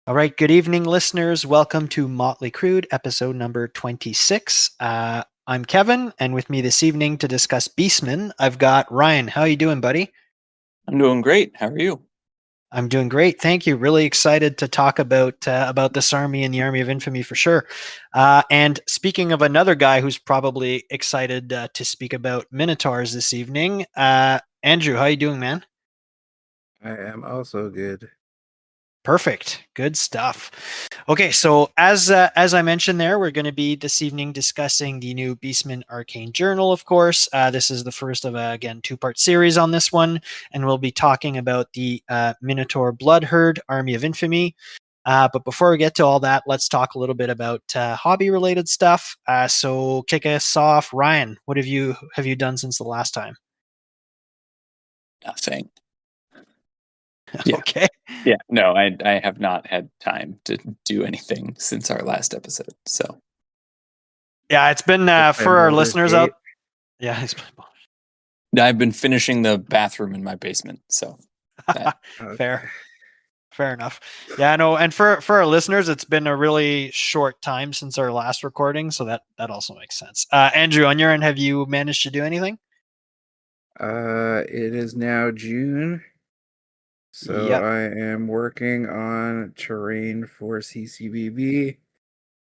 All right, good evening, listeners. Welcome to Motley Crude, episode number 26. I'm Kevin, and with me this evening to discuss Beastmen, I've got Ryan. How you doing, buddy? I'm doing great. How are you? I'm doing great, thank you. Really excited to talk about this army and the Army of Infamy for sure. And speaking of another guy who's probably excited to speak about Minotaurs this evening, Andrew, how you doing, man? I am also good. Perfect. Good stuff. Okay, so as I mentioned there, we're going to be this evening discussing the new Beastmen Arcane Journal, of course. This is the first of again two-part series on this one, and we'll be talking about the Minotaur Blood Herd, Army of Infamy. But before we get to all that, let's talk a little bit about hobby-related stuff. So kick us off, Ryan. What have you done since the last time? Nothing. Yeah. Okay. Yeah. No, I have not had time to do anything since our last episode. So Yeah, it's been for our listeners out. Yeah, it's been I've been finishing the bathroom in my basement. So Fair enough. Yeah, no, and for our listeners, it's been a really short time since our last recording, so that also makes sense. Andrew, on your end, have you managed to do anything? It is now June, so Yep. I am working on terrain for CCBB.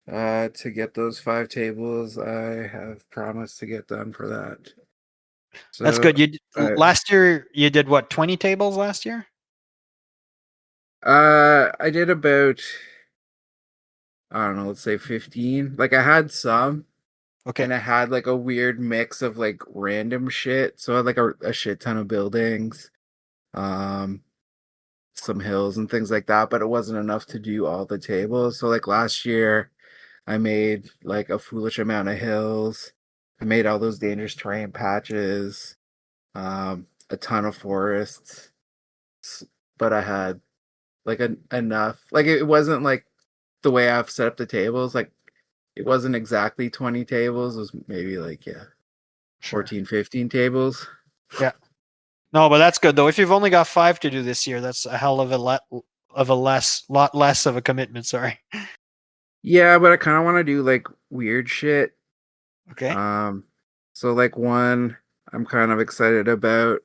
To get those 5 tables, I have promised to get done for that. That's So good. Last I, year you did what, 20 tables last year? I did about, I don't know, let's say 15. Like I had some, Okay. and I had like a weird mix of like random shit. So I had like a shit ton of buildings. Some hills and things like that, but it wasn't enough to do all the tables. So like last year I made like a foolish amount of hills. I made all those dangerous terrain patches, a ton of forests, but I had like enough. Like it wasn't like the way I've set up the tables. Like it wasn't exactly 20 tables. It was maybe like Sure. 14, 15 tables. Yeah. No, but that's good though. If you've only got 5 to do this year, that's a hell of a lot less of a commitment. Sorry. Yeah, but I kind of want to do like weird shit. Okay. So like one I'm kind of excited about.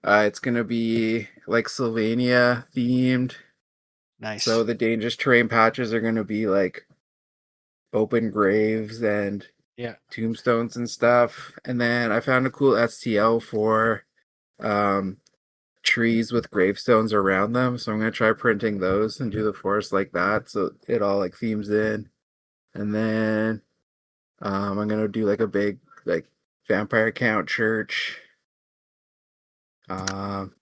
It's gonna be like Sylvania themed. So Nice. the dangerous terrain patches are gonna be like open graves and Yeah. tombstones and stuff. And then I found a cool STL for um trees with gravestones around them. So I'm gonna try printing those and do the forest like that. So it all like themes in. And then I'm gonna do like a big like vampire count church. Um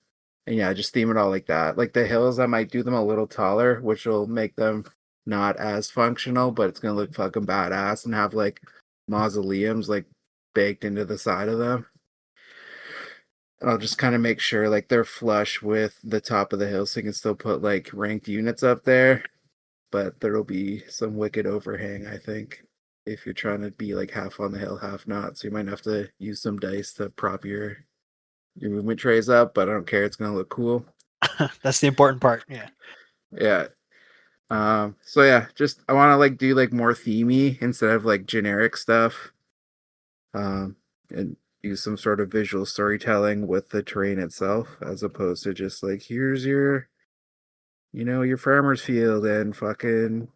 and yeah, just theme it all like that. Like the hills, I might do them a little taller, which will make them not as functional, but it's gonna look fucking badass and have like mausoleums like baked into the side of them. And I'll just kind of make sure like they're flush with the top of the hill so you can still put like ranked units up there, but there'll be some wicked overhang, I think, if you're trying to be like half on the hill, half not. So you might have to use some dice to prop your movement trays up, but I don't care. It's gonna look cool. That's the important part. Yeah. Yeah. So yeah, just I want to like do like more themey instead of like generic stuff. And use some sort of visual storytelling with the terrain itself, as opposed to just like here's your, your farmer's field and fucking Yeah.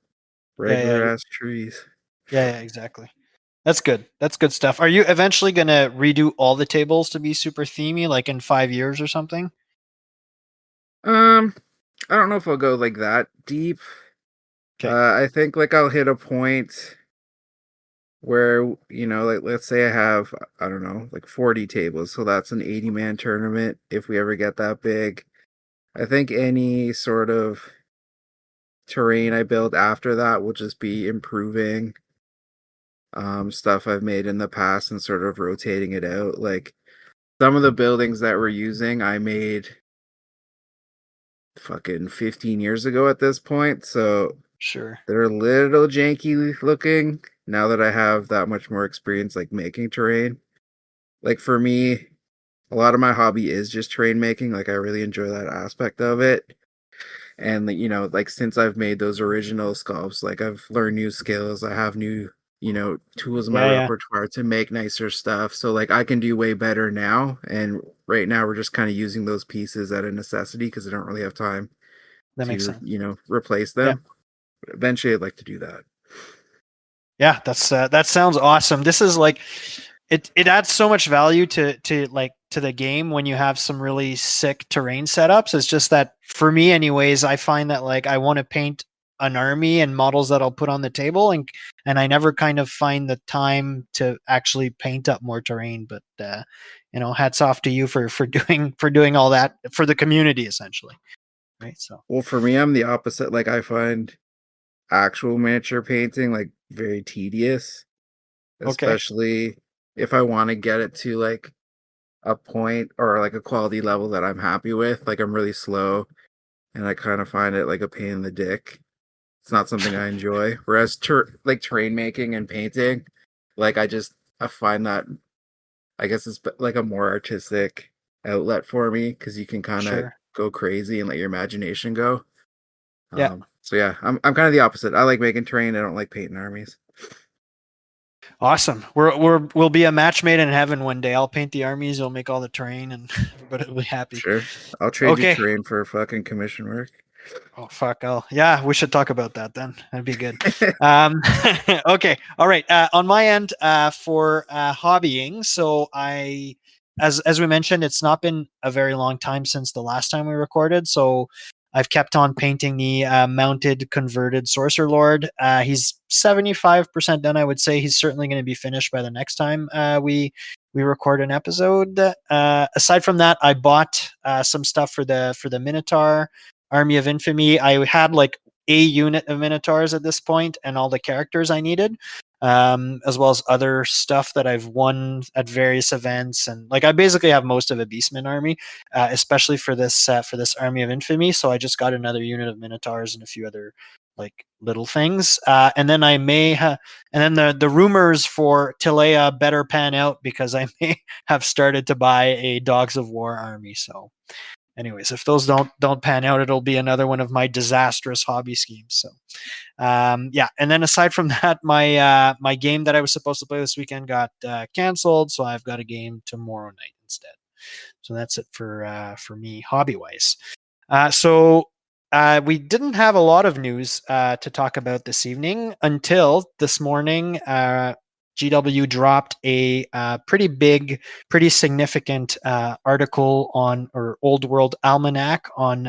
regular Yeah. ass trees. Yeah. Exactly. That's good. That's good stuff. Are you eventually going to redo all the tables to be super themey, like in 5 years or something? Um, I don't know if I'll go like that deep. Okay. I think like I'll hit a point where, like let's say I have, I don't know, like 40 tables. So that's an 80-man tournament if we ever get that big. I think any sort of terrain I build after that will just be improving stuff I've made in the past and sort of rotating it out. Like some of the buildings that we're using, I made fucking 15 years ago at this point. So Sure. they're a little janky looking now that I have that much more experience like making terrain. Like for me, a lot of my hobby is just terrain making. Like I really enjoy that aspect of it. And like since I've made those original sculpts, like I've learned new skills, I have new tools in my Yeah. repertoire to make nicer stuff. So like I can do way better now. And right now we're just kind of using those pieces at a necessity because I don't really have time That makes to, sense. replace Yeah. them. But eventually I'd like to do that. Yeah, that sounds awesome. This is like it adds so much value to the game when you have some really sick terrain setups. It's just that for me anyways, I find that like I want to paint an army and models that I'll put on the table, and I never kind of find the time to actually paint up more terrain. But hats off to you for doing all that for the community essentially. Right. So Well, for me, I'm the opposite. Like I find actual miniature painting like very tedious, okay. especially if I want to get it to like a point or like a quality level that I'm happy with. Like I'm really slow and I kind of find it like a pain in the dick. It's not something I enjoy. Whereas like terrain making and painting, like I find that I guess it's like a more artistic outlet for me because you can kind of Sure. go crazy and let your imagination go. Yeah. So yeah, I'm kind of the opposite. I like making terrain. I don't like painting armies. Awesome. We'll be a match made in heaven one day. I'll paint the armies. You'll make all the terrain, and everybody will be happy. Sure, I'll trade you Okay. terrain for fucking commission work. Oh fuck. Yeah, we should talk about that then. That'd be good. Okay. All right. On my end, for hobbying, so as we mentioned, it's not been a very long time since the last time we recorded. So I've kept on painting the mounted converted sorcerer lord. He's 75% done. I would say he's certainly going to be finished by the next time we record an episode. Aside from that, I bought some stuff for the Minotaur Army of Infamy. I had like a unit of Minotaurs at this point and all the characters I needed, as well as other stuff that I've won at various events. And like I basically have most of a Beastmen army, especially for this Army of Infamy. So I just got another unit of Minotaurs and a few other like little things. And then and then the rumors for Tilea better pan out because I may have started to buy a Dogs of War army. So anyways, if those don't pan out, it'll be another one of my disastrous hobby schemes. So yeah, and then aside from that, my game that I was supposed to play this weekend got canceled, so I've got a game tomorrow night instead. So that's it for me hobby wise. We didn't have a lot of news to talk about this evening until this morning. GW dropped a pretty big, pretty significant article or Old World Almanac on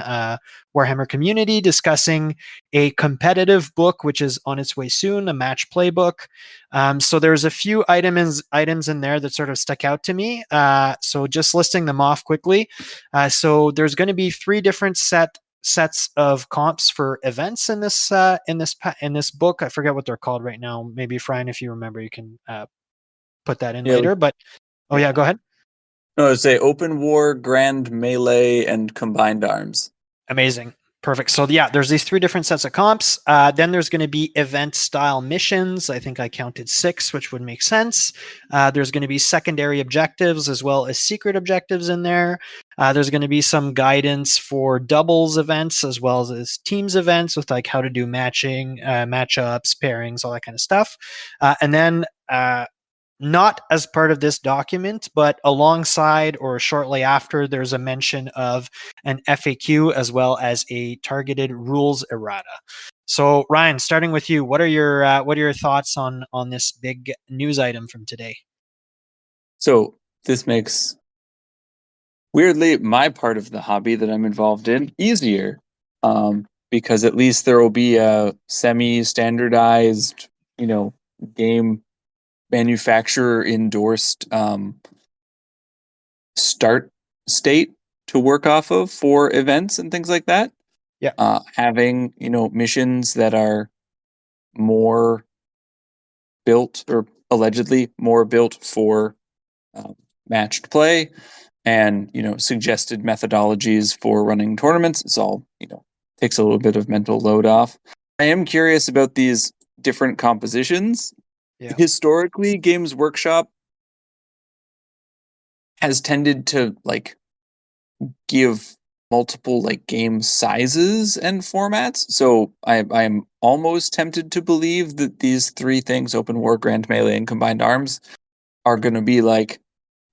Warhammer Community discussing a competitive book, which is on its way soon, a match playbook. So there's a few items in there that sort of stuck out to me. So just listing them off quickly. So there's going to be 3 different sets of comps for events in this book. I forget what they're called right now. Maybe Brian, if you remember, you can put that in later. But yeah, go ahead. No, I would say open war, grand melee, and combined arms. Amazing. Perfect. So yeah, there's these 3 different sets of comps. Then there's going to be event style missions. I think I counted 6, which would make sense. There's going to be secondary objectives as well as secret objectives in there. There's going to be some guidance for doubles events as well as teams events with like how to do matching, matchups, pairings, all that kind of stuff. And then not as part of this document, but alongside or shortly after, there's a mention of an FAQ as well as a targeted rules errata. So, Ryan, starting with you, what are your thoughts on this big news item from today? So this makes weirdly my part of the hobby that I'm involved in easier, because at least there will be a semi-standardized, game manufacturer endorsed start state to work off of for events and things like that. Yeah. Having missions that are more built or allegedly more built for matched play and suggested methodologies for running tournaments. It's all takes a little bit of mental load off. I am curious about these different compositions. Yeah. Historically, Games Workshop has tended to give multiple like game sizes and formats. So I'm almost tempted to believe that these three things, open war, grand melee, and combined arms, are going to be like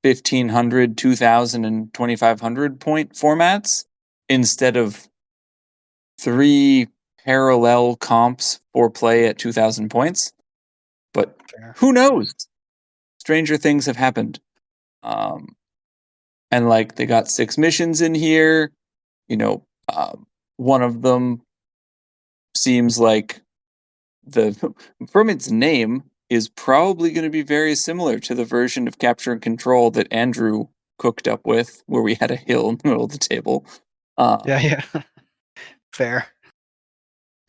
1,500, 2,000, and 2,500 point formats instead of three parallel comps for play at 2,000 points. But Fair. who knows? Stranger things have happened. And like they got 6 missions in here. One of them seems like from its name is probably going to be very similar to the version of Capture and Control that Andrew cooked up with, where we had a hill in the middle of the table. Yeah. Fair.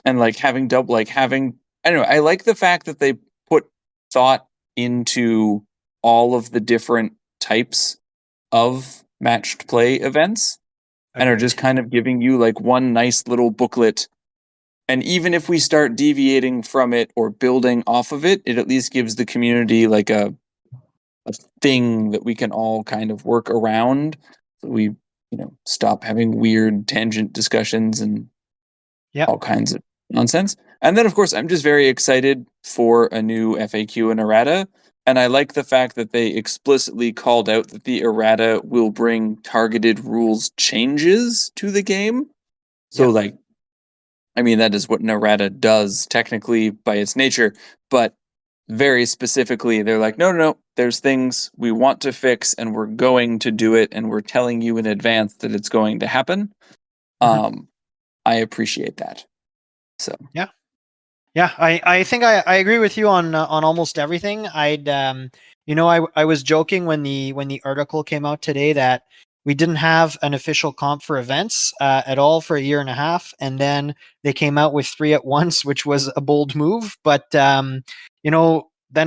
And like having I don't know, I like the fact that they put thought into all of the different types of matched play events and are Agreed. just kind of giving you like one nice little booklet. And even if we start deviating from it or building off of it, it at least gives the community like a thing that we can all kind of work around. So we, stop having weird tangent discussions and Yep. all kinds of nonsense. And then, of course, I'm just very excited for a new FAQ and errata. And I like the fact that they explicitly called out that the errata will bring targeted rules changes to the game. So, Yep. that is what an errata does technically by its nature. But very specifically, they're like, no, there's things we want to fix and we're going to do it. And we're telling you in advance that it's going to happen. I appreciate that. So Yeah, I think I agree with you on almost everything. I was joking when the article came out today that we didn't have an official comp for events at all for a year and a half, and then they came out with 3 at once, which was a bold move. But then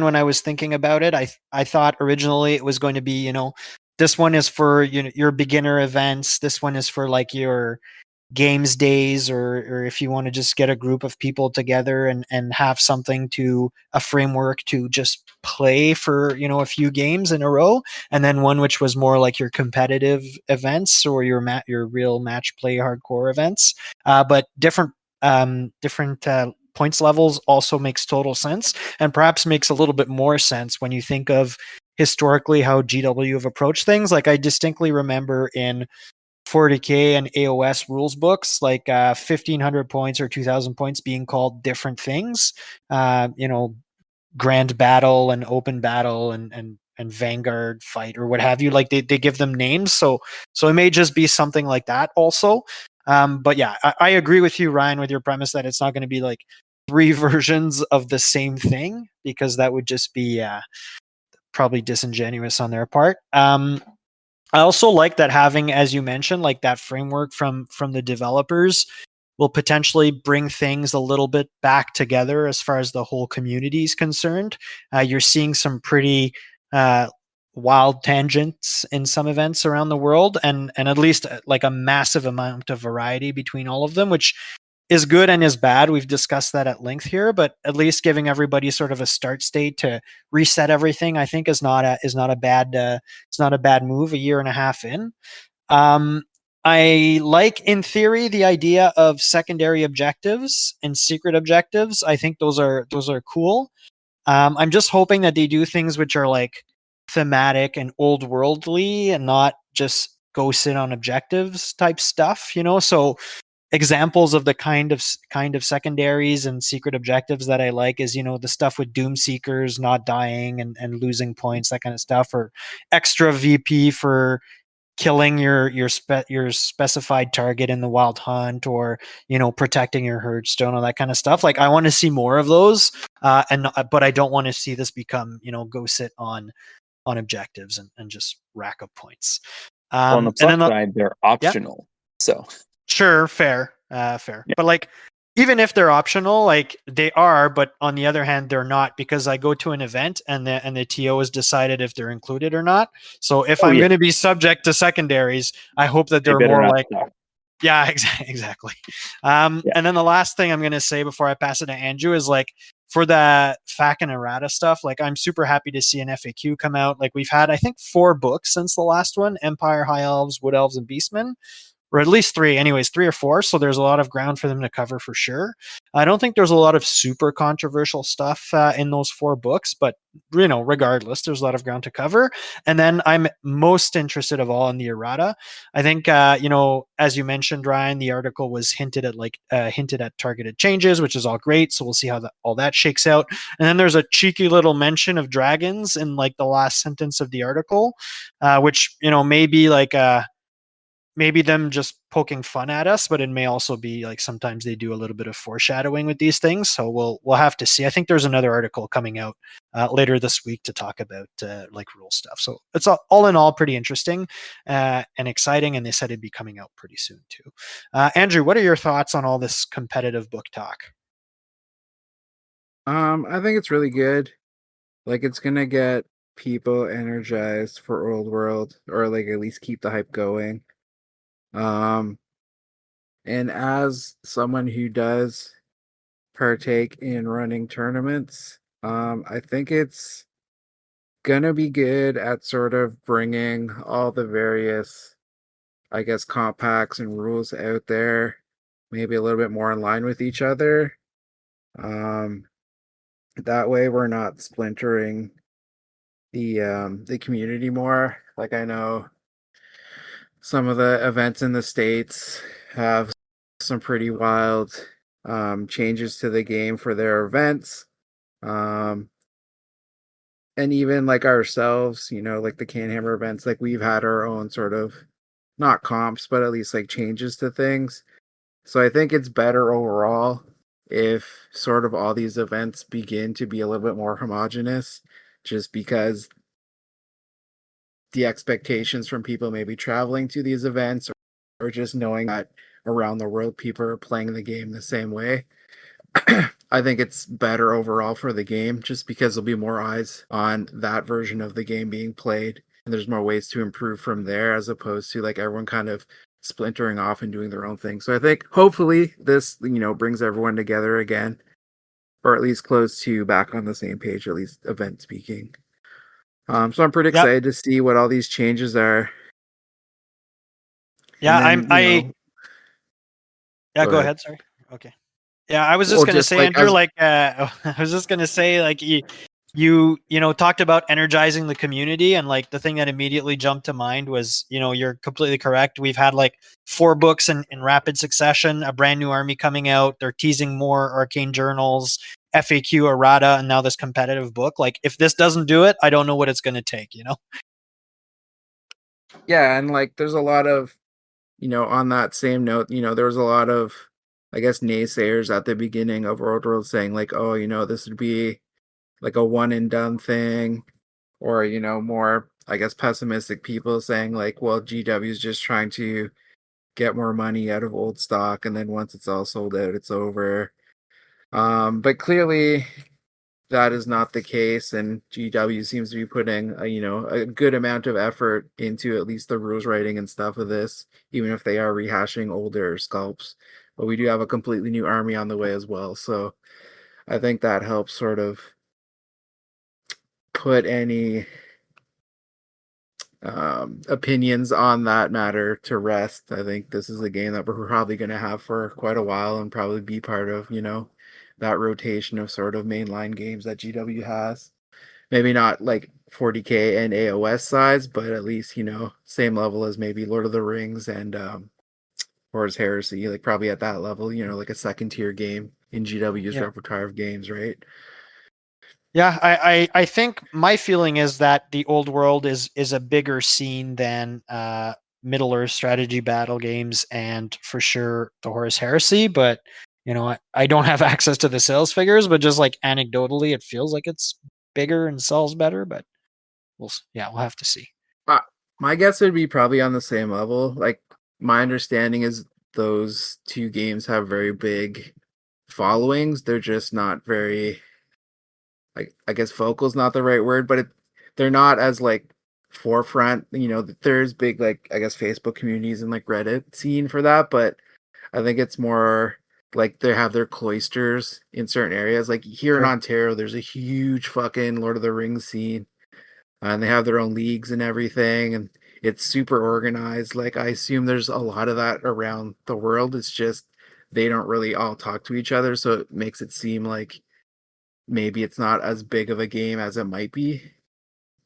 when I was thinking about it, I thought originally it was going to be, this one is for your beginner events, this one is for like your games days, or if you want to just get a group of people together and have something a framework to just play for a few games in a row, and then one which was more like your competitive events or your real match play hardcore events, but different points levels also makes total sense, and perhaps makes a little bit more sense when you think of historically how GW have approached things. Like I distinctly remember in 40K and AOS rules books, like 1,500 points or 2,000 points being called different things. Grand battle and open battle and Vanguard fight or what have you. Like they give them names, so it may just be something like that also. But yeah, I agree with you, Ryan, with your premise that it's not going to be like 3 versions of the same thing, because that would just be probably disingenuous on their part. I also like that having, as you mentioned, like that framework from the developers will potentially bring things a little bit back together as far as the whole community is concerned. You're seeing some pretty wild tangents in some events around the world, and at least like a massive amount of variety between all of them, which is good and is bad. We've discussed that at length here, but at least giving everybody sort of a start state to reset everything, I think, is not a bad move a year and a half in. I like, in theory, the idea of secondary objectives and secret objectives. I think those are cool. I'm just hoping that they do things which are like thematic and old worldly and not just go sit on objectives type stuff, So examples of the kind of secondaries and secret objectives that I like is, the stuff with Doom Seekers not dying and losing points, that kind of stuff, or extra VP for killing your specified target in the wild hunt, or protecting your herd stone, all that kind of stuff. Like I want to see more of those, but I don't want to see this become go sit on objectives and just rack up points. on the And plus then side, they're yeah. optional. So Sure, fair. Yeah. But like, even if they're optional, like they are, but on the other hand, they're not, because I go to an event and the TO has decided if they're included or not. So if I'm going to be subject to secondaries, I hope that they they're better more not like, stop. yeah, exactly. Yeah. And then the last thing I'm going to say before I pass it to Andrew is like, for the FAQ and errata stuff, like I'm super happy to see an FAQ come out. Like we've had, I think, 4 books since the last one: Empire, High Elves, Wood Elves, and Beastmen. or at least three, anyways, 3 or 4. So there's a lot of ground for them to cover for sure. I don't think there's a lot of super controversial stuff in those 4 books, but regardless, there's a lot of ground to cover. And then I'm most interested of all in the errata. I think, as you mentioned, Ryan, the article was hinted at targeted changes, which is all great. So we'll see how all that shakes out. And then there's a cheeky little mention of dragons in like the last sentence of the article, which may be like maybe them just poking fun at us, but it may also be like sometimes they do a little bit of foreshadowing with these things. So we'll have to see. I think there's another article coming out later this week to talk about like rule stuff. So it's all in all pretty interesting and exciting. And they said it'd be coming out pretty soon too. Andrew, what are your thoughts on all this competitive book talk? I think it's really good. Like, it's gonna get people energized for Old World, or like at least keep the hype going. And as someone who does partake in running tournaments, I think it's gonna be good at sort of bringing all the various, I guess, compacts and rules out there, maybe a little bit more in line with each other. Um, that way we're not splintering the community more. Like, I know some of the events in the States have some pretty wild changes to the game for their events. And even like ourselves, like the Canhammer events, like we've had our own sort of not comps, but at least like changes to things. So I think it's better overall if sort of all these events begin to be a little bit more homogenous, just because the expectations from people maybe traveling to these events, or just knowing that around the world people are playing the game the same way. I think it's better overall for the game, just because there'll be more eyes on that version of the game being played, and there's more ways to improve from there, as opposed to like everyone kind of splintering off and doing their own thing. So I think hopefully this brings everyone together again, or at least close to back on the same page, at least event speaking. So I'm pretty Yep. excited to see what all these changes are. Yeah, And then, yeah, go go ahead. ahead. Sorry. Okay. Yeah, I was just Well, gonna just say, like Andrew, as I was just gonna say, like, you talked about energizing the community, and like the thing that immediately jumped to mind was, you're completely correct. We've had like 4 books in rapid succession, a brand new army coming out. They're teasing more arcane journals, FAQ, errata, and now this competitive book. Like, if this doesn't do it, I don't know what it's gonna take. yeah, and like there's a lot of, on that same note, there was a lot of, I guess, naysayers at the beginning of World saying like, oh, this would be like a one and done thing, or more, I guess, pessimistic people saying like, well, GW is just trying to get more money out of old stock, and then once it's all sold out, it's over. But clearly that is not the case, and GW seems to be putting a good amount of effort into at least the rules writing and stuff of this, even if they are rehashing older sculpts. But we do have a completely new army on the way as well, so I think that helps sort of put any opinions on that matter to rest. I think this is a game that we're probably going to have for quite a while, and probably be part of that rotation of sort of mainline games that GW has. Maybe not like 40k and AOS size, but at least same level as maybe Lord of the Rings and Horus Heresy, like probably at that level, like a second tier game in GW's Yeah. repertoire of games, right? Yeah, I think my feeling is that the old world is a bigger scene than Middle Earth strategy battle games, and for sure the Horus Heresy. But I don't have access to the sales figures, but just like anecdotally, it feels like it's bigger and sells better. But we'll have to see. Uh, my guess would be probably on the same level. Like, my understanding is those two games have very big followings. They're just not very, like, I guess vocal is not the right word, but they're not as like forefront. There's big, like, I guess Facebook communities and like Reddit scene for that, but I think it's more like they have their cloisters in certain areas. Like here in Sure. Ontario, there's a huge fucking Lord of the Rings scene, and they have their own leagues and everything. And it's super organized. Like I assume there's a lot of that around the world. It's just they don't really all talk to each other, so it makes it seem like maybe it's not as big of a game as it might be.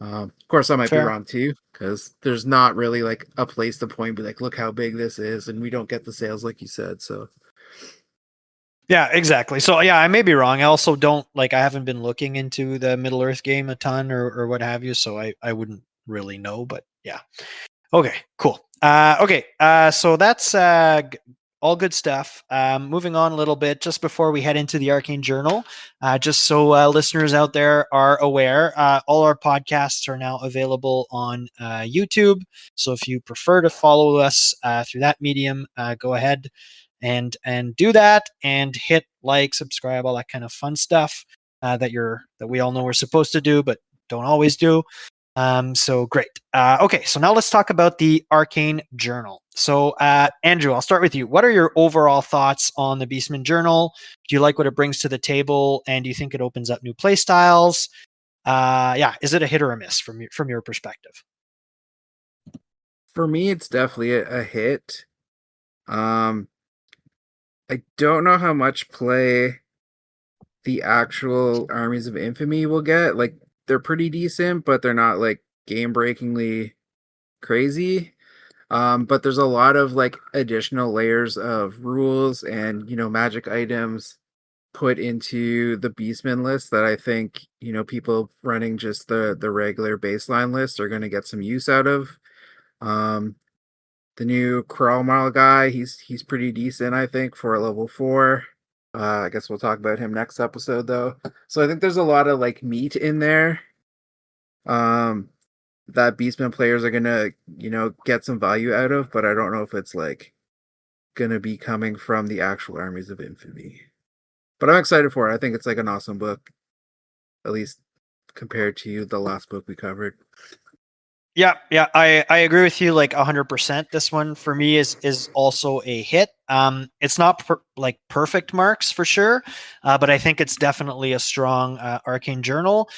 Of course, I might be Fair. wrong too, because there's not really like a place to point, be like, look how big this is, and we don't get the sales like you said. So Yeah, exactly. So yeah, I may be wrong. I also don't like I haven't been looking into the Middle Earth game a ton or what have you, so I wouldn't really know, but yeah. Okay, cool. So that's all good stuff. Moving on a little bit, just before we head into the Arcane Journal, just so listeners out there are aware, all our podcasts are now available on YouTube. So if you prefer to follow us through that medium, go ahead and do that and hit like, subscribe, all that kind of fun stuff that we all know we're supposed to do, but don't always do. So great. Okay, so now let's talk about the Arcane Journal. So, Andrew, I'll start with you. What are your overall thoughts on the Beastmen Journal? Do you like what it brings to the table, and do you think it opens up new play styles? Yeah, is it a hit or a miss from your perspective? for me, it's definitely a hit. Um, I don't know how much play the actual Armies of Infamy will get. Like they're pretty decent, but they're not like game breakingly crazy. But there's a lot of like additional layers of rules and magic items put into the Beastman list that I think people running just the regular baseline list are going to get some use out of. Um, the new Crawl Mile guy, he's pretty decent, I think, for a level 4. I guess we'll talk about him next episode though. So I think there's a lot of like meat in there. Um, that Beastman players are gonna, get some value out of, but I don't know if it's like gonna be coming from the actual Armies of Infamy. But I'm excited for it. I think it's like an awesome book, at least compared to the last book we covered. Yeah, I agree with you like 100%. This one for me is also a hit. It's not like perfect marks for sure, but I think it's definitely a strong Arcane Journal.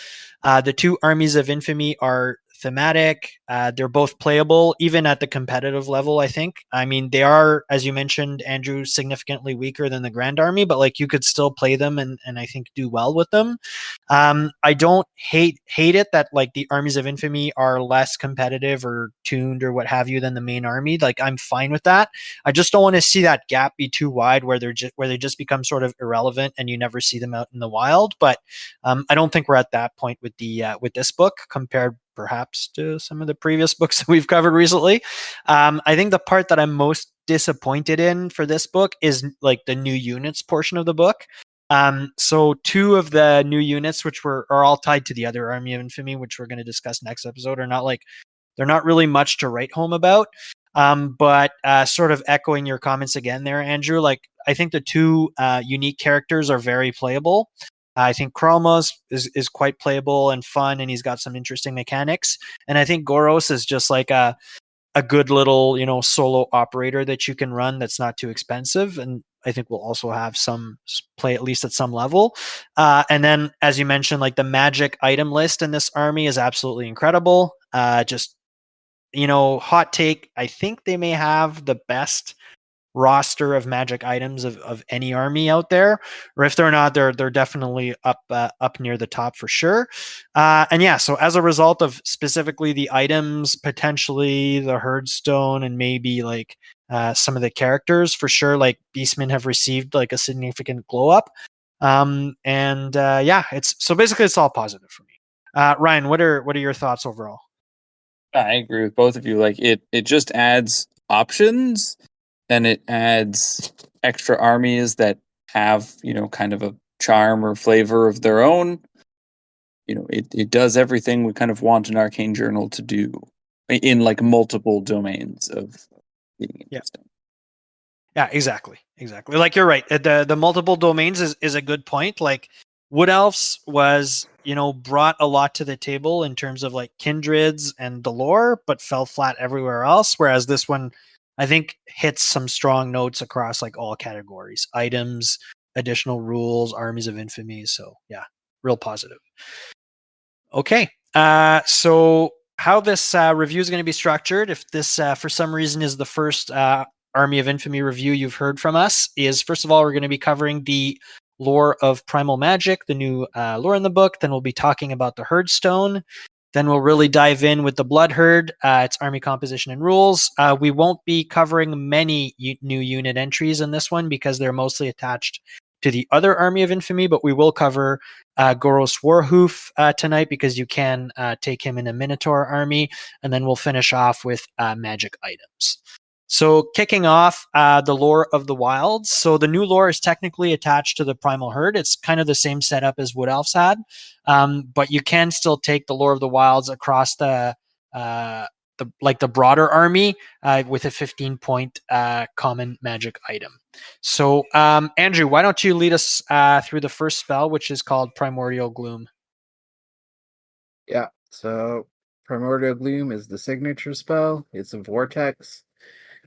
The two Armies of Infamy are thematic. They're both playable, even at the competitive level, I think. I mean, they are, as you mentioned, Andrew, significantly weaker than the Grand Army, but like you could still play them and I think do well with them. I don't hate it that like the Armies of Infamy are less competitive or tuned or what have you than the main army. Like I'm fine with that. I just don't want to see that gap be too wide where where they just become sort of irrelevant and you never see them out in the wild. But I don't think we're at that point with this book compared perhaps to some of the previous books that we've covered recently. I think the part that I'm most disappointed in for this book is like the new units portion of the book. So two of the new units, which are all tied to the other Army of Infamy, which we're going to discuss next episode, are not like they're not really much to write home about. But sort of echoing your comments again there, Andrew, like I think the two unique characters are very playable. I think Kralmos is quite playable and fun, and he's got some interesting mechanics. And I think Goros is just like a good little solo operator that you can run that's not too expensive, and I think we'll also have some play at least at some level. And then as you mentioned, like the magic item list in this army is absolutely incredible. Just hot take, I think they may have the best roster of magic items of any army out there, or if they're not, they're definitely up near the top for sure. And yeah, so as a result of specifically the items, potentially the herdstone, and maybe like some of the characters for sure, like Beastmen have received like a significant glow up. And yeah, it's so basically it's all positive for me. Ryan, what are your thoughts overall? I agree with both of you. Like it just adds options, and it adds extra armies that have, kind of a charm or flavor of their own. It does everything we kind of want an Arcane Journal to do in like multiple domains of being Yeah. interesting. Yeah, exactly. Like you're right. The multiple domains is a good point. Like Wood Elves was, brought a lot to the table in terms of like kindreds and the lore, but fell flat everywhere else. Whereas this one, I think, hits some strong notes across like all categories, items, additional rules, armies of infamy. So yeah, real positive. Okay. So how this review is going to be structured, if this for some reason is the first Army of Infamy review you've heard from us, is first of all, we're going to be covering the lore of Primal Magic, the new lore in the book. Then we'll be talking about the Herd Stone. Then we'll really dive in with the Blood Herd, its army composition and rules. We won't be covering many new unit entries in this one because they're mostly attached to the other Army of Infamy, but we will cover Goros Warhoof tonight because you can take him in a Minotaur army, and then we'll finish off with magic items. So kicking off the lore of the wilds. So the new lore is technically attached to the Primal Herd. It's kind of the same setup as Wood Elves had, but you can still take the lore of the wilds across the broader army with a 15-point common magic item. So Andrew, why don't you lead us through the first spell, which is called Primordial Gloom? Yeah, so Primordial Gloom is the signature spell. It's a vortex.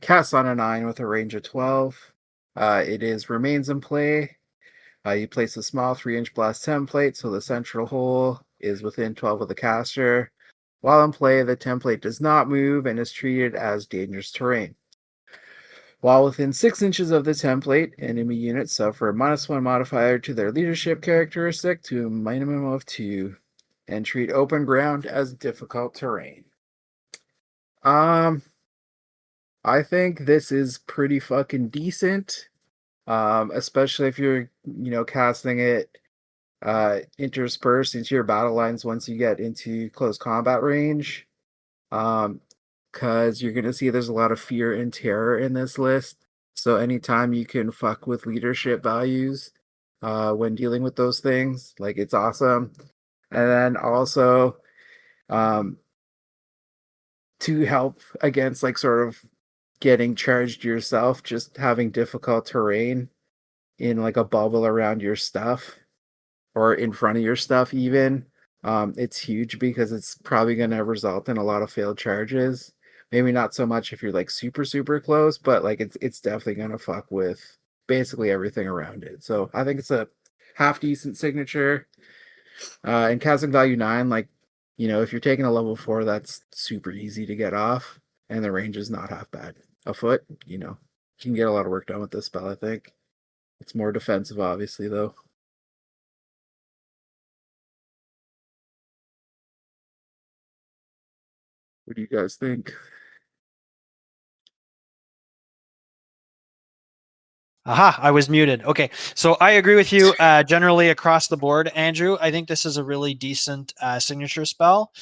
Cast on a 9 with a range of 12. It remains in play. You place a small 3-inch blast template, so the central hole is within 12 of the caster. While in play, the template does not move and is treated as dangerous terrain. While within 6 inches of the template, enemy units suffer a -1 modifier to their leadership characteristic to a minimum of 2, and treat open ground as difficult terrain. I think this is pretty fucking decent, especially if you're, casting it interspersed into your battle lines once you get into close combat range. Because you're going to see there's a lot of fear and terror in this list. So anytime you can fuck with leadership values when dealing with those things, like, it's awesome. And then also to help against, like, sort of getting charged yourself, just having difficult terrain in, like, a bubble around your stuff or in front of your stuff even. It's huge because it's probably going to result in a lot of failed charges. Maybe not so much if you're, like, super, super close, but, like, it's definitely going to fuck with basically everything around it. So I think it's a half decent signature. And casting value 9, like, if you're taking a level 4, that's super easy to get off, and the range is not half bad. A foot, you can get a lot of work done with this spell, I think. It's more defensive, obviously, though. What do you guys think? Aha, I was muted. Okay, so I agree with you generally across the board, Andrew. I think this is a really decent signature spell.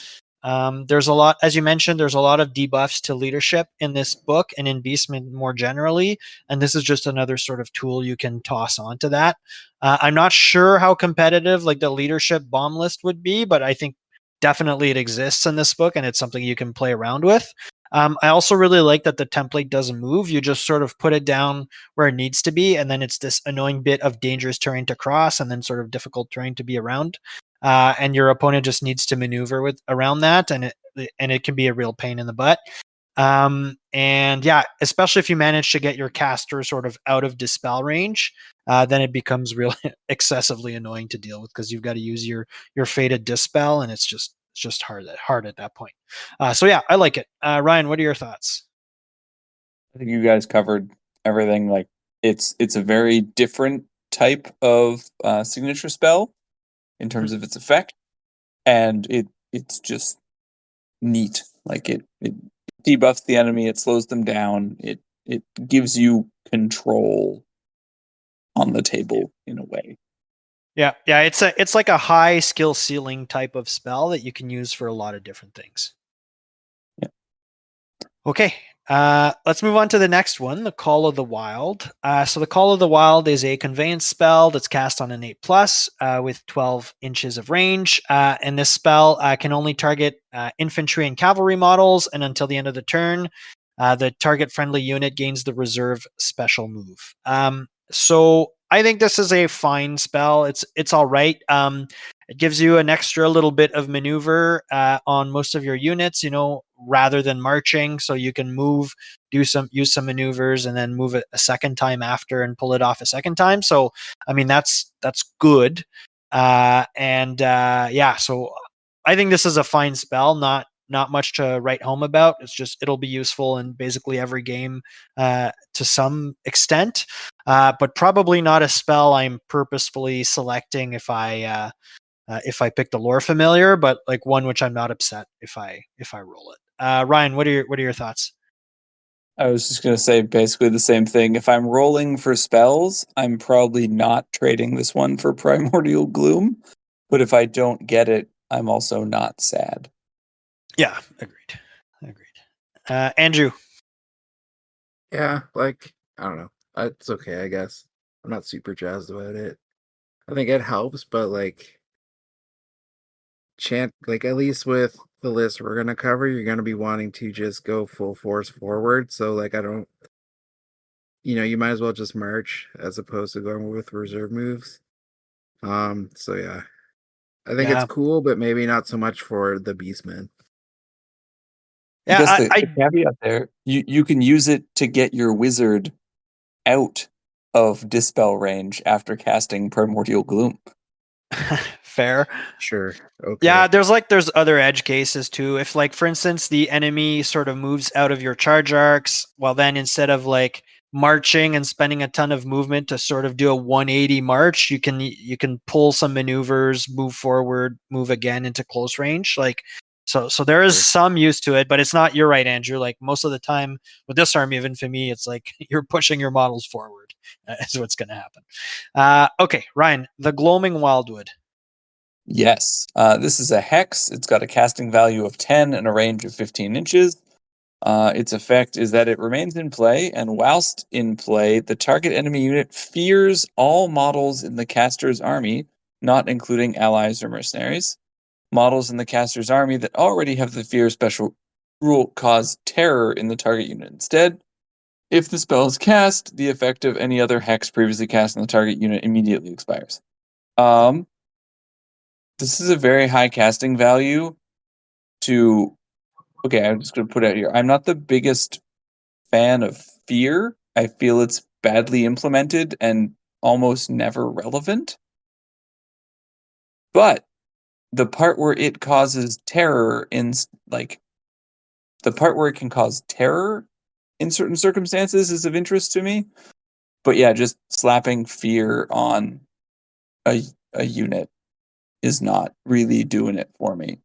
There's a lot, as you mentioned, there's a lot of debuffs to leadership in this book and in Beastmen more generally, and this is just another sort of tool you can toss onto that. I'm not sure how competitive like the leadership bomb list would be, but I think definitely it exists in this book and it's something you can play around with. I also really like that the template doesn't move. You just sort of put it down where it needs to be, and then it's this annoying bit of dangerous terrain to cross and then sort of difficult terrain to be around. And your opponent just needs to maneuver with around that, and it can be a real pain in the butt. And yeah, especially if you manage to get your caster sort of out of dispel range, then it becomes really excessively annoying to deal with because you've got to use your fated dispel, and it's just hard at that point. So yeah, I like it. Ryan, what are your thoughts? I think you guys covered everything. Like, it's a very different type of signature spell in terms of its effect, and it's just neat. Like, it debuffs the enemy, it slows them down, it gives you control on the table in a way. Yeah, it's like a high skill ceiling type of spell that you can use for a lot of different things. Yeah. Okay, let's move on to the next one, the Call of the Wild. So the Call of the Wild is a conveyance spell that's cast on an 8+ with 12 inches of range. And this spell can only target infantry and cavalry models, and until the end of the turn, the target friendly unit gains the reserve special move. So I think this is a fine spell. It's all right. It gives you an extra little bit of maneuver on most of your units, rather than marching. So you can use some maneuvers, and then move it a second time after and pull it off a second time. So I mean that's good. Yeah, so I think this is a fine spell. Not not much to write home about. It's just it'll be useful in basically every game to some extent, but probably not a spell I'm purposefully selecting if I pick the lore familiar, but like one which I'm not upset if I roll it. Ryan, what are your thoughts? I was just going to say basically the same thing. If I'm rolling for spells, I'm probably not trading this one for Primordial Gloom. But if I don't get it, I'm also not sad. Yeah, agreed. Andrew. Yeah, like I don't know. It's okay, I guess. I'm not super jazzed about it. I think it helps, but like like at least with the list we're gonna cover, you're gonna be wanting to just go full force forward. So like I don't you might as well just march as opposed to going with reserve moves. So yeah. I think it's Yeah. cool, but maybe not so much for the Beastmen. I Yeah, guess the caveat there, you can use it to get your wizard out of dispel range after casting Primordial Gloom. fair. Sure. Okay. Yeah, there's other edge cases too. If like for instance the enemy sort of moves out of your charge arcs, well then instead of like marching and spending a ton of movement to sort of do a 180 march, you can pull some maneuvers, move forward, move again into close range. Like so there is Sure. some use to it, but it's not, you're right, Andrew. Like most of the time with this army of infamy, it's like you're pushing your models forward. Is what's going to happen. Okay, Ryan, the Gloaming Wildwood. Yes. This is a hex. It's got a casting value of 10 and a range of 15 inches. Its effect is that it remains in play, and whilst in play, the target enemy unit fears all models in the caster's army, not including allies or mercenaries. Models in the caster's army that already have the fear special rule cause terror in the target unit instead. If the spell is cast, the effect of any other hex previously cast on the target unit immediately expires. This is a very high casting value to... Okay, I'm just going to put it out here. I'm not the biggest fan of fear. I feel it's badly implemented and almost never relevant. But the part where it causes terror the part where it can cause terror in certain circumstances is of interest to me. But yeah, just slapping fear on a unit is not really doing it for me.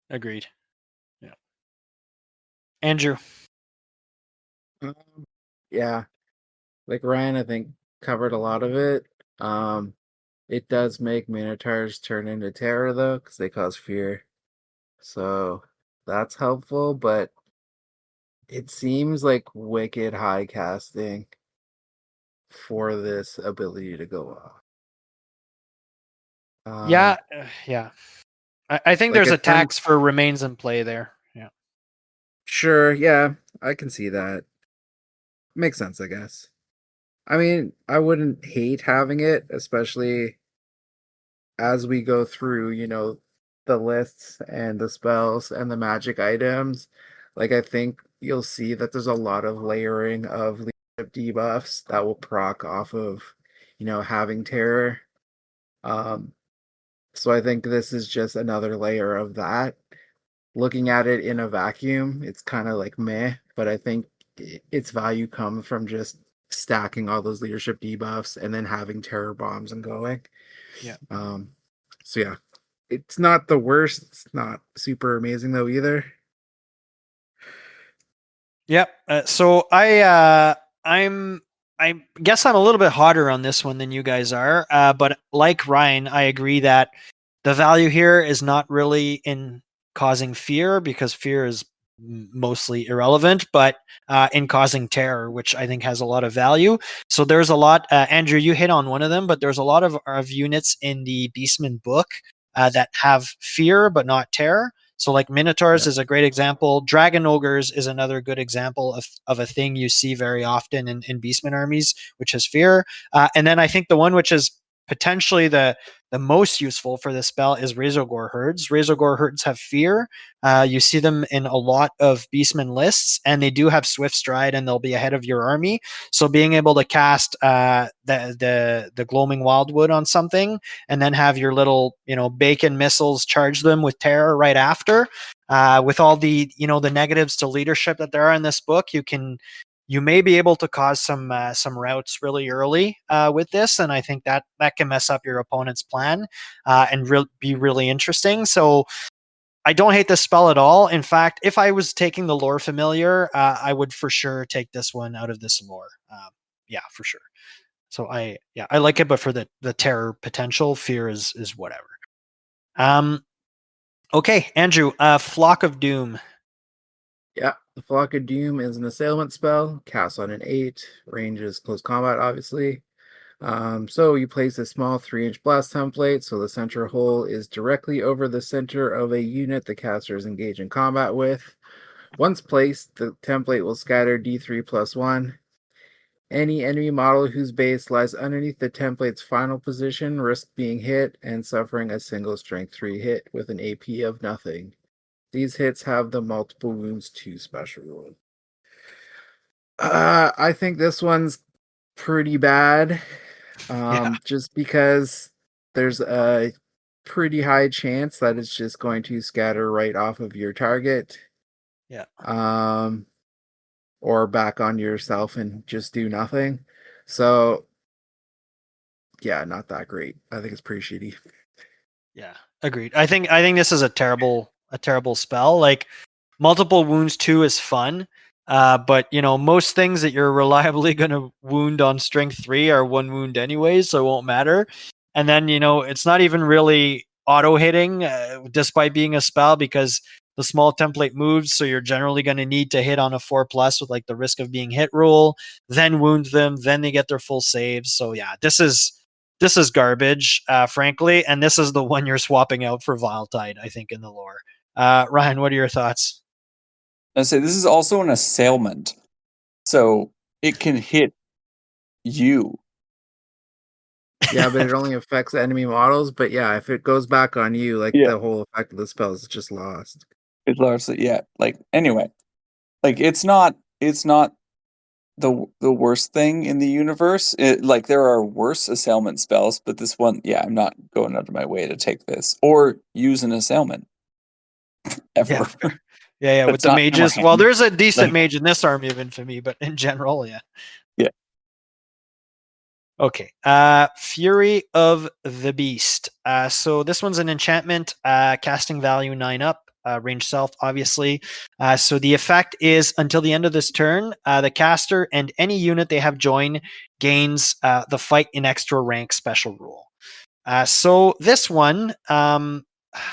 Agreed. Yeah. Andrew. Yeah, like Ryan, I think covered a lot of it. It does make Minotaurs turn into terror though, because they cause fear. So that's helpful, but it seems like wicked high casting for this ability to go off. Yeah. I think Like there's a a 10. tax for remains in play there. Yeah. Sure, yeah, I can see that. Makes sense, I guess. I mean, I wouldn't hate having it, especially as we go through, the lists and the spells and the magic items. Like, I think you'll see that there's a lot of layering of leadership debuffs that will proc off of, having terror. So I think this is just another layer of that. Looking at it in a vacuum, it's kind of like meh, but I think its value comes from just stacking all those leadership debuffs and then having terror bombs and going. Yeah. So yeah, it's not the worst. It's not super amazing though either. Yep. So I guess I'm a little bit hotter on this one than you guys are. But like Ryan, I agree that the value here is not really in causing fear, because fear is mostly irrelevant, but in causing terror, which I think has a lot of value. So there's a lot, Andrew, you hit on one of them, but there's a lot of units in the Beastmen book that have fear, but not terror. So like Minotaurs is a great example. Dragon Ogres is another good example of a thing you see very often in Beastmen armies, which has fear. And then I think the one which is potentially the most useful for this spell is Razorgore Herds. Razorgore Herds have fear. You see them in a lot of Beastmen lists, and they do have Swift Stride, and they'll be ahead of your army. So being able to cast the Gloaming Wildwood on something, and then have your little bacon missiles charge them with terror right after, with all the the negatives to leadership that there are in this book, you may be able to cause some routes really early with this, and I think that can mess up your opponent's plan and be really interesting. So I don't hate this spell at all. In fact, if I was taking the lore familiar, I would for sure take this one out of this lore. Yeah, for sure. So I like it, but for the terror potential, fear is whatever. Okay, Andrew, Flock of Doom. Yeah, the Flock of Doom is an assailant spell, cast on an 8, range is close combat, obviously. So you place a small 3-inch blast template, so the center hole is directly over the center of a unit the caster is engaged in combat with. Once placed, the template will scatter D3 plus 1. Any enemy model whose base lies underneath the template's final position risks being hit and suffering a single strength 3 hit with an AP of nothing. These hits have the multiple wounds 2 special rule. I think this one's pretty bad. Yeah. Just because there's a pretty high chance that it's just going to scatter right off of your target. Yeah. Or back on yourself and just do nothing. So yeah, not that great. I think it's pretty shitty. Yeah, agreed. I think this is a terrible spell. Like, multiple wounds 2 is fun, but most things that you're reliably going to wound on strength 3 are 1 wound anyways, so it won't matter. And then it's not even really auto hitting, despite being a spell, because the small template moves, so you're generally going to need to hit on a 4+ with like the risk of being hit rule, then wound them, then they get their full saves. So yeah, this is garbage, frankly, and this is the one you're swapping out for Vile Tide, I think, in the lore. Ryan, what are your thoughts? I say this is also an assailment, so it can hit you. Yeah, but it only affects enemy models. But yeah, if it goes back on you, like Yeah. the whole effect of the spell is just lost. It's largely like anyway. Like it's not the worst thing in the universe. Like there are worse assailment spells, but this one, yeah, I'm not going out of my way to take this or use an assailment ever. Yeah, But with it's the not mages. Hammerhand. Well, there's a decent Like, mage in this army of infamy, but in general, yeah. Yeah. Okay. Fury of the Beast. So this one's an enchantment, casting value 9 up, range self, obviously. So the effect is until the end of this turn, the caster and any unit they have join gains the fight in extra rank special rule. So this one,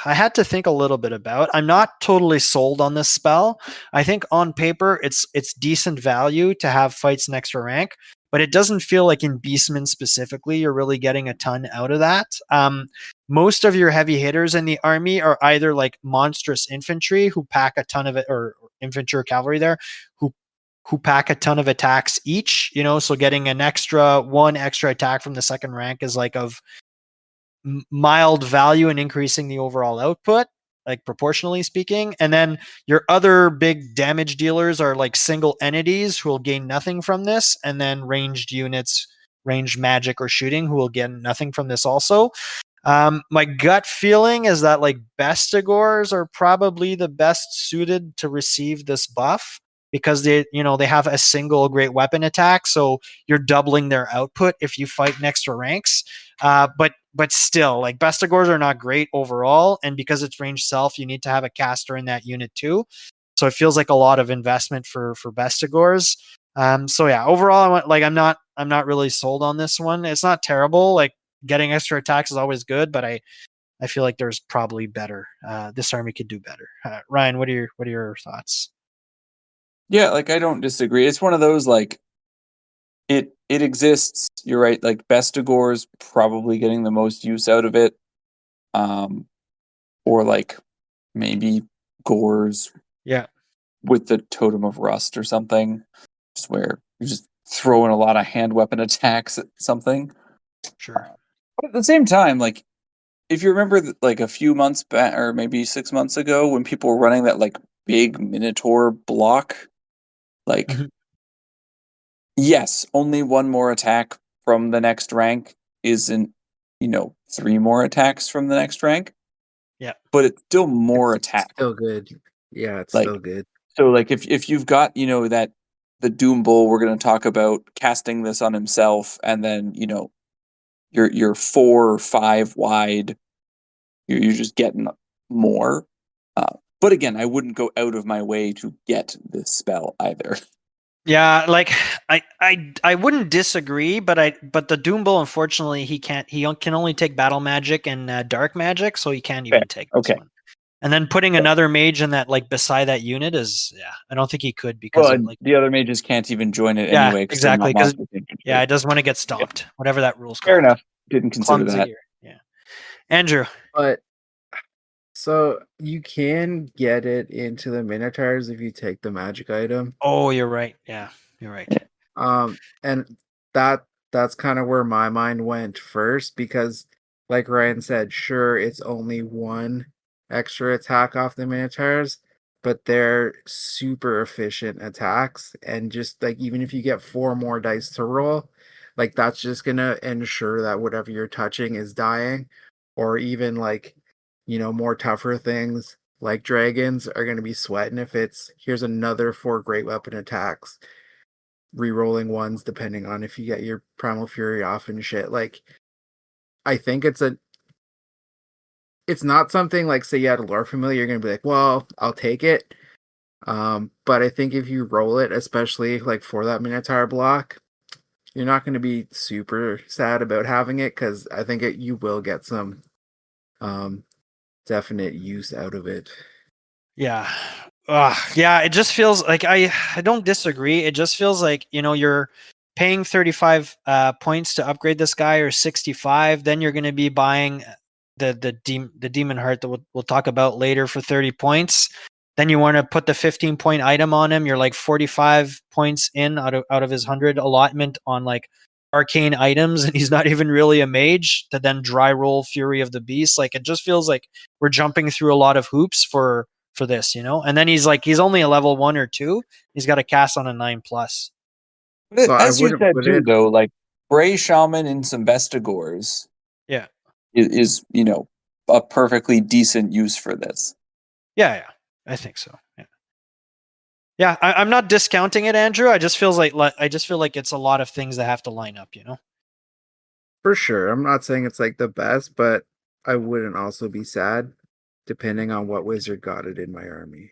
I had to think a little bit about. I'm not totally sold on this spell. I think on paper it's decent value to have fights in extra rank, but it doesn't feel like in Beastmen specifically you're really getting a ton out of that. Most of your heavy hitters in the army are either like monstrous infantry who pack a ton of it, or infantry or cavalry there who pack a ton of attacks each. So getting an one extra attack from the second rank is like of mild value in increasing the overall output, like proportionally speaking. And then your other big damage dealers are like single entities who will gain nothing from this, and then ranged units, ranged magic or shooting, who will get nothing from this also. My gut feeling is that like Bestigors are probably the best suited to receive this buff, because they have a single great weapon attack, so you're doubling their output if you fight in extra ranks. But still, like, Bestigors are not great overall, and because it's range self, you need to have a caster in that unit too. So it feels like a lot of investment for Bestigors. So yeah, overall, I'm not really sold on this one. It's not terrible. Like, getting extra attacks is always good, but I feel like there's probably better. This army could do better. Ryan, what are your thoughts? yeah, like I don't disagree. It's one of those like it exists. You're right. Like Bestigor's probably getting the most use out of it. Or like maybe Gores Yeah, with the Totem of Rust or something, just where you're just throwing a lot of hand weapon attacks at something. sure. But at the same time, like if you remember, like a few months back, or maybe 6 months ago, when people were running that like big Minotaur block, like Mhm. yes, only one more attack from the next rank isn't, 3 more attacks from the next rank, Yeah. but it's still more It's attack. still good. Yeah, it's Like still good. so, like if you've got that the Doom Bull, we're going to talk about casting this on himself, and then you're 4 or 5 wide. You're just getting more. But again, I wouldn't go out of my way to get this spell either. Yeah, like I wouldn't disagree, but the Doom Bull, unfortunately, he can only take battle magic and dark magic, so he can't Fair. even take this Okay. one. And then putting another mage in that, like, beside that unit is, yeah, I don't think he could because Well, of, and like, the other mages can't even join it yeah, anyway because they're exactly, not because, monsters yeah, infantry. it doesn't want to get Yeah. stomped, whatever that rule's Fair called. enough. Didn't consider Clumsy, that. or, yeah. Andrew. But so you can get it into the Minotaurs if you take the magic item. Oh, you're right. Yeah, you're right. And that's kind of where my mind went first because, like Ryan said, sure, it's only one extra attack off the Minotaurs, but they're super efficient attacks, and just like even if you get 4 more dice to roll, like that's just gonna ensure that whatever you're touching is dying, or even like more tougher things like dragons are gonna be sweating if it's here's another 4 great weapon attacks re-rolling ones depending on if you get your primal fury off and shit. Like I think it's not something like say you had a lore familiar, you're gonna be like, well, I'll take it. But I think if you roll it, especially like for that Minotaur block, you're not gonna be super sad about having it because I think you will get some definite use out of it. Yeah. Yeah, it just feels like I don't disagree. It just feels like, you're paying 35 points to upgrade this guy, or 65, then you're going to be buying the demon heart that we'll talk about later for 30 points. Then you want to put the 15-point item on him. You're like 45 points in out of his 100 allotment on like arcane items, and he's not even really a mage to then dry roll Fury of the Beast. Like, it just feels like we're jumping through a lot of hoops for this, and then he's only a level 1 or 2. He's got a cast on a 9+. So I As you wouldn't said put too, it though, like Bray Shaman and some Bestigors Yeah. is a perfectly decent use for this. Yeah, I think so. Yeah, I'm not discounting it, Andrew. I just feel like it's a lot of things that have to line up. for sure. I'm not saying it's like the best, but I wouldn't also be sad depending on what wizard got it in my army.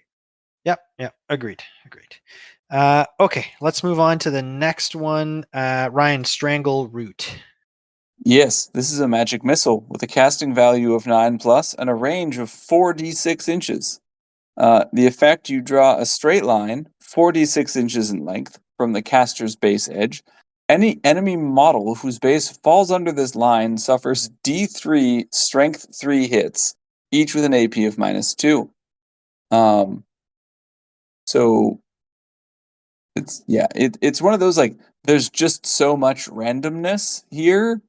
Yep. Agreed. Okay, let's move on to the next one. Ryan, Strangle Root. Yes, this is a magic missile with a casting value of 9+ and a range of 4d6 inches. The effect, you draw a straight line 4d6 inches in length from the caster's base edge. Any enemy model whose base falls under this line suffers d3 strength 3 hits, each with an AP of -2. So it's one of those, like, there's just so much randomness here.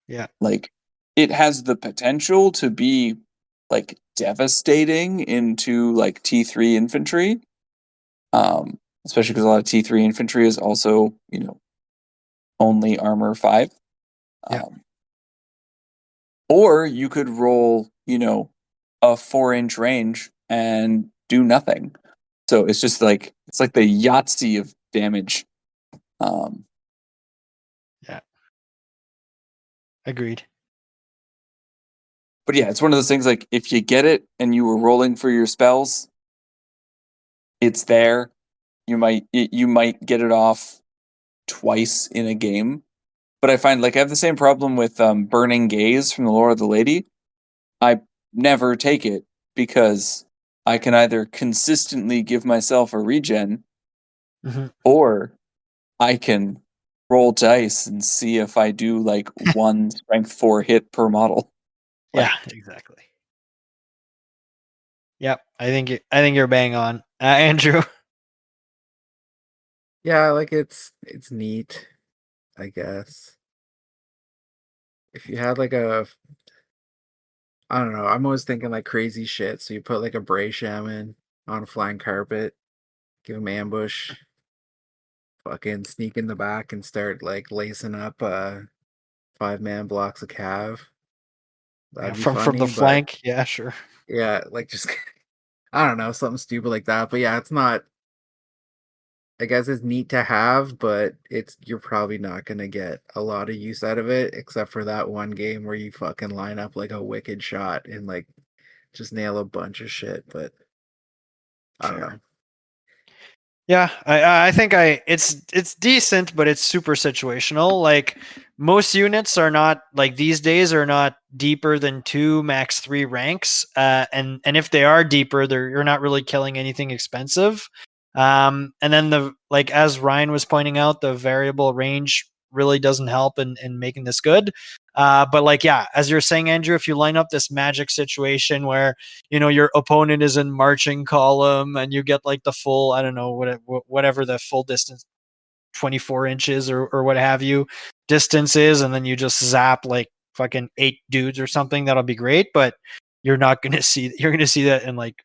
Yeah. Like, it has the potential to be like devastating into like T3 infantry. Especially because a lot of T3 infantry is also, only armor 5. Yeah. Or you could roll, a 4-inch range and do nothing. So it's just like the Yahtzee of damage. Yeah. Agreed. But yeah, it's one of those things, like, if you get it and you were rolling for your spells, it's there. You might get it off twice in a game. But I find, like, I have the same problem with Burning Gaze from the Lore of the Lady. I never take it because I can either consistently give myself a regen, Mm-hmm. or I can roll dice and see if I do like one strength 4 hit per model. Yeah, exactly. Yep, I think you're bang on, Andrew. Yeah, like it's neat, I guess. if you had like a, I don't know, I'm always thinking like crazy shit. So you put like a Bray Shaman on a flying carpet, give him ambush, fucking sneak in the back and start like lacing up 5-man blocks of cav. Yeah, That'd be from the funny, but flank. Yeah, sure. yeah, like just I don't know, something stupid like that. But yeah, it's not. I guess it's neat to have, but you're probably not gonna get a lot of use out of it, except for that one game where you fucking line up like a wicked shot and like just nail a bunch of shit. But I don't Fair. know. Yeah, I think it's decent, but it's super situational. Like most units are not like these days are not deeper than 2 max 3 ranks. And if they are deeper, you're not really killing anything expensive. And then the like as Ryan was pointing out, the variable range really doesn't help in making this good. But like yeah, as you're saying, Andrew, if you line up this magic situation where your opponent is in marching column and you get like the full, I don't know, whatever the full distance, 24 inches or what have you distance is, and then you just zap like fucking 8 dudes or something, that'll be great. But you're gonna see that in like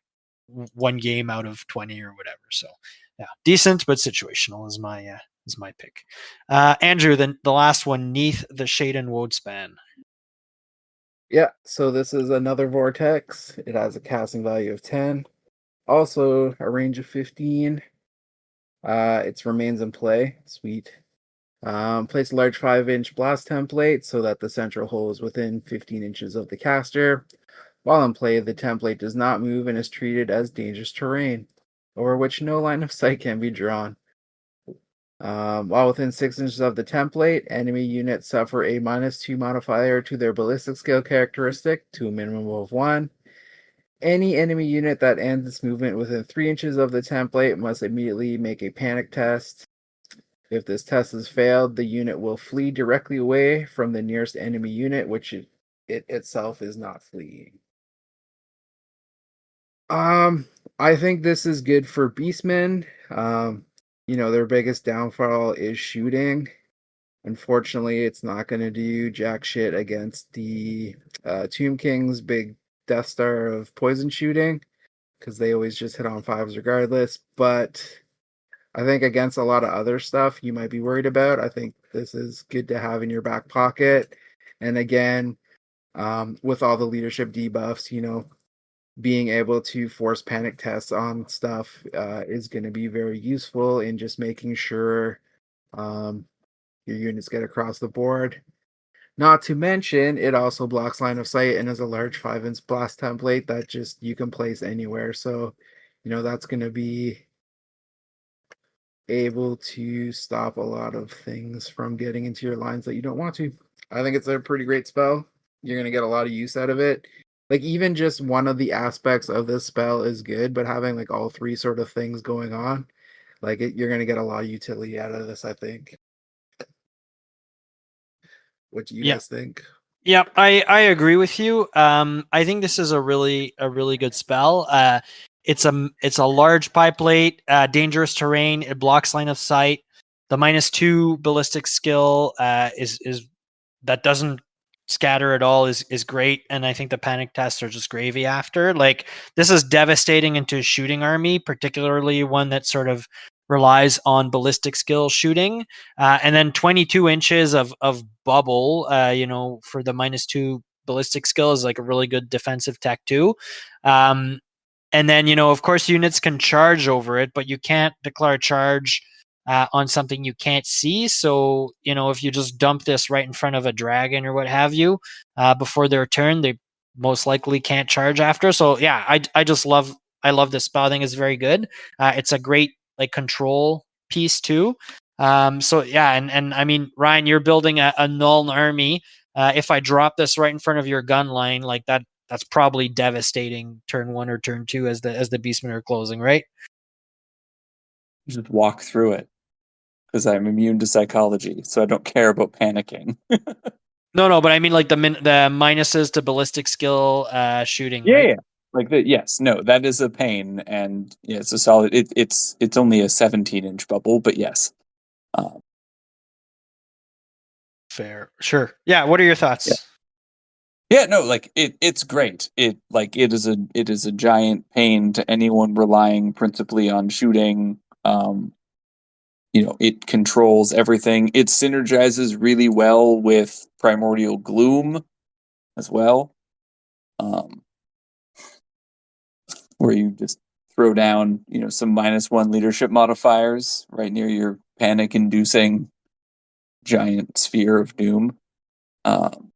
one game out of 20 or whatever. So yeah, decent but situational is my pick. Andrew, then the last one, Neath the Shade and Woadspan. Yeah, so this is another vortex. It has a casting value of 10, also a range of 15. It remains in play. Sweet. Place a large 5-inch blast template so that the central hole is within 15 inches of the caster. While in play, the template does not move and is treated as dangerous terrain, over which no line of sight can be drawn. While within 6 inches of the template, enemy units suffer a -2 modifier to their ballistic skill characteristic to a minimum of 1. Any enemy unit that ends its movement within 3 inches of the template must immediately make a panic test. If this test has failed, the unit will flee directly away from the nearest enemy unit, which it itself is not fleeing. I think this is good for Beastmen. Their biggest downfall is shooting. Unfortunately, it's not going to do jack shit against the Tomb King's big Death Star of poison shooting, because they always just hit on 5s regardless. But I think against a lot of other stuff you might be worried about, I think this is good to have in your back pocket. And again, with all the leadership debuffs, being able to force panic tests on stuff is going to be very useful in just making sure your units get across the board. Not to mention, it also blocks line of sight and is a large 5-inch blast template that just you can place anywhere. So, that's going to be able to stop a lot of things from getting into your lines that you don't want to. I think it's a pretty great spell. You're going to get a lot of use out of it. Like even just one of the aspects of this spell is good, but having like all 3 sort of things going on, you're going to get a lot of utility out of this, I think. What do you Yeah. guys think? Yeah, I agree with you. I think this is a really good spell. It's a large pipeline, dangerous terrain. It blocks line of sight. The -2 ballistic skill is that doesn't scatter at all is great, and I think the panic tests are just gravy after. Like this is devastating into a shooting army, particularly one that sort of relies on ballistic skill shooting. And then 22 inches of bubble, for the -2 ballistic skill is like a really good defensive tech too. And then, of course, units can charge over it, but you can't declare charge on something you can't see. So, if you just dump this right in front of a dragon or what have you before their turn, they most likely can't charge after. So, yeah, I love this spell. I think it's very good. It's a great like control piece too. So yeah, and I mean, Ryan, you're building a Nuln army. If I drop this right in front of your gun line, like that's probably devastating turn 1 or turn 2 as the Beastmen are closing, right? Just walk through it because I'm immune to psychology, so I don't care about panicking. No, but I mean like the minuses to ballistic skill shooting, Yeah, right? yeah. Like the yes, no, that is a pain, and yeah, it's a solid. It's only a 17-inch bubble, but yes. Um, Fair. Sure. Yeah. What are your thoughts? Yeah, no, like it's great. It is a giant pain to anyone relying principally on shooting. It controls everything. It synergizes really well with Primordial Gloom as well. Um, where you just throw down, some -1 leadership modifiers right near your panic-inducing giant sphere of doom. Um,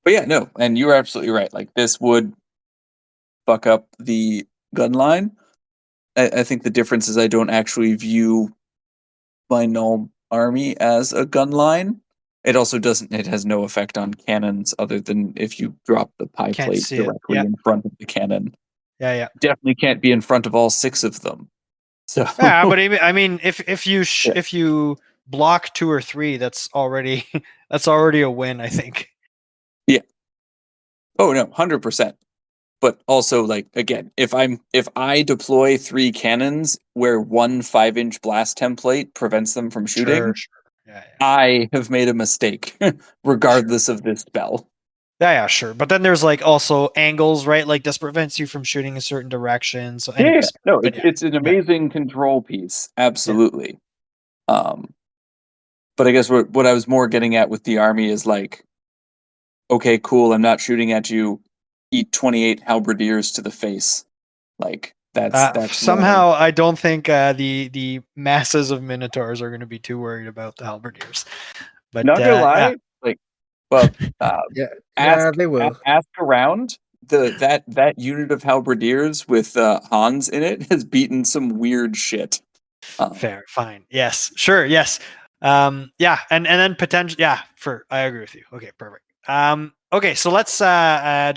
but yeah, no, and you were absolutely right. Like this would fuck up the gun line. I think the difference is I don't actually view my null army as a gun line. It also doesn't. It has no effect on cannons other than if you drop the pie Can't plate see it. directly Yeah. in front of the cannon. Yeah. Definitely can't be in front of all 6 of them. So Yeah. But I mean, if you Yeah. if you block 2 or 3, that's already that's already a win. I think. yeah. Oh no, 100%. But also, like again, if I deploy 3 cannons where one 5-inch blast template prevents them from shooting, Sure. Yeah. I have made a mistake, regardless of this spell. Yeah, sure. But then there's like also angles, right? Like this prevents you from shooting a certain direction. So, Yeah, anyways, no, but yeah, it's an yeah, amazing control piece, yeah. absolutely. Um, but I guess what I was more getting at with the army is like, okay, cool, I'm not shooting at you. Eat 28 halberdiers to the face. Like that's more. Somehow, I don't think the masses of Minotaurs are going to be too worried about the halberdiers. But Not gonna yeah, lie, like, well, Yeah, ask yeah, they will. ask around. That unit of halberdiers with Hans in it has beaten some weird shit. fair, fine, yes, sure, yes, yeah, and then potential, yeah, I agree with you. Okay, perfect. Okay, so let's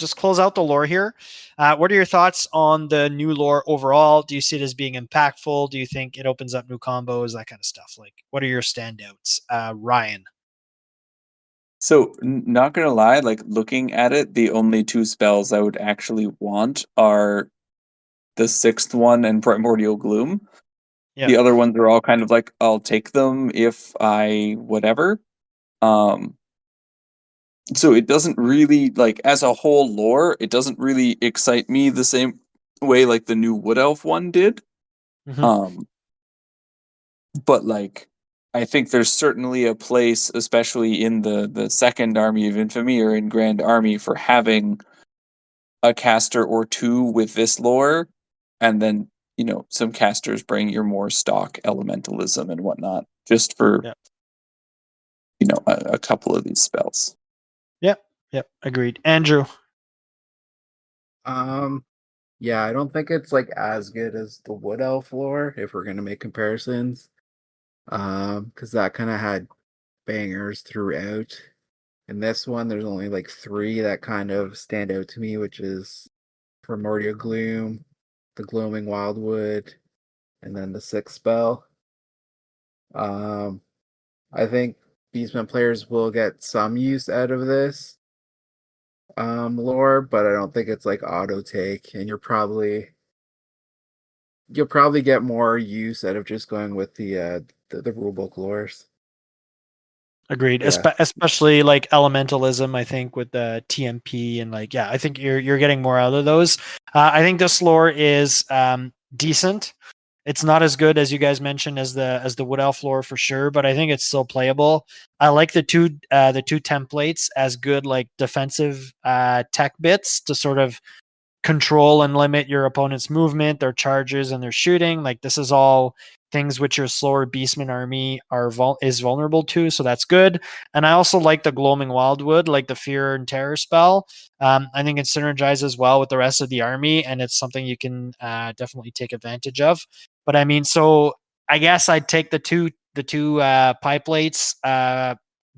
just close out the lore here. What are your thoughts on the new lore overall? Do you see it as being impactful? Do you think it opens up new combos, that kind of stuff? Like, what are your standouts, Ryan? So, not gonna lie, like looking at it, the only 2 spells I would actually want are the 6th one and Primordial Gloom. Yeah. The other ones are all kind of like I'll take them if I whatever. Um, so it doesn't really like as a whole lore, it doesn't really excite me the same way like the new Wood Elf one did. Hmm. Um, but like I think there's certainly a place, especially in the second army of infamy or in Grand Army, for having a caster or 2 with this lore, and then some casters bring your more stock elementalism and whatnot, just for Yeah. a couple of these spells. Yep. Yep. Agreed. Andrew. Um, yeah, I don't think it's like as good as the Wood Elf lore if we're gonna make comparisons. Because that kind of had bangers throughout. In this one, there's only like 3 that kind of stand out to me, which is Primordial Gloom, the Gloaming Wildwood, and then the 6th spell. Um, I think Beastmen players will get some use out of this lore, but I don't think it's like auto take, and you'll probably get more use out of just going with the rulebook lores. Agreed. Yeah. Especially like elementalism, I think with the TMP and like, yeah, I think you're getting more out of those. I think this lore is decent. It's not as good as you guys mentioned as the Wood Elf lore for sure, but I think it's still playable. I like the two templates as good like defensive tech bits to sort of control and limit your opponent's movement, their charges, and their shooting. Like this is all things which your slower Beastman army is vulnerable to, so that's good. And I also like the Gloaming Wildwood, like the Fear and Terror spell. I think it synergizes well with the rest of the army, and it's something you can definitely take advantage of. But I mean, so I guess I'd take the two pie plates,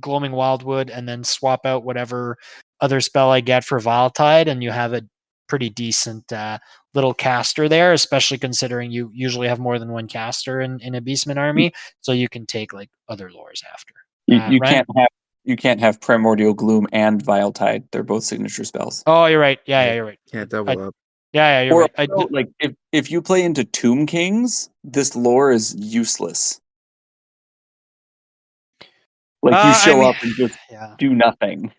Gloaming Wildwood, and then swap out whatever other spell I get for Viletide, and you have a pretty decent little caster there, especially considering you usually have more than one caster in a Beastman army, so you can take like other lores after. You Ryan? can't have Primordial Gloom and Viletide. They're both signature spells. Oh, you're right. Yeah, you're right. Can't double up. Yeah, you're Or right. also, like if you play into Tomb Kings, this lore is useless. Like you I show mean, up and just yeah. do nothing.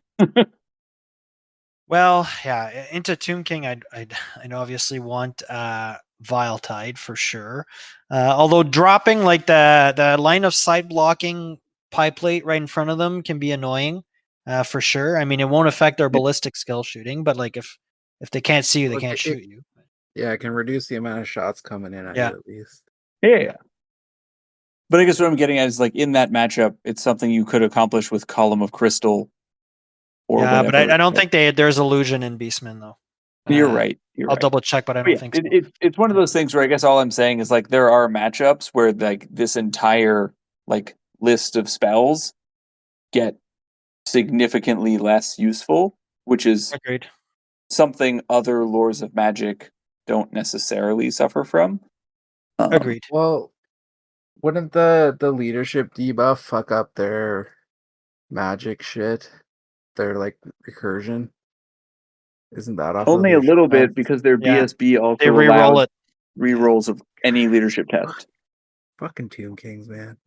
Well, yeah. Into Tomb King, I'd obviously want Vile Tide for sure. Although dropping like the line of sight blocking pie plate right in front of them can be annoying, for sure. I mean, it won't affect their ballistic skill shooting, but like if they can't see you, they Look, can't shoot you. Yeah, it can reduce the amount of shots coming in at Yeah. you at least. Yeah. But I guess what I'm getting at is like in that matchup, it's something you could accomplish with Column of Crystal or Yeah, but whatever. I don't think there's illusion in Beastmen though. You're right. I'll double check, but I But don't yeah, think so. it's one of those things where I guess all I'm saying is like there are matchups where like this entire like list of spells get significantly less useful, which is Agreed. something other lores of magic don't necessarily suffer from. Agreed. Well, wouldn't the leadership debuff fuck up their magic shit? Their like recursion? Isn't that off of Only a their little shit? bit because their Yeah. BSB They also re-roll allows it. rerolls of any leadership test. Fucking Tomb Kings, man.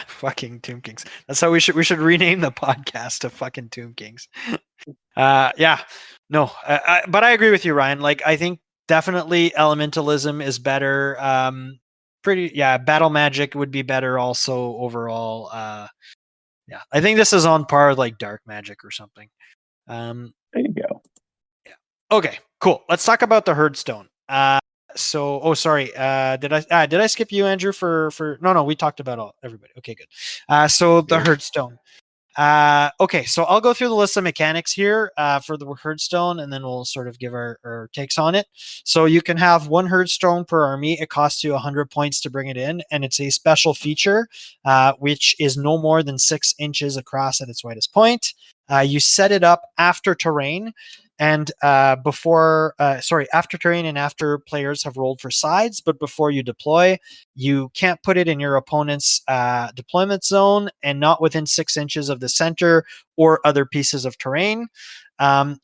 Fucking Tomb Kings. That's how we should rename the podcast to fucking Tomb Kings. Yeah. No, but I agree with you, Ryan. Like, I think definitely elementalism is better. Battle magic would be better also overall. Yeah, I think this is on par with like dark magic or something. There you go. Yeah. Okay, cool. Let's talk about the Herdstone. Sorry. Did I skip you, Andrew? No, we talked about everybody. Okay, good. So the Yeah. Herdstone. Okay, so I'll go through the list of mechanics here for the Herdstone, and then we'll sort of give our takes on it. So you can have one Herdstone per army. It costs you 100 points to bring it in, and it's a special feature, which is no more than 6 inches across at its widest point. You set it up after terrain, and after terrain and after players have rolled for sides, but before you deploy. You can't put it in your opponent's deployment zone and not within 6 inches of the center or other pieces of terrain.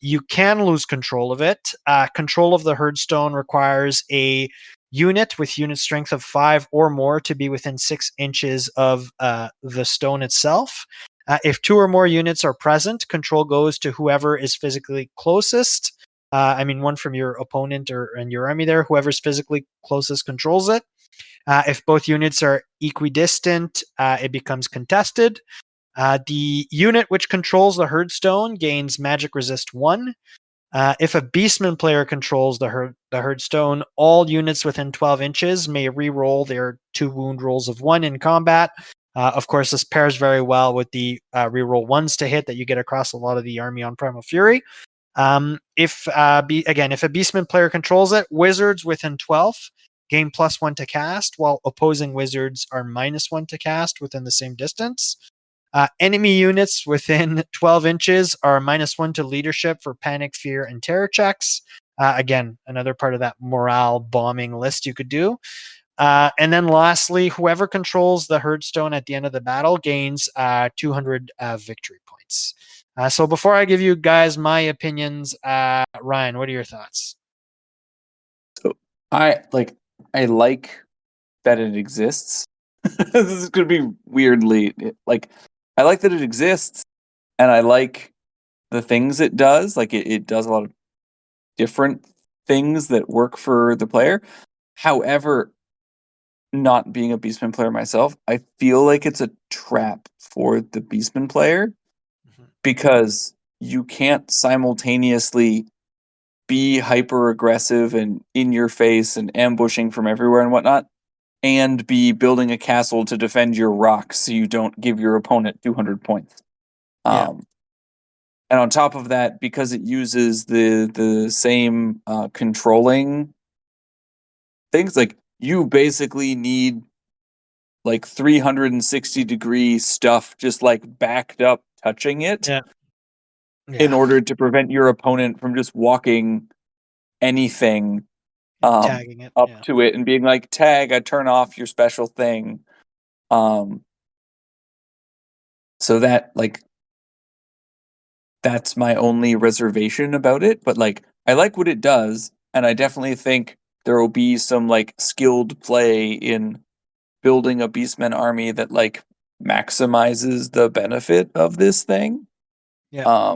You can lose control of it. Control of the Herdstone requires a unit with unit strength of 5 or more to be within 6 inches of the stone itself. If 2 or more units are present, control goes to whoever is physically closest. One from your opponent and your army there. Whoever's physically closest controls it. If both units are equidistant, it becomes contested. The unit which controls the Herdstone gains magic resist 1. If a Beastman player controls the Herdstone, all units within 12 inches may re-roll their 2 wound rolls of 1 in combat. Of course, this pairs very well with the re-roll 1s to hit that you get across a lot of the army on Primal Fury. If a Beastman player controls it, wizards within 12 gain +1 to cast, while opposing wizards are -1 to cast within the same distance. Enemy units within 12 inches are -1 to leadership for panic, fear, and terror checks. Again, another part of that morale bombing list you could do. And then lastly, whoever controls the Herdstone at the end of the battle gains 200 victory points. So before I give you guys my opinions, Ryan, what are your thoughts? So I like that it exists. This is going to be weirdly like I like that it exists, and I like the things it does. Like it does a lot of different things that work for the player. However, not being a Beastman player myself, I feel like it's a trap for the Beastman player because you can't simultaneously be hyper aggressive and in your face and ambushing from everywhere and whatnot, and be building a castle to defend your rocks so you don't give your opponent 200 points. Yeah. And on top of that, because it uses the same controlling things, like you basically need like 360-degree stuff just like backed up touching it Yeah. in order to prevent your opponent from just walking anything Tagging it. up Yeah. to it and being like, tag, I turn off your special thing. So that like that's my only reservation about it. But like I like what it does, and I definitely think there will be some like skilled play in building a Beastmen army that like maximizes the benefit of this thing. Yeah.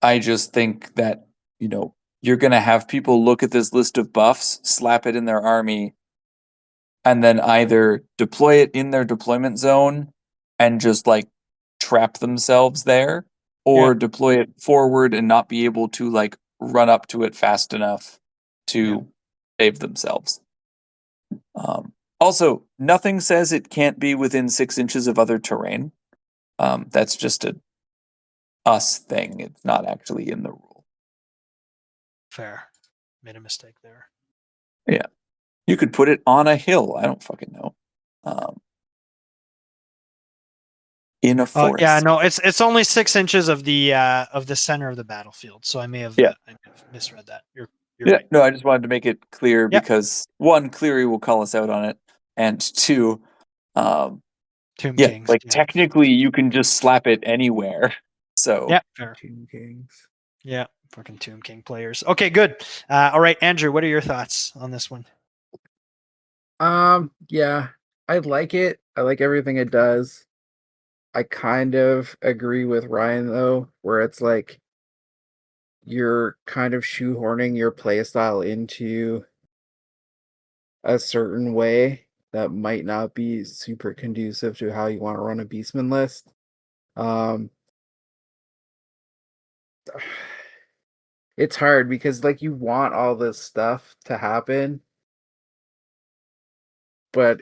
I just think that, you're going to have people look at this list of buffs, slap it in their army, and then either deploy it in their deployment zone and just like trap themselves there, or deploy it forward and not be able to like run up to it fast enough to save themselves. Also, nothing says it can't be within 6 inches of other terrain. That's just a us thing. It's not actually in the rule. Fair. Made a mistake there. Yeah. You could put it on a hill. I don't fucking know. In a forest. Yeah, no, it's only 6 inches of the center of the battlefield. So I may have misread that. You're right. No, I just wanted to make it clear because one, Cleary will call us out on it, and two, Tomb Kings. Technically you can just slap it anywhere. So fair. Tomb Kings. Yeah, fucking Tomb King players. Okay, good. All right, Andrew, what are your thoughts on this one? Yeah, I like it. I like everything it does. I kind of agree with Ryan though, where it's like you're kind of shoehorning your playstyle into a certain way that might not be super conducive to how you want to run a Beastman list. It's hard because like you want all this stuff to happen, but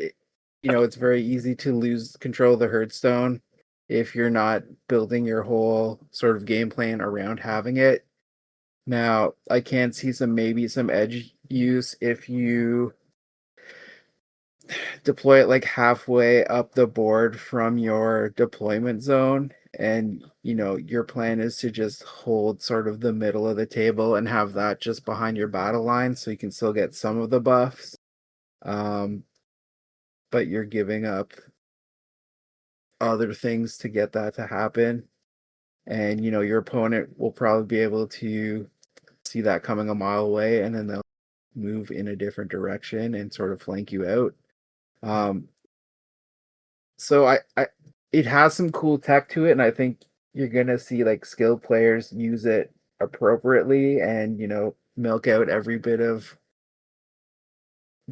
it's very easy to lose control of the Herdstone if you're not building your whole sort of game plan around having it. Now, I can see maybe some edge use if you deploy it like halfway up the board from your deployment zone, and your plan is to just hold sort of the middle of the table and have that just behind your battle line so you can still get some of the buffs. But you're giving up other things to get that to happen, and your opponent will probably be able to see that coming a mile away, and then they'll move in a different direction and sort of flank you out. So I it has some cool tech to it, and I think you're gonna see like skilled players use it appropriately and milk out every bit of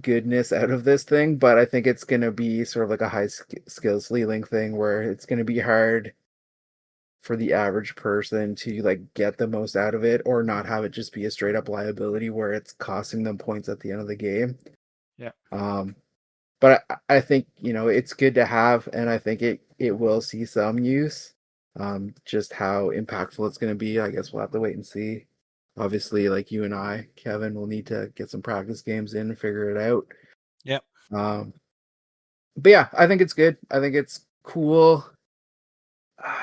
goodness out of this thing. But I think it's gonna be sort of like a high skill ceiling thing where it's gonna be hard for the average person to like get the most out of it, or not have it just be a straight up liability where it's costing them points at the end of the game. But I think it's good to have, and I think it will see some use. Just how impactful it's going to be, I guess we'll have to wait and see. Obviously, like you and I, Kevin, will need to get some practice games in and figure it out. But yeah, I think it's good. I think it's cool.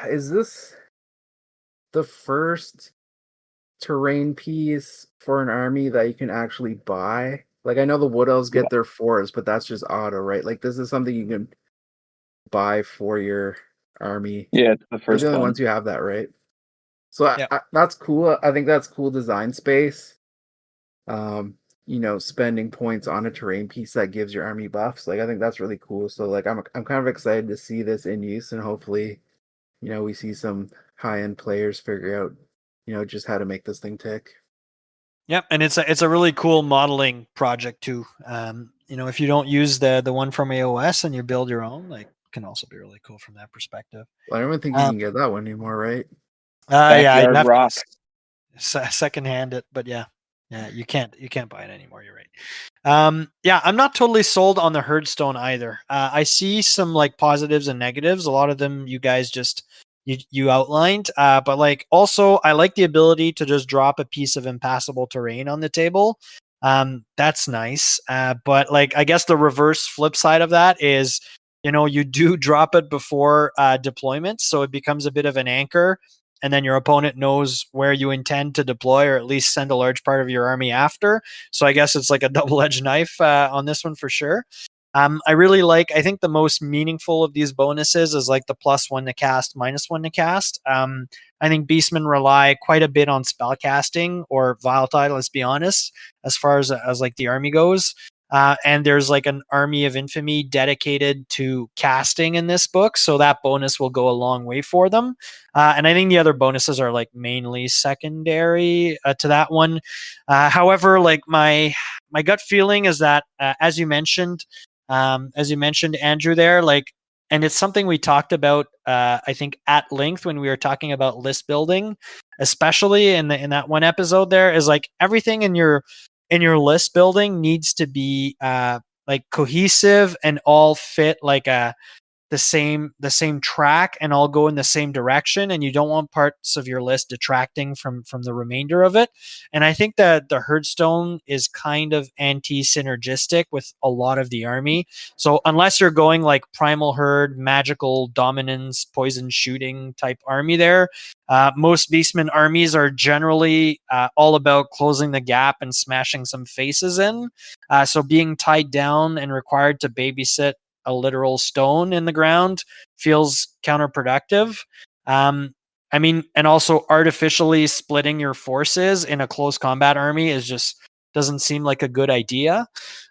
Is this the first terrain piece for an army that you can actually buy? Like, I know the Wood Elves get their fours, but that's just auto, right? Like, this is something you can buy for your army. Yeah, it's the first They're the only one. ones who have that, right? So that's cool. I think that's cool design space. Spending points on a terrain piece that gives your army buffs. Like, I think that's really cool. So, like, I'm kind of excited to see this in use, and hopefully, we see some high-end players figure out, just how to make this thing tick. Yep, and it's a really cool modeling project too. If you don't use the one from AOS and you build your own, like, can also be really cool from that perspective. Well, I don't think you can get that one anymore, right? Backyard rocks. Second hand it, but yeah, you can't buy it anymore. You're right. I'm not totally sold on the Herdstone either. I see some like positives and negatives. A lot of them you guys just you outlined, but like also I like the ability to just drop a piece of impassable terrain on the table. That's nice. But like I guess the reverse flip side of that is you do drop it before deployment, so it becomes a bit of an anchor, and then your opponent knows where you intend to deploy, or at least send a large part of your army after. So I guess it's like a double-edged knife on this one for sure. I think the most meaningful of these bonuses is like the +1 to cast, -1 to cast. I think Beastmen rely quite a bit on spell casting or Vile Tide, let's be honest, as far as like the army goes. And there's like an army of infamy dedicated to casting in this book, so that bonus will go a long way for them. And I think the other bonuses are like mainly secondary to that one. However, like my gut feeling is that, as you mentioned, Andrew, there, like, and it's something we talked about, I think, at length when we were talking about list building, especially in that one episode. There is like everything in your list building needs to be like cohesive and all fit like the same track and all go in the same direction, and you don't want parts of your list detracting from the remainder of it. And I think that the Herdstone is kind of anti-synergistic with a lot of the army. So unless you're going like primal herd, magical dominance, poison shooting type army there, most Beastmen armies are generally all about closing the gap and smashing some faces in. So being tied down and required to babysit a literal stone in the ground feels counterproductive. I mean, and also artificially splitting your forces in a close combat army is just doesn't seem like a good idea.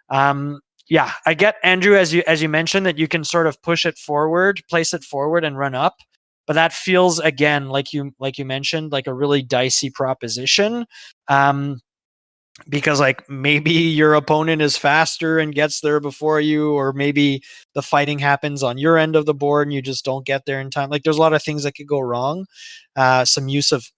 Yeah, I get, Andrew, as you mentioned, that you can sort of push it forward, place it forward, and run up, but that feels, again, like you mentioned, like a really dicey proposition. Because like maybe your opponent is faster and gets there before you, or maybe the fighting happens on your end of the board and you just don't get there in time. Like there's a lot of things that could go wrong. Some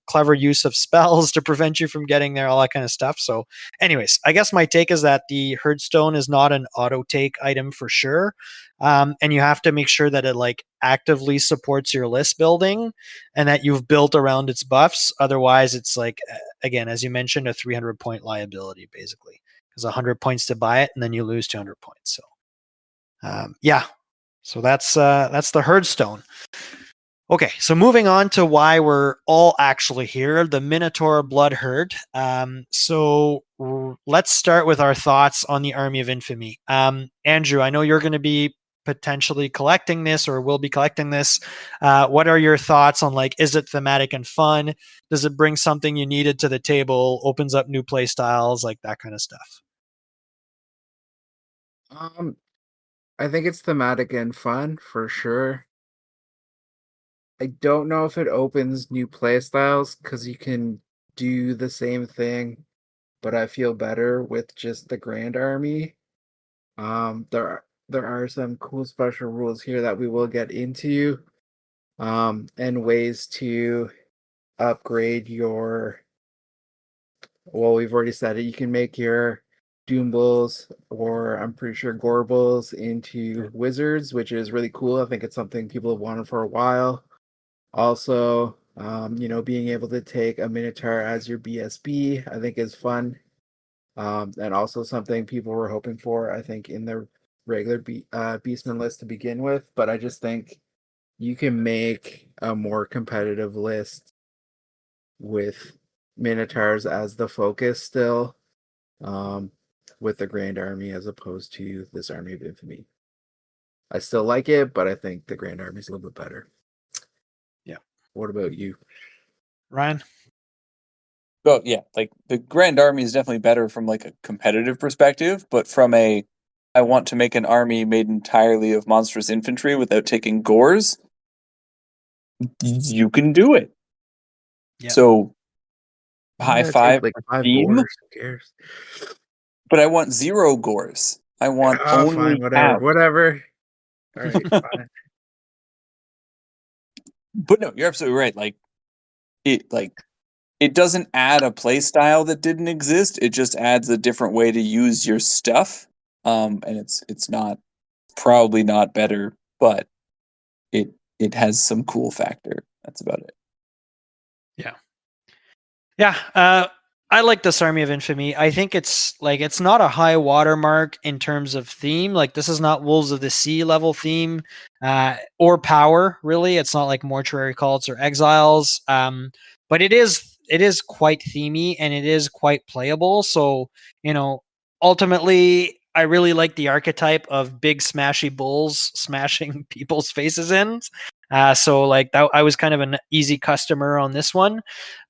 clever use of spells to prevent you from getting there, all that kind of stuff. So anyways, I guess my take is that the Herdstone is not an auto take item for sure. And you have to make sure that it like actively supports your list building and that you've built around its buffs. Otherwise it's like, again, as you mentioned, a 300 point liability basically, because 100 points to buy it and then you lose 200 points. So yeah, so that's the Herdstone. Okay, so moving on to why we're all actually here, the Minotaur Blood Herd. So let's start with our thoughts on the Army of Infamy. Andrew, I know you're going to be potentially collecting this or will be collecting this. What are your thoughts on, like, is it thematic and fun? Does it bring something you needed to the table? Opens up new play styles, like that kind of stuff? I think it's thematic and fun for sure. I don't know if it opens new play styles because you can do the same thing, but I feel better with just the Grand Army. There are some cool special rules here that we will get into, and ways to upgrade your. Well, we've already said it. You can make your Doom Bulls, or I'm pretty sure Gore Bulls, into wizards, which is really cool. I think it's something people have wanted for a while. Also, being able to take a Minotaur as your BSB, I think is fun. And also something people were hoping for, I think, in the regular Beastman list to begin with. But I just think you can make a more competitive list with Minotaurs as the focus still, with the Grand Army as opposed to this Army of Infamy. I still like it, but I think the Grand Army is a little bit better. Yeah. What about you, Ryan? Well, yeah, like the Grand Army is definitely better from like a competitive perspective, but from I want to make an army made entirely of monstrous infantry without taking gores, you can do it. Yeah. So high take five like for 5 theme, gores. Who cares? but I want 0 gores. I want only Fine, half. whatever. All right, fine. But no, you're absolutely right. It doesn't add a play style that didn't exist. It just adds a different way to use your stuff. And it's not probably not better, but it has some cool factor. That's about it. Yeah. I like this Army of Infamy. I think it's not a high watermark in terms of theme. Like, this is not Wolves of the Sea level theme, or power, really. It's not like Mortuary Cults or Exiles. But it is quite themey and it is quite playable. So, ultimately, I really like the archetype of big smashy bulls smashing people's faces in. So like that, I was kind of an easy customer on this one.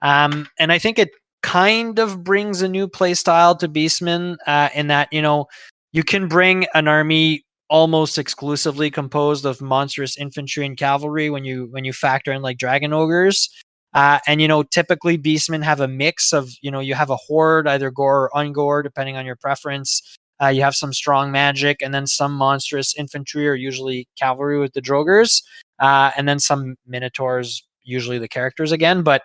And I think it kind of brings a new play style to Beastmen, in that, you you can bring an army almost exclusively composed of monstrous infantry and cavalry when you factor in like dragon ogres. And typically beastmen have a mix of, you have a horde, either gore or ungore, depending on your preference. You have some strong magic, and then some monstrous infantry, or usually cavalry with the drogers, and then some minotaurs, usually the characters again. But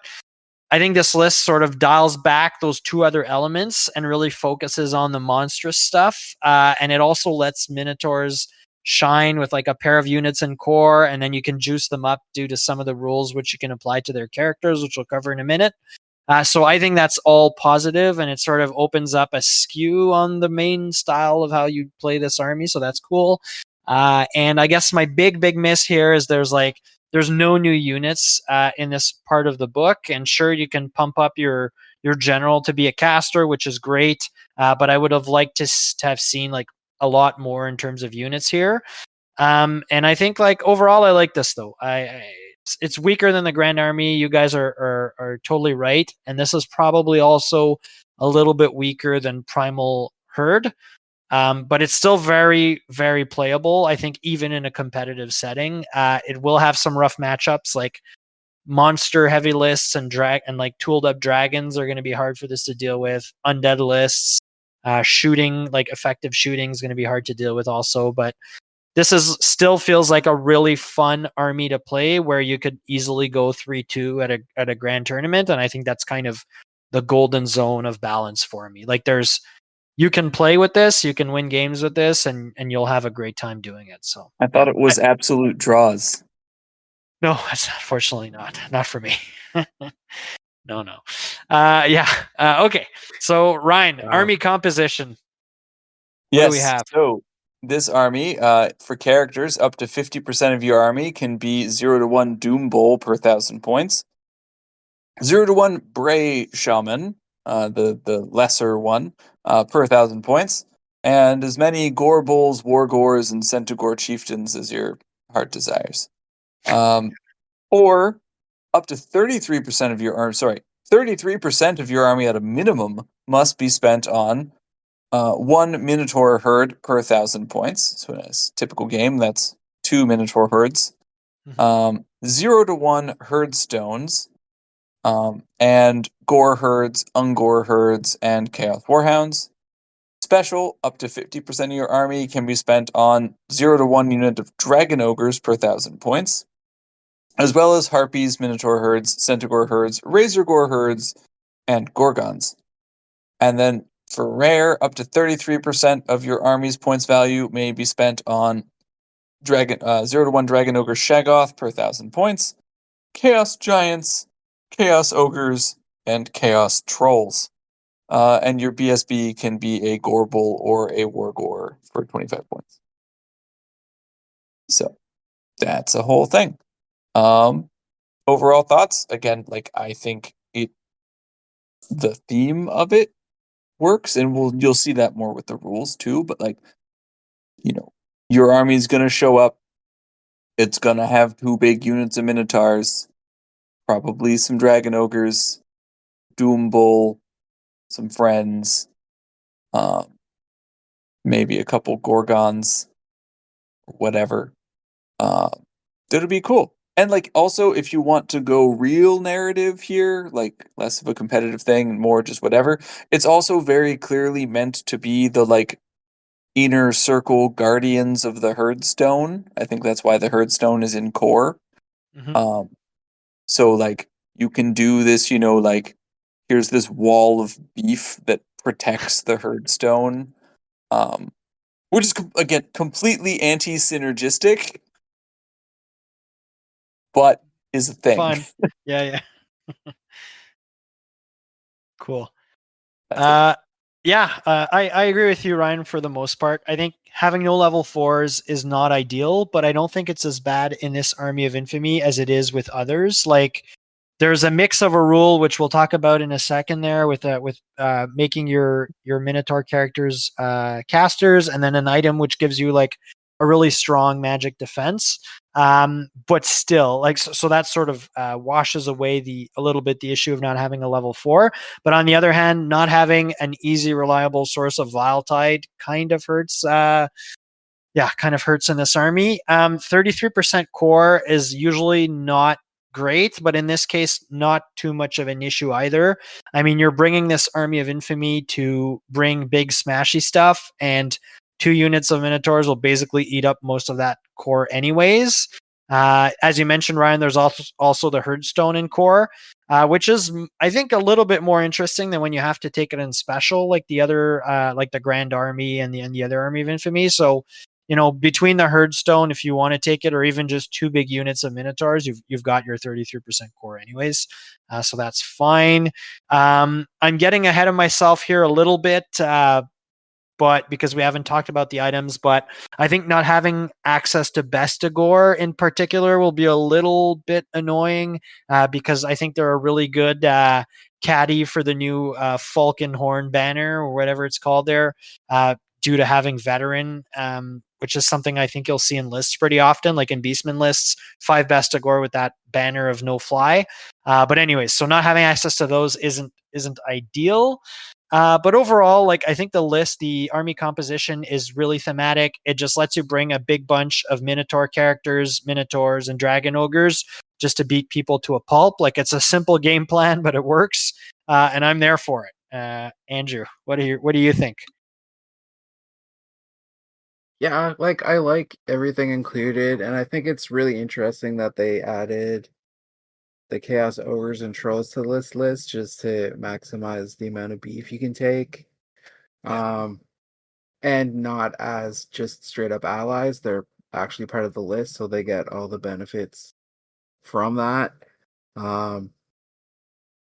I think this list sort of dials back those two other elements and really focuses on the monstrous stuff. And it also lets Minotaurs shine with like a pair of units in core, and then you can juice them up due to some of the rules which you can apply to their characters, which we'll cover in a minute. So I think that's all positive, and it sort of opens up a skew on the main style of how you play this army. So that's cool. And I guess my big miss here is there's no new units in this part of the book. And sure, you can pump up your general to be a caster, which is great. But I would have liked to have seen like a lot more in terms of units here. And I think like overall, I like this though. It's weaker than the Grand Army. You guys are totally right. And this is probably also a little bit weaker than Primal Herd. But it's still very, very playable. I think even in a competitive setting, it will have some rough matchups, like monster heavy lists and like tooled up dragons are going to be hard for this to deal with. Undead lists, shooting, like effective shooting, is going to be hard to deal with also. But this still feels like a really fun army to play, where you could easily go 3-2 at a grand tournament, and I think that's kind of the golden zone of balance for me. Like you can play with this, you can win games with this, and you'll have a great time doing it. So I thought it was absolute draws. no, it's unfortunately not for me. No. Yeah. Okay. So Ryan, army composition. What do we have? So this army, for characters, up to 50% of your army can be 0-1 Doom Bowl per 1,000 points. 0-1 Bray Shaman, the lesser one, per 1,000 points. And as many Gore Bulls, War Gores, and Centigore Chieftains as your heart desires. Or up to 33% of your army, 33% of your army at a minimum must be spent on one Minotaur herd per 1,000 points. So in a typical game, that's 2 Minotaur herds. 0-1 herd stones, and gore herds, ungore herds, and chaos warhounds. Special, up to 50% of your army can be spent on 0-1 unit of dragon ogres per 1,000 points, as well as harpies, minotaur herds, centigore herds, razor gore herds, and gorgons. And then for rare, up to 33% of your army's points value may be spent on 0-1 dragon ogre shagoth per 1,000 points, chaos giants, chaos ogres, and chaos trolls. And your BSB can be a gore bull or a war gore for 25 points. So that's a whole thing. Overall thoughts, again, like I think the theme of it works, and you'll see that more with the rules too. But like, your army's gonna show up. It's gonna have 2 big units of minotaurs, probably some dragon ogres, Doom Bull, some friends, maybe a couple gorgons, whatever. That'll be cool. And like, also, if you want to go real narrative here, like less of a competitive thing and more just whatever, it's also very clearly meant to be the like inner circle guardians of the herdstone. I think that's why the herdstone is in core. So like you can do this, like here's this wall of beef that protects the herdstone, which is again completely anti-synergistic, but is a thing. Fun. Yeah. Cool. I agree with you, Ryan, for the most part. I think having no level 4s is not ideal, but I don't think it's as bad in this Army of Infamy as it is with others. Like, there's a mix of a rule, which we'll talk about in a second there, with making your Minotaur characters casters, and then an item which gives you like a really strong magic defense. But still, like so that sort of washes away a little bit the issue of not having a level 4. But on the other hand, not having an easy, reliable source of Vile Tide kind of hurts. Kind of hurts in this army. 33% core is usually not great, but in this case, not too much of an issue either. I mean, you're bringing this army of infamy to bring big smashy stuff, and 2 units of Minotaurs will basically eat up most of that core anyways. As you mentioned, Ryan, there's also the Herdstone in core, which is, I think, a little bit more interesting than when you have to take it in special, like the other, like the Grand Army and the other Army of Infamy. So, between the Herdstone, if you want to take it, or even just 2 big units of Minotaurs, you've got your 33% core anyways. So that's fine. I'm getting ahead of myself here a little bit, but because we haven't talked about the items, but I think not having access to Bestigor in particular will be a little bit annoying, because I think they're a really good caddy for the new Falcon Horn banner, or whatever it's called there, due to having veteran, which is something I think you'll see in lists pretty often, like in Beastmen lists, 5 Bestigor with that banner of no fly. But anyways, so not having access to those isn't ideal. But overall, like, I think the army composition is really thematic. It just lets you bring a big bunch of Minotaur characters, Minotaurs, and Dragon Ogres just to beat people to a pulp. Like, it's a simple game plan, but it works, and I'm there for it. Andrew, what do you think? Yeah, like I like everything included, and I think it's really interesting that they added the Chaos Ogres and Trolls to this list just to maximize the amount of beef you can take. Yeah. And not as just straight up allies. They're actually part of the list, so they get all the benefits from that.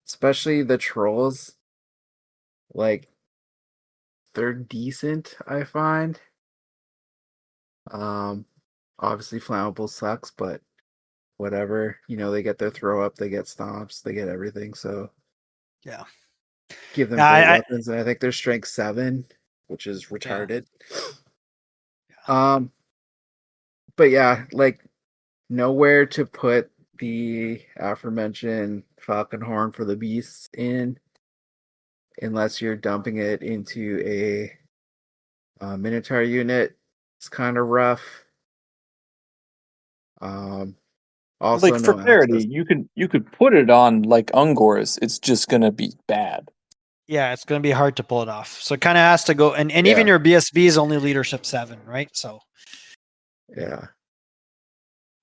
Especially the Trolls, like they're decent, I find. Obviously Flammable sucks, but whatever. They get their throw up, they get stomps, they get everything. So Yeah. give them Yeah, great I weapons, and I think they're strength 7, which is retarded. Yeah. But yeah, like nowhere to put the aforementioned Falcon Horn for the beasts in, unless you're dumping it into a Minotaur unit. It's kind of rough. Also, Like, for no access. clarity, you could put it on like Ungors. It's just gonna be bad. Yeah, it's going to be hard to pull it off. So it kind of has to go, and Yeah. even your BSB is only leadership 7, right? So Yeah.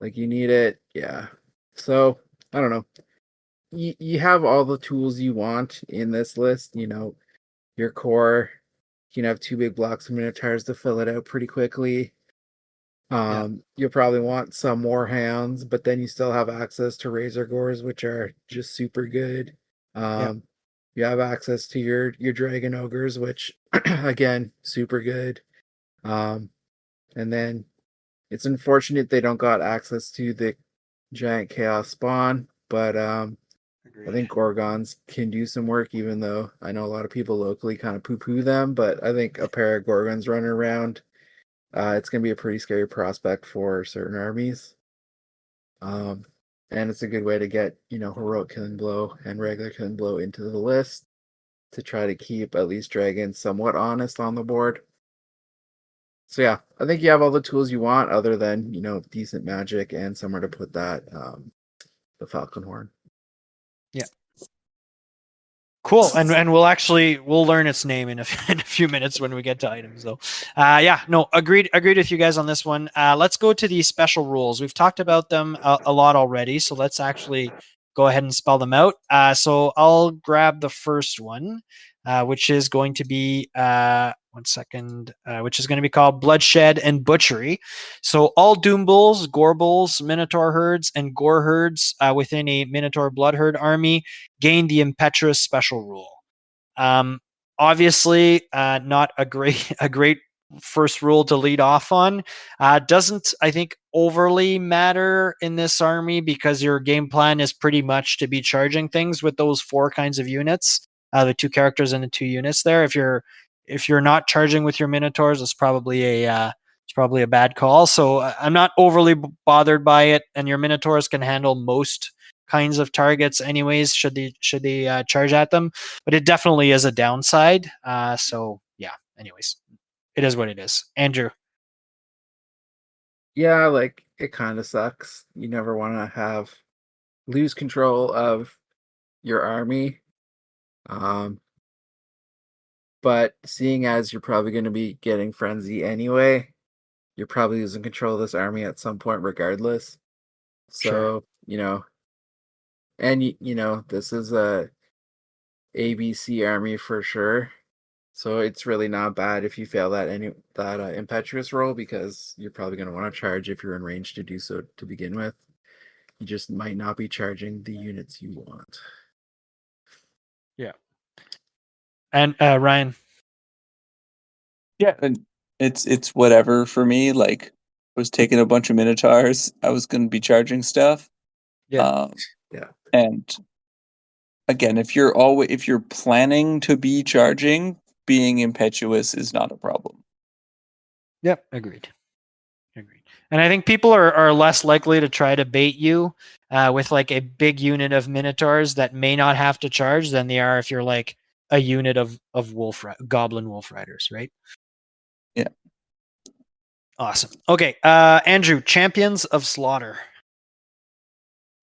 Like you need it. Yeah. So I don't know. You have all the tools you want in this list. Your core. You can have 2 big blocks of Minotaurs to fill it out pretty quickly. You'll probably want some more hounds, but then you still have access to Razor Gores, which are just super good. yeah, You have access to your Dragon Ogres, which again, super good. And then it's unfortunate they don't got access to the giant Chaos Spawn, but I agreed. think Gorgons can do some work, even though I know a lot of people locally kind of poo-poo them, but I think a pair of Gorgons running around, it's going to be a pretty scary prospect for certain armies. And it's a good way to get, Heroic Killing Blow and Regular Killing Blow into the list to try to keep at least dragons somewhat honest on the board. So yeah, I think you have all the tools you want other than, decent magic and somewhere to put that, the Falcon Horn. Yeah. Cool, and we'll learn its name in a few minutes when we get to items, though. Agreed with you guys on this one. Let's go to the special rules. We've talked about them a lot already, so let's actually go ahead and spell them out. So I'll grab the first one, which is going to be which is going to be called Bloodshed and Butchery. So all Doom Bulls, Gore Bulls, Minotaur herds, and Gore herds within a Minotaur Blood Herd army gain the Impetuous special rule. Obviously, not a great first rule to lead off on. Doesn't, I think, overly matter in this army because your game plan is pretty much to be charging things with those 4 kinds of units, the 2 characters and the 2 units there. If you're not charging with your Minotaurs, it's probably a it's probably a bad call. So I'm not overly bothered by it, and your Minotaurs can handle most kinds of targets anyways should they charge at them, but it definitely is a downside. So yeah, anyways, it is what it is. Andrew. Yeah, like it kind of sucks. You never want to lose control of your army. Um, but seeing as you're probably going to be getting frenzy anyway, you're probably losing control of this army at some point, regardless. Sure. So and this is a ABC army for sure. So it's really not bad if you fail that impetuous roll, because you're probably going to want to charge if you're in range to do so to begin with. You just might not be charging the units you want. Yeah. And Ryan. Yeah, and it's whatever for me. Like, I was taking a bunch of Minotaurs. I was going to be charging stuff. Yeah. Yeah. And again, if you're planning to be charging, being impetuous is not a problem. Yep. Agreed. And I think people are less likely to try to bait you with like a big unit of Minotaurs that may not have to charge than they are if you're like a unit of goblin wolf riders, right? Yeah. Awesome. Okay, Andrew, Champions of Slaughter.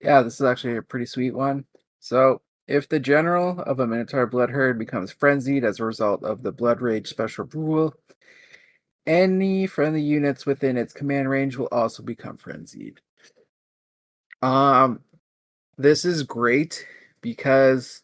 Yeah, this is actually a pretty sweet one. So, if the general of a Minotaur Blood Herd becomes frenzied as a result of the Blood Rage special rule, any friendly units within its command range will also become frenzied. This is great because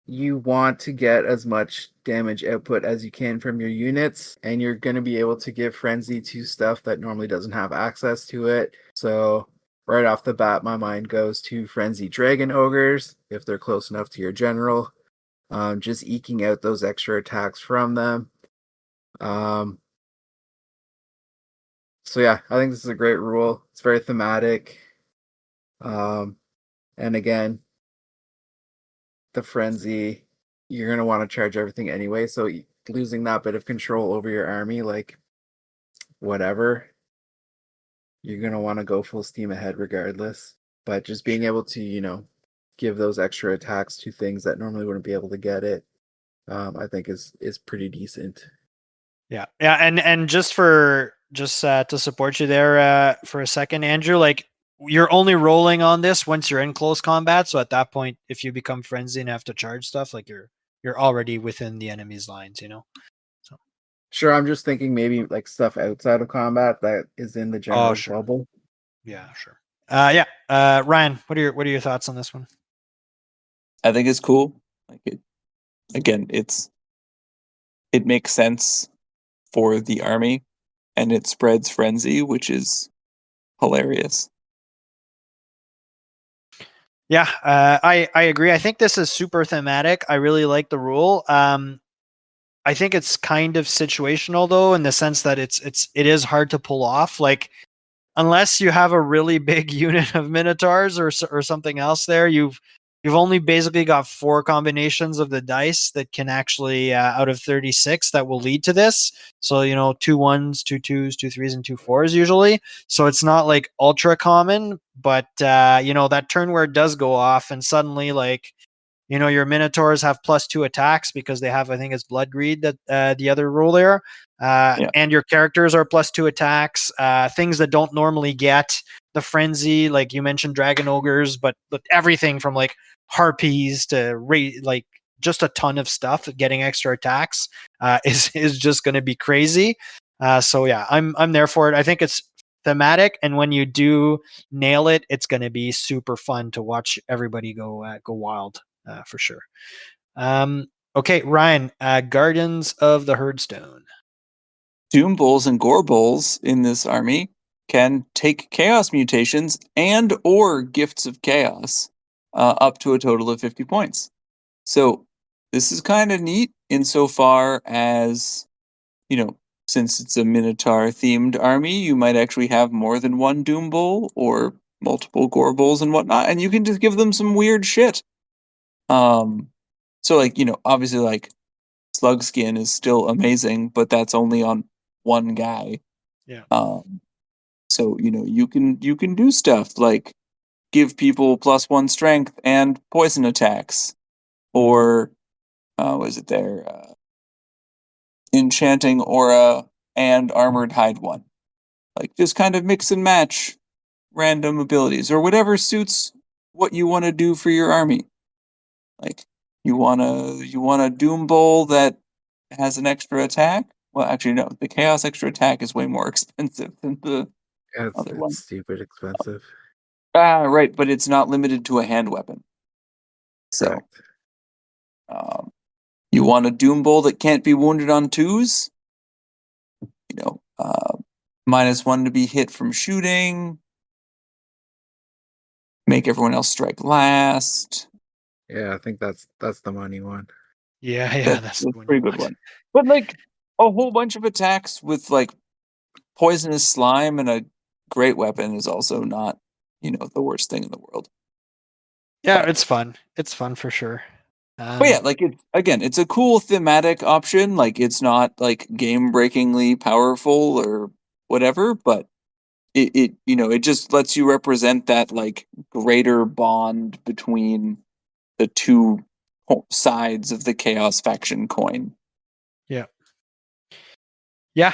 you want to get as much damage output as you can from your units, and you're going to be able to give frenzy to stuff that normally doesn't have access to it. So right off the bat, my mind goes to frenzy dragon ogres if they're close enough to your general, just eking out those extra attacks from them. So yeah, I think this is a great rule. It's very thematic. And again, the frenzy, you're going to want to charge everything anyway, so losing that bit of control over your army, like whatever, you're going to want to go full steam ahead regardless. But just being able to give those extra attacks to things that normally wouldn't be able to get it, I think is pretty decent. Yeah, and just to support you there for a second, Andrew, like you're only rolling on this once you're in close combat. So at that point, if you become frenzy and have to charge stuff, like you're already within the enemy's lines, So Sure, I'm just thinking maybe like stuff outside of combat that is in the general sure. bubble. Yeah, sure. Ryan, what are your thoughts on this one? I think it's cool. Like it makes sense for the army, and it spreads frenzy, which is hilarious. Yeah, I agree. I think this is super thematic. I really like the rule. I think it's kind of situational though, in the sense that it is hard to pull off. Like unless you have a really big unit of Minotaurs or something else there, you've only basically got 4 combinations of the dice that can actually out of 36 that will lead to this. So 2 1s, 2 2s, 2 3s, and 2 4s usually. So it's not like ultra common, but that turn where it does go off, and suddenly like your Minotaurs have +2 attacks because they have, I think it's Blood Greed, that the other rule there. Yeah. And your characters are +2 attacks. Things that don't normally get the frenzy, like you mentioned, dragon ogres, but everything from like harpies to like just a ton of stuff getting extra attacks is just going to be crazy. So yeah, I'm there for it. I think it's thematic, and when you do nail it, it's going to be super fun to watch everybody go wild. For sure. Okay, Ryan, Guardians of the Herdstone. Doom Bulls and Gore Bulls in this army can take chaos mutations and or gifts of chaos up to a total of 50 points. So this is kind of neat insofar as, since it's a Minotaur themed army, you might actually have more than one Doom Bull or multiple Gore Bulls and whatnot, and you can just give them some weird shit. So like, obviously like Slug Skin is still amazing, but that's only on one guy. Yeah. So you can do stuff like give people +1 strength and poison attacks, or was it there? Enchanting aura and armored hide 1. Like just kind of mix and match random abilities or whatever suits what you want to do for your army. Like you want a Doom Bowl that has an extra attack. Well, actually, no. The Chaos extra attack is way more expensive than the Yeah, other it's one. stupid expensive. Right, but it's not limited to a hand weapon. So, Correct. you want a Doom Bowl that can't be wounded on 2s? -1 to be hit from shooting. Make everyone else strike last. Yeah, I think that's the money one. Yeah, that's the That's a one pretty you good want. one. But like a whole bunch of attacks with like poisonous slime and a great weapon is also not, the worst thing in the world. Yeah, But, it's fun. It's fun for sure. but yeah, like it's a cool thematic option. Like it's not like game breakingly powerful or whatever, but it just lets you represent that like greater bond between the two sides of the chaos faction coin. Yeah. Yeah.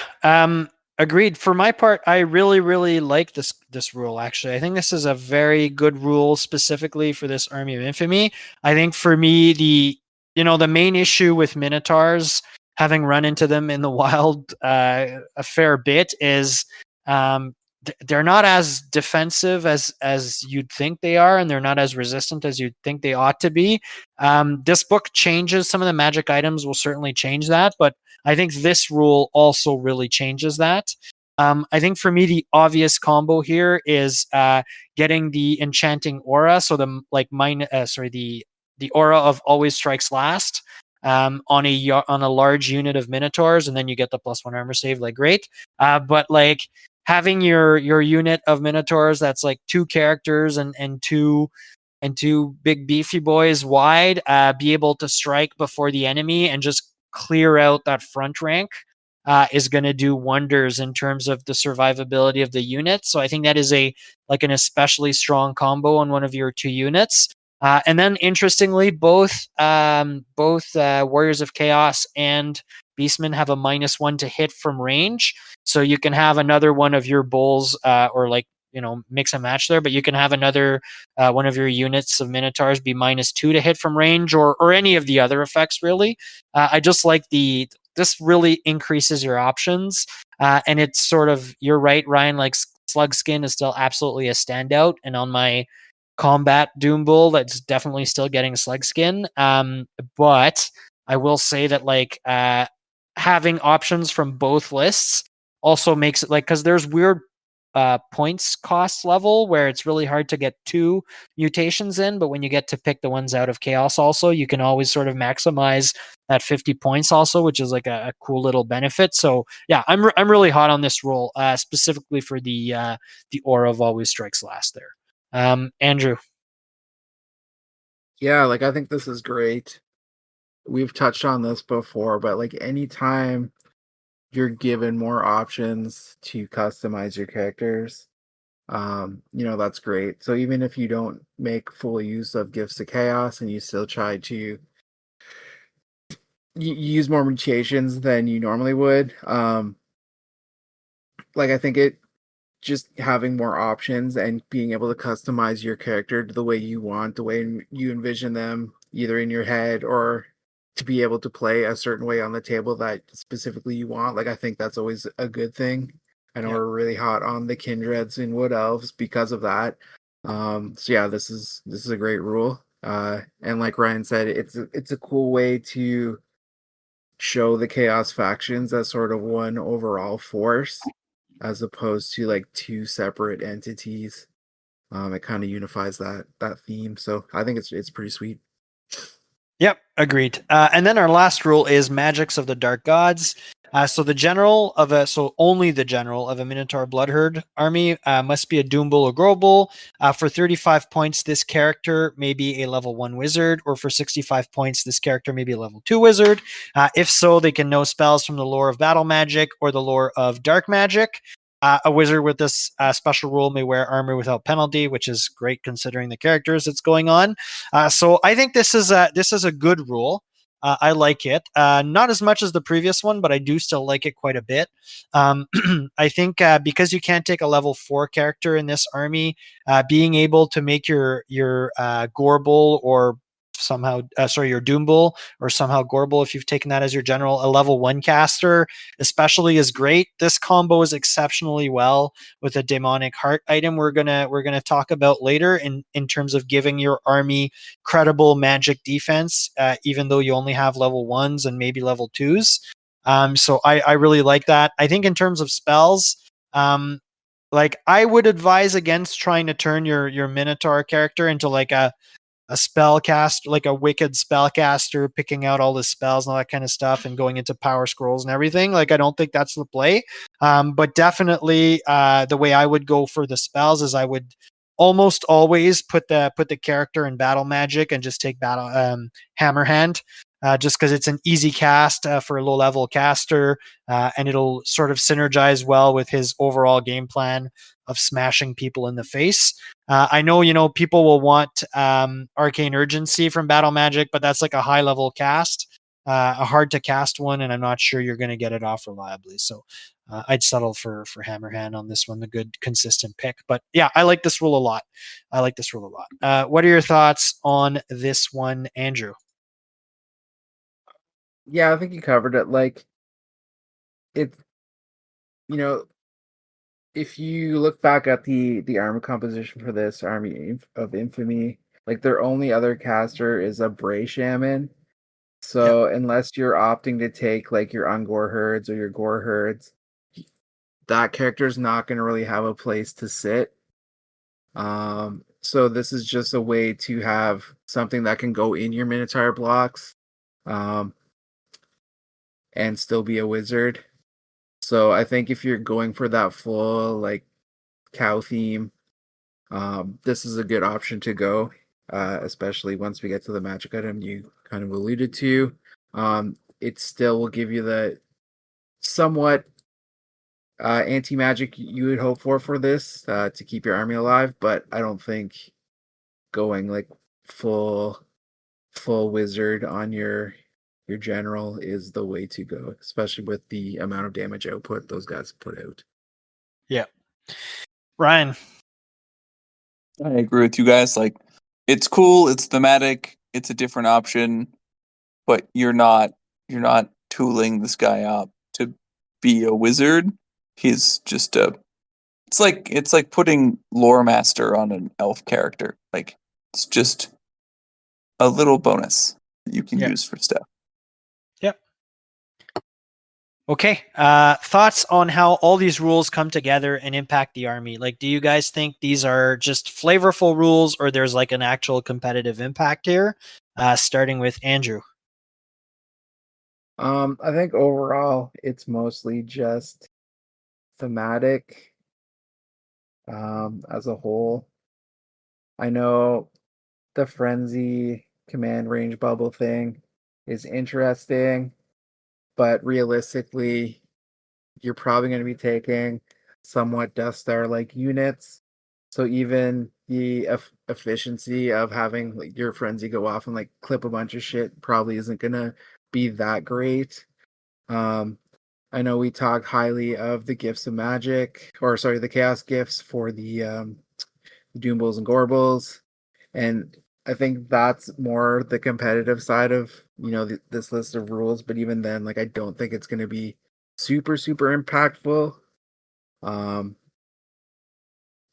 Agreed. For my part, I really, really like this rule. Actually, I think this is a very good rule specifically for this Army of Infamy. I think for me, the main issue with Minotaurs, having run into them in the wild a fair bit, is they're not as defensive as you'd think they are, and they're not as resistant as you'd think they ought to be. This book changes some of the magic items. Will certainly change that, but I think this rule also really changes that. I think for me, the obvious combo here is getting the enchanting aura. So the aura of always strikes last on a large unit of Minotaurs, and then you get the +1 armor save. Like great, but like having your unit of Minotaurs that's like 2 characters and two big beefy boys wide, be able to strike before the enemy and just clear out that front rank is going to do wonders in terms of the survivability of the unit. So I think that is an especially strong combo on one of your 2 units. And then interestingly, both Warriors of Chaos and Beastmen have a -1 to hit from range. So you can have another one of your bulls or mix and match there, but you can have another one of your units of Minotaurs be -2 to hit from range, or any of the other effects. Really, I just like this really increases your options, and it's sort of, you're right, Ryan. Like Slug Skin is still absolutely a standout, and on my combat Doom Bull, that's definitely still getting Slug Skin. But I will say that having options from both lists also makes it because there's weird points cost level where it's really hard to get 2 mutations in, but when you get to pick the ones out of chaos also, you can always sort of maximize that 50 points also, which is like a cool little benefit. So yeah, I'm really hot on this rule, specifically for the aura of always strikes last there. Andrew. Yeah, like I think this is great. We've touched on this before, but like anytime you're given more options to customize your characters, that's great. So even if you don't make full use of Gifts of Chaos and you still try to use more mutations than you normally would, like I think it just having more options and being able to customize your character to the way you want, the way you envision them, either in your head or to be able to play a certain way on the table that specifically you want. Like I think that's always a good thing. I know Yeah. we're really hot on the kindreds and wood elves because of that. So yeah, this is a great rule. And like Ryan said, it's a cool way to show the chaos factions as sort of one overall force as opposed to like 2 separate entities. It kind of unifies that theme, so I think it's pretty sweet. Yep, agreed. And then our last rule is Magics of the Dark Gods. So only the general of a Minotaur Blood Herd army must be a Doom Bull or Grow Bull. For 35 points, this character may be a level 1 wizard, or for 65 points, this character may be a level 2 wizard. If so, they can know spells from the lore of battle magic or the lore of dark magic. A wizard with this special rule may wear armor without penalty, which is great considering the characters that's going on. So I think this is a good rule. I like it. Not as much as the previous one, but I do still like it quite a bit. I think because you can't take a level 4 character in this army, being able to make your Gorbull or your Doombull or somehow Gorbull, if you've taken that as your general, a level 1 caster especially is great. This combo is exceptionally well with a demonic heart item we're gonna talk about later in terms of giving your army credible magic defense, even though you only have level 1s and maybe level 2s. So I really like that. I think in terms of spells, like I would advise against trying to turn your Minotaur character into like a spellcaster, like a wicked spellcaster, picking out all the spells and all that kind of stuff and going into power scrolls and everything. Like, I don't think that's the play. But definitely the way I would go for the spells is I would almost always put the character in battle magic and just take battle hammer hand. Just because it's an easy cast for a low level caster, and it'll sort of synergize well with his overall game plan of smashing people in the face. I know, people will want Arcane Urgency from Battle Magic, but that's like a high level cast, a hard to cast one, and I'm not sure you're going to get it off reliably. So I'd settle for Hammerhand on this one, the good consistent pick. But yeah, I like this rule a lot. What are your thoughts on this one, Andrew? Yeah, I think you covered it. Like, it, you know, if you look back at the armor composition for this army of infamy, like their only other caster is a Bray Shaman. Yep. So unless you're opting to take like your Ungor herds or your Gore herds, that character's not going to really have a place to sit. So this is just a way to have something that can go in your Minotaur blocks, um, and still be a wizard. So I think if you're going for that full like cow theme, this is a good option to go, especially once we get to the magic item you kind of alluded to. It still will give you the somewhat anti-magic you would hope for this to keep your army alive, but I don't think going like full wizard on your general is the way to go, especially with the amount of damage output those guys put out. Yeah. Ryan. I agree with you guys. Like, it's cool, it's thematic, it's a different option, but you're not tooling this guy up to be a wizard. He's just a it's like putting lore master on an elf character. Like, it's just a little bonus that you can use for stuff. Yep. Okay. Thoughts on how all these rules come together and impact the army? Like, do you guys think these are just flavorful rules, or there's like an actual competitive impact here? Starting with Andrew. I think overall it's mostly just thematic as a whole. I know the frenzy command range bubble thing is interesting, but realistically, you're probably going to be taking somewhat Death Star like units. So even the efficiency of having like your frenzy go off and like clip a bunch of shit probably isn't going to be that great. Um, I know we talked highly of the gifts of magic, or sorry, the chaos gifts for the Doombulls and Gorbulls, and I think that's more the competitive side of this list of rules. But even then, like I don't think it's going to be super impactful. Um,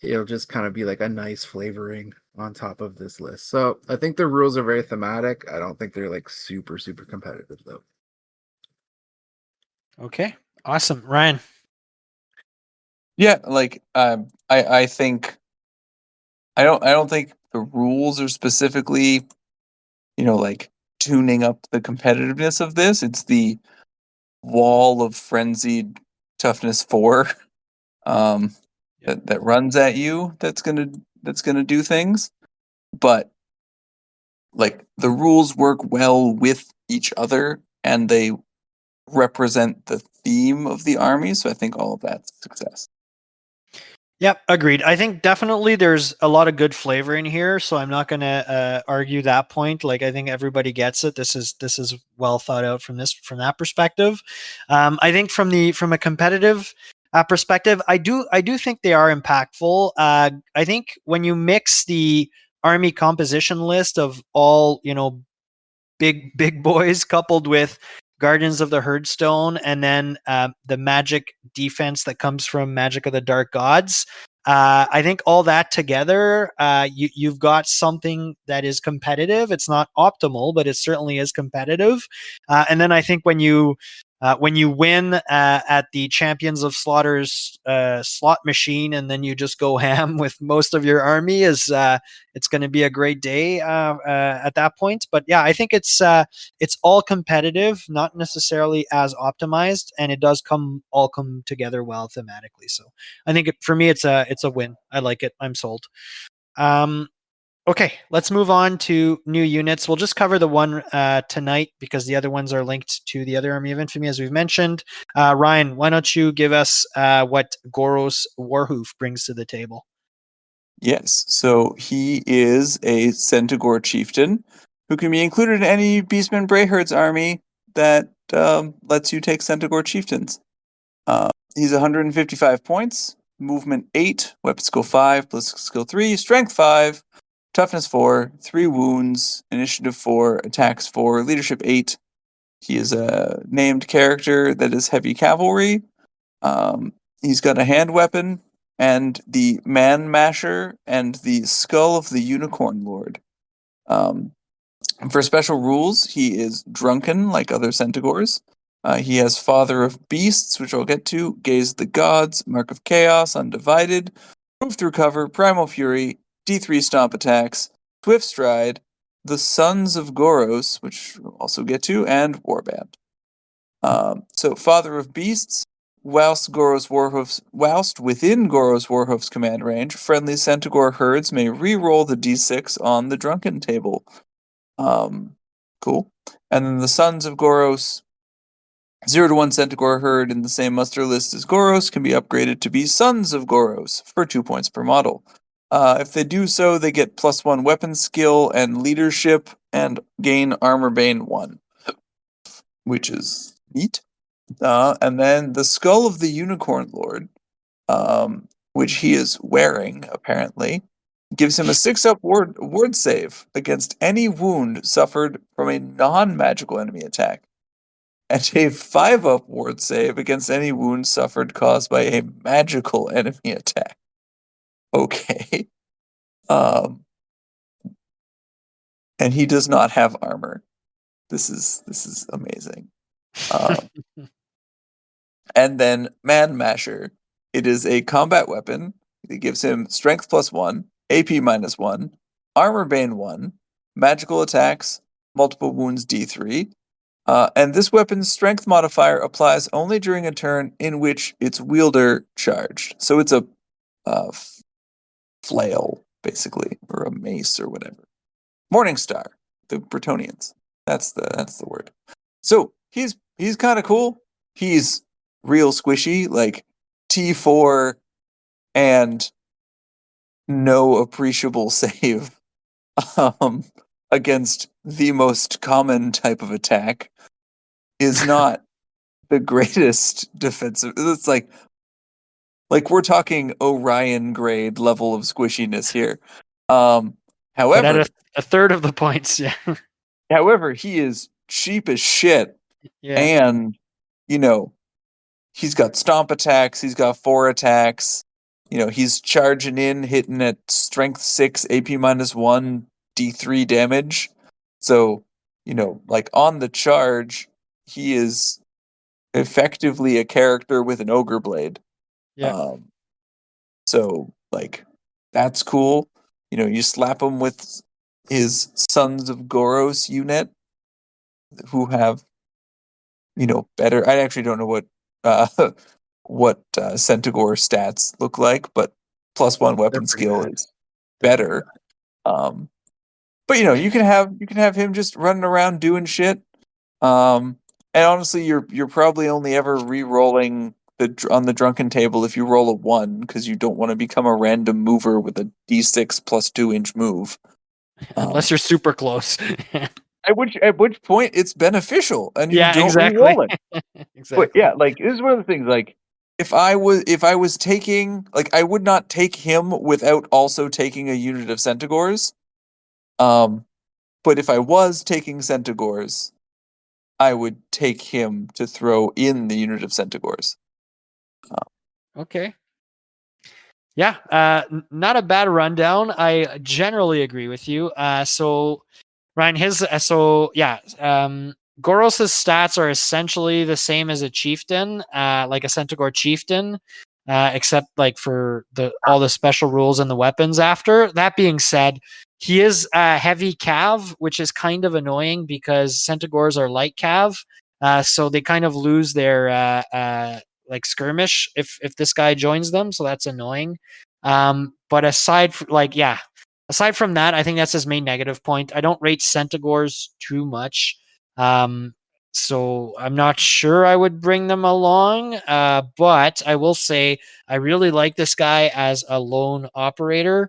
it'll just kind of be like a nice flavoring on top of this list. So I think the rules are very thematic. I don't think they're like super competitive though. Okay. Awesome. Ryan. Yeah, like I think I don't think the rules are specifically, like tuning up the competitiveness of this. It's the wall of frenzied toughness 4 that runs at you. That's gonna do things, but like the rules work well with each other, and they represent the theme of the army. So I think all of that's success. Yep, agreed. I think definitely there's a lot of good flavor in here, so I'm not going to argue that point. Like I think everybody gets it. This is well thought out from that perspective. I think from a competitive perspective, I do think they are impactful. I think when you mix the army composition list of all big boys coupled with Guardians of the Herdstone, and then the magic defense that comes from Magic of the Dark Gods. I think all that together, you've got something that is competitive. It's not optimal, but it certainly is competitive. And then I think when you win at the Champions of Slaughter's slot machine, and then you just go ham with most of your army, it's going to be a great day at that point. But yeah, I think it's all competitive, not necessarily as optimized, and it does all come together well thematically. So I think for me, it's a win. I like it. I'm sold. Okay, let's move on to new units. We'll just cover the one tonight because the other ones are linked to the other Army of Infamy, as we've mentioned. Ryan, why don't you give us what Goros Warhoof brings to the table? Yes, so he is a Centaur chieftain who can be included in any Beastmen Herd's army that lets you take Centaur chieftains. He's 155 points, movement 8, weapon skill 5, ballistic skill 3, strength 5, toughness 4, 3 wounds, initiative 4, attacks 4, leadership 8. He is a named character that is heavy cavalry. He's got a hand weapon and the Man Masher and the Skull of the Unicorn Lord. For special rules, he is drunken like other Centaurs. He has Father of Beasts, which I'll get to, Gaze of the Gods, Mark of Chaos, Undivided, Move Through Cover, Primal Fury, D3 Stomp Attacks, Swift Stride, the Sons of Goros, which we'll also get to, and Warband. So Father of Beasts, whilst within Goros Warhoof's command range, friendly Centaur herds may re-roll the d6 on the drunken table. Cool. And then the Sons of Goros, 0 to 1 Centaur herd in the same muster list as Goros can be upgraded to be Sons of Goros for 2 points per model. If they do so, they get +1 weapon skill and leadership and gain Armor Bane 1, which is neat. And then the Skull of the Unicorn Lord, which he is wearing, apparently, gives him a 6-up ward save against any wound suffered from a non-magical enemy attack, and a 5-up ward save against any wound suffered caused by a magical enemy attack. Okay. And he does not have armor. This is amazing. And then Man Masher. It is a combat weapon. It gives him strength +1, AP -1, armor bane 1, magical attacks, multiple wounds D3. And this weapon's strength modifier applies only during a turn in which its wielder charged. So it's a flail, basically, or a mace or whatever. Morningstar, the Bretonians. That's the word. So he's kind of cool. He's real squishy, like T4 and no appreciable save against the most common type of attack is not the greatest defensive. It's like we're talking Orion grade level of squishiness here. But However, at a third of the points, yeah. However, he is cheap as shit, Yeah. and he's got stomp attacks. He's got 4 attacks. He's charging in, hitting at strength 6, AP -1, D3 damage. So, like on the charge, he is effectively a character with an ogre blade. Yeah. So, like, that's cool. You slap him with his Sons of Goros unit, who have better. I actually don't know uh, what Centigore stats look like, but +1 They're weapon pretty skill bad. is They're pretty better. But you can have him just running around doing shit. And honestly, you're probably only ever re-rolling on the drunken table if you roll a 1, because you don't want to become a random mover with a d6 plus 2-inch move. Unless you're super close. At which point it's beneficial and you Yeah, don't exactly. re-roll it. But Exactly. yeah, like this is one of the things. Like if I was taking, like, I would not take him without also taking a unit of Centigores. But if I was taking Centigores, I would take him to throw in the unit of Centigores. Okay. Yeah, not a bad rundown. I generally agree with you. So Ryan, Goros's stats are essentially the same as a chieftain, like a Centigore chieftain, except like for all the special rules and the weapons after. That being said, he is heavy cav, which is kind of annoying because Centigores are light cav, so they kind of lose their like skirmish if this guy joins them, so that's annoying. But aside from that, I think that's his main negative point. I don't rate Centigores too much. Um, so I'm not sure I would bring them along. But I will say I really like this guy as a lone operator,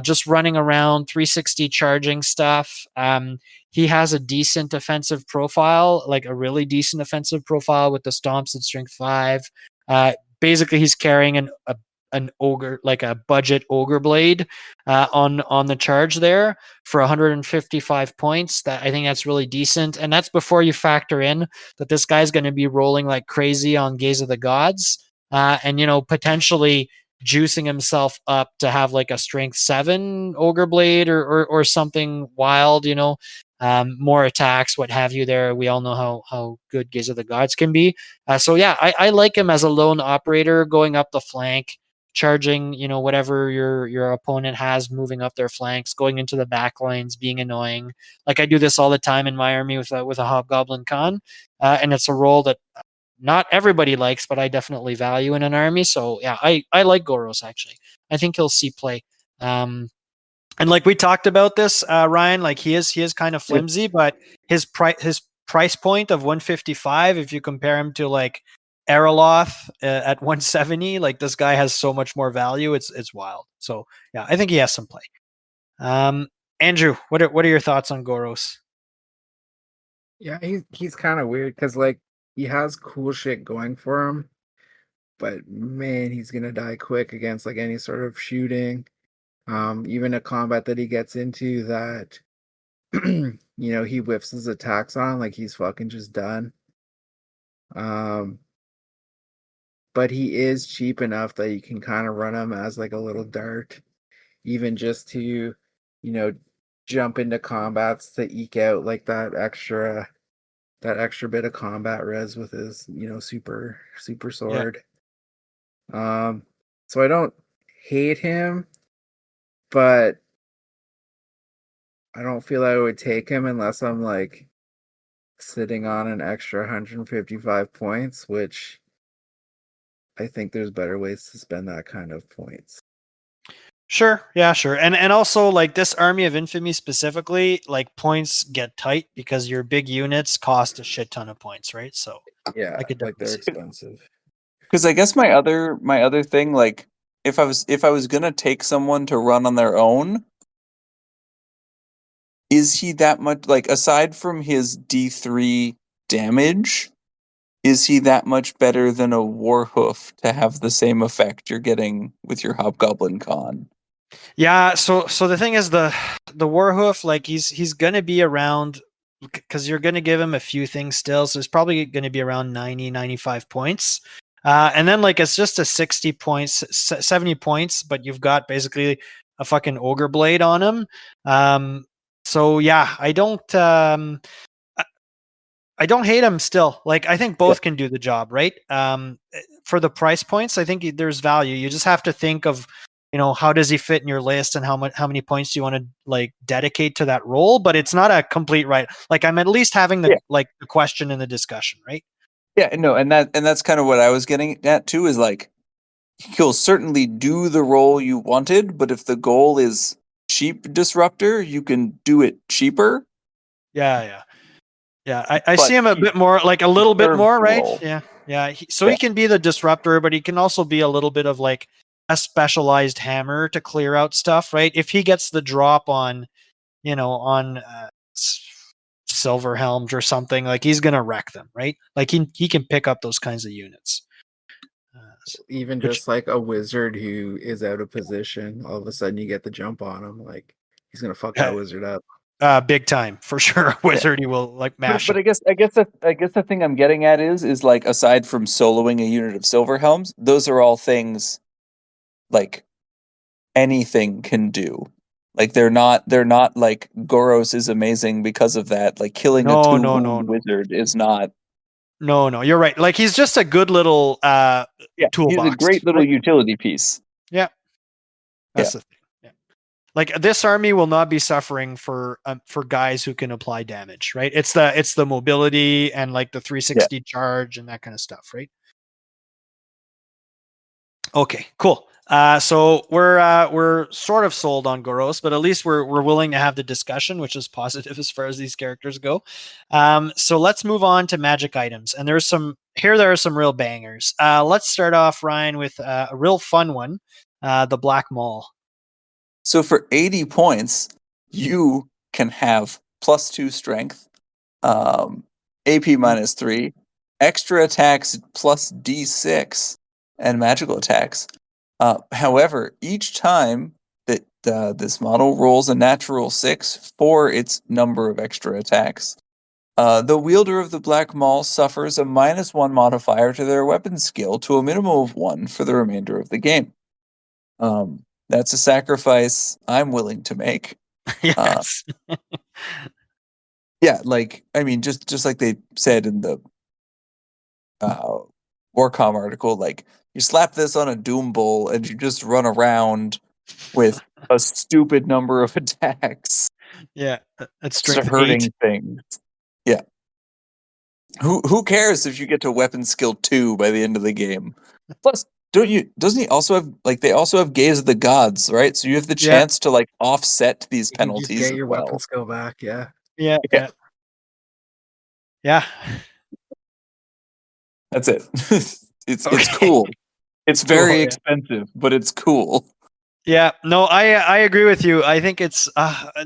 just running around 360 charging stuff. He has a decent offensive profile, like a really decent offensive profile with the stomps at strength 5. Basically, he's carrying an ogre, like a budget ogre blade, on the charge there for 155 points. That I think that's really decent, and that's before you factor in that this guy's going to be rolling like crazy on Gaze of the Gods, and potentially juicing himself up to have like a strength 7 ogre blade or something wild. More attacks, what have you. There, we all know how good Gaze of the Gods can be. So yeah, I like him as a lone operator going up the flank, charging, whatever your opponent has, moving up their flanks, going into the back lines, being annoying. Like I do this all the time in my army with a Hobgoblin Khan, and it's a role that not everybody likes, but I definitely value in an army. So yeah, I like Goros actually. I think he'll see play. And like we talked about this, Ryan, like he is kind of Yeah. flimsy, but his price point of 155, if you compare him to like Eroloth at 170, like this guy has so much more value. It's wild. So yeah, I think he has some play. Andrew, what are your thoughts on Goros? Yeah, he's kind of weird because like he has cool shit going for him, but man, he's gonna die quick against like any sort of shooting. Even a combat that he gets into that he whiffs his attacks on, like he's fucking just done. Um, but he is cheap enough that you can kind of run him as like a little dart, even just to, jump into combats to eke out like that extra bit of combat res with his, super Yeah. sword. So I don't hate him, but I don't feel I would take him unless I'm like sitting on an extra 155 points, which I think there's better ways to spend that kind of points. Sure. Yeah, sure. And also like this Army of Infamy specifically, like points get tight because your big units cost a shit ton of points, right? So Yeah, I could like definitely they're see that. expensive. Because I guess my other thing, like, if I was gonna take someone to run on their own, is he that much, like, aside from his D3 damage, is he that much better than a Warhoof to have the same effect you're getting with your Hobgoblin Con? Yeah, so the thing is the Warhoof, like he's gonna be around because you're gonna give him a few things still, so it's probably gonna be around 90-95 points. And then like it's just a 60 points, 70 points, but you've got basically a fucking ogre blade on him. So yeah, I don't hate him still. Like I think Yeah. both can do the job, right? For the price points, I think there's value. You just have to think of, how does he fit in your list and how many points do you want to like dedicate to that role? But it's not a complete right. Like I'm at least having the Yeah. like the question in the discussion, right? Yeah, no, and that's kind of what I was getting at too. Is like he'll certainly do the role you wanted, but if the goal is cheap disruptor, you can do it cheaper. Yeah. I But see him a he bit more, like a little bit serves more, the right? role. Yeah. So Yeah, he can be the disruptor, but he can also be a little bit of like a specialized hammer to clear out stuff, right? If he gets the drop on, on silver helms or something, like he's gonna wreck them, right? Like he can pick up those kinds of units. Even Which just like a wizard who is out of position, all of a sudden you get the jump on him. Like he's gonna fuck that wizard up. big time for sure. yeah. Wizard, he will like mash But him. I guess the thing I'm getting at is like aside from soloing a unit of silver helms, those are all things like anything can do. Like they're not like Goros is amazing because of that. Like killing a No, two no, no, wound no, wizard is not. no. You're right. Like he's just a good little Yeah, he's a toolbox, great little right? utility piece. Yeah, Yeah, that's the thing. Yeah. Like this army will not be suffering for guys who can apply damage, right? It's the mobility and like the yeah. 360 charge and that kind of stuff, right? Okay, cool. So we're sort of sold on Goros, but at least we're willing to have the discussion, which is positive as far as these characters go. So let's move on to magic items, and there are some real bangers. Let's start off, Ryan, with a real fun one, the Black Maul. So for 80 points, you can have +2 strength, AP -3, extra attacks plus D6, and magical attacks. However, each time that this model rolls a natural 6 for its number of extra attacks, the wielder of the Black Maul suffers a -1 modifier to their weapon skill to a minimum of 1 for the remainder of the game. That's a sacrifice I'm willing to make. Uh, Yes. yeah, like I mean, just like they said in the uh, Warcom article, like you slap this on a Doom Bull and you just run around with a stupid number of attacks, Yeah, at just strength 8. hurting things. Yeah, who cares if you get to weapon skill 2 by the end of the game? Plus, doesn't he also have like they also have Gaze of the Gods, right? So you have the Yeah, chance to like offset these You can just penalties get as your weapon well. skill back. Yeah. yeah, Yeah, yeah, yeah. that's it. It's Okay, cool. It's cool. very Yeah. expensive, but it's cool. Yeah, no, I agree with you. I think it's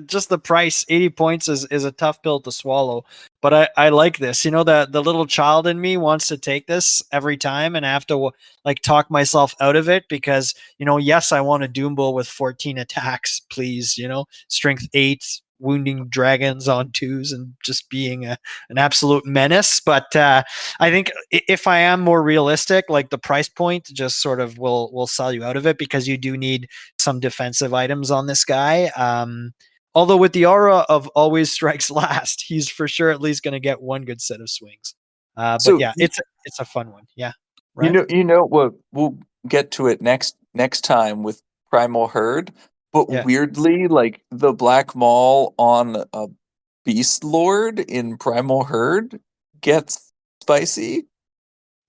just the price. 80 points is a tough pill to swallow. But I like this. The little child in me wants to take this every time, and I have to like talk myself out of it because yes, I want a Doom Bull with 14 attacks, please. Strength 8, wounding dragons on 2s, and just being an absolute menace. But I think if I am more realistic, like the price point just sort of will sell you out of it because you do need some defensive items on this guy. Although with the aura of always strikes last, he's for sure at least going to get one good set of swings. But So yeah, it's a fun one. Yeah, you right. know, what we'll get to it next time with Primal Herd. But Yeah, weirdly, like the Black Maul on a Beast Lord in Primal Herd gets spicy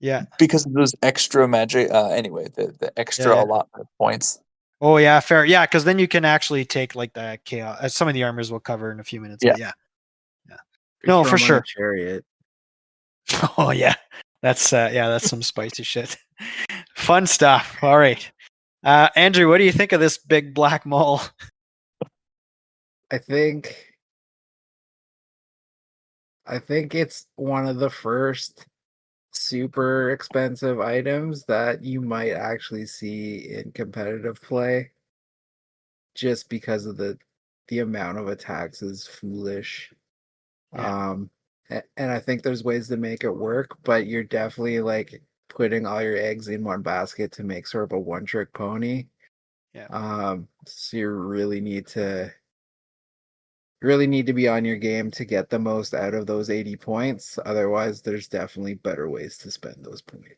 yeah, because of those extra magic. Anyway, the yeah, extra yeah. allotment of points. Oh yeah, fair. Yeah, because then you can actually take like the chaos. Some of the armors we'll cover in a few minutes. Yeah. But yeah, yeah. You No, throw for him on a sure. chariot. Oh yeah, that's some spicy shit. Fun stuff. All right, Andrew, what do you think of this big black mole? I think I think it's one of the first super expensive items that you might actually see in competitive play just because of the amount of attacks is foolish. Yeah, And I think there's ways to make it work, but you're definitely like putting all your eggs in one basket to make sort of a one-trick pony. yeah. So you really need to be on your game to get the most out of those 80 points. Otherwise, there's definitely better ways to spend those points.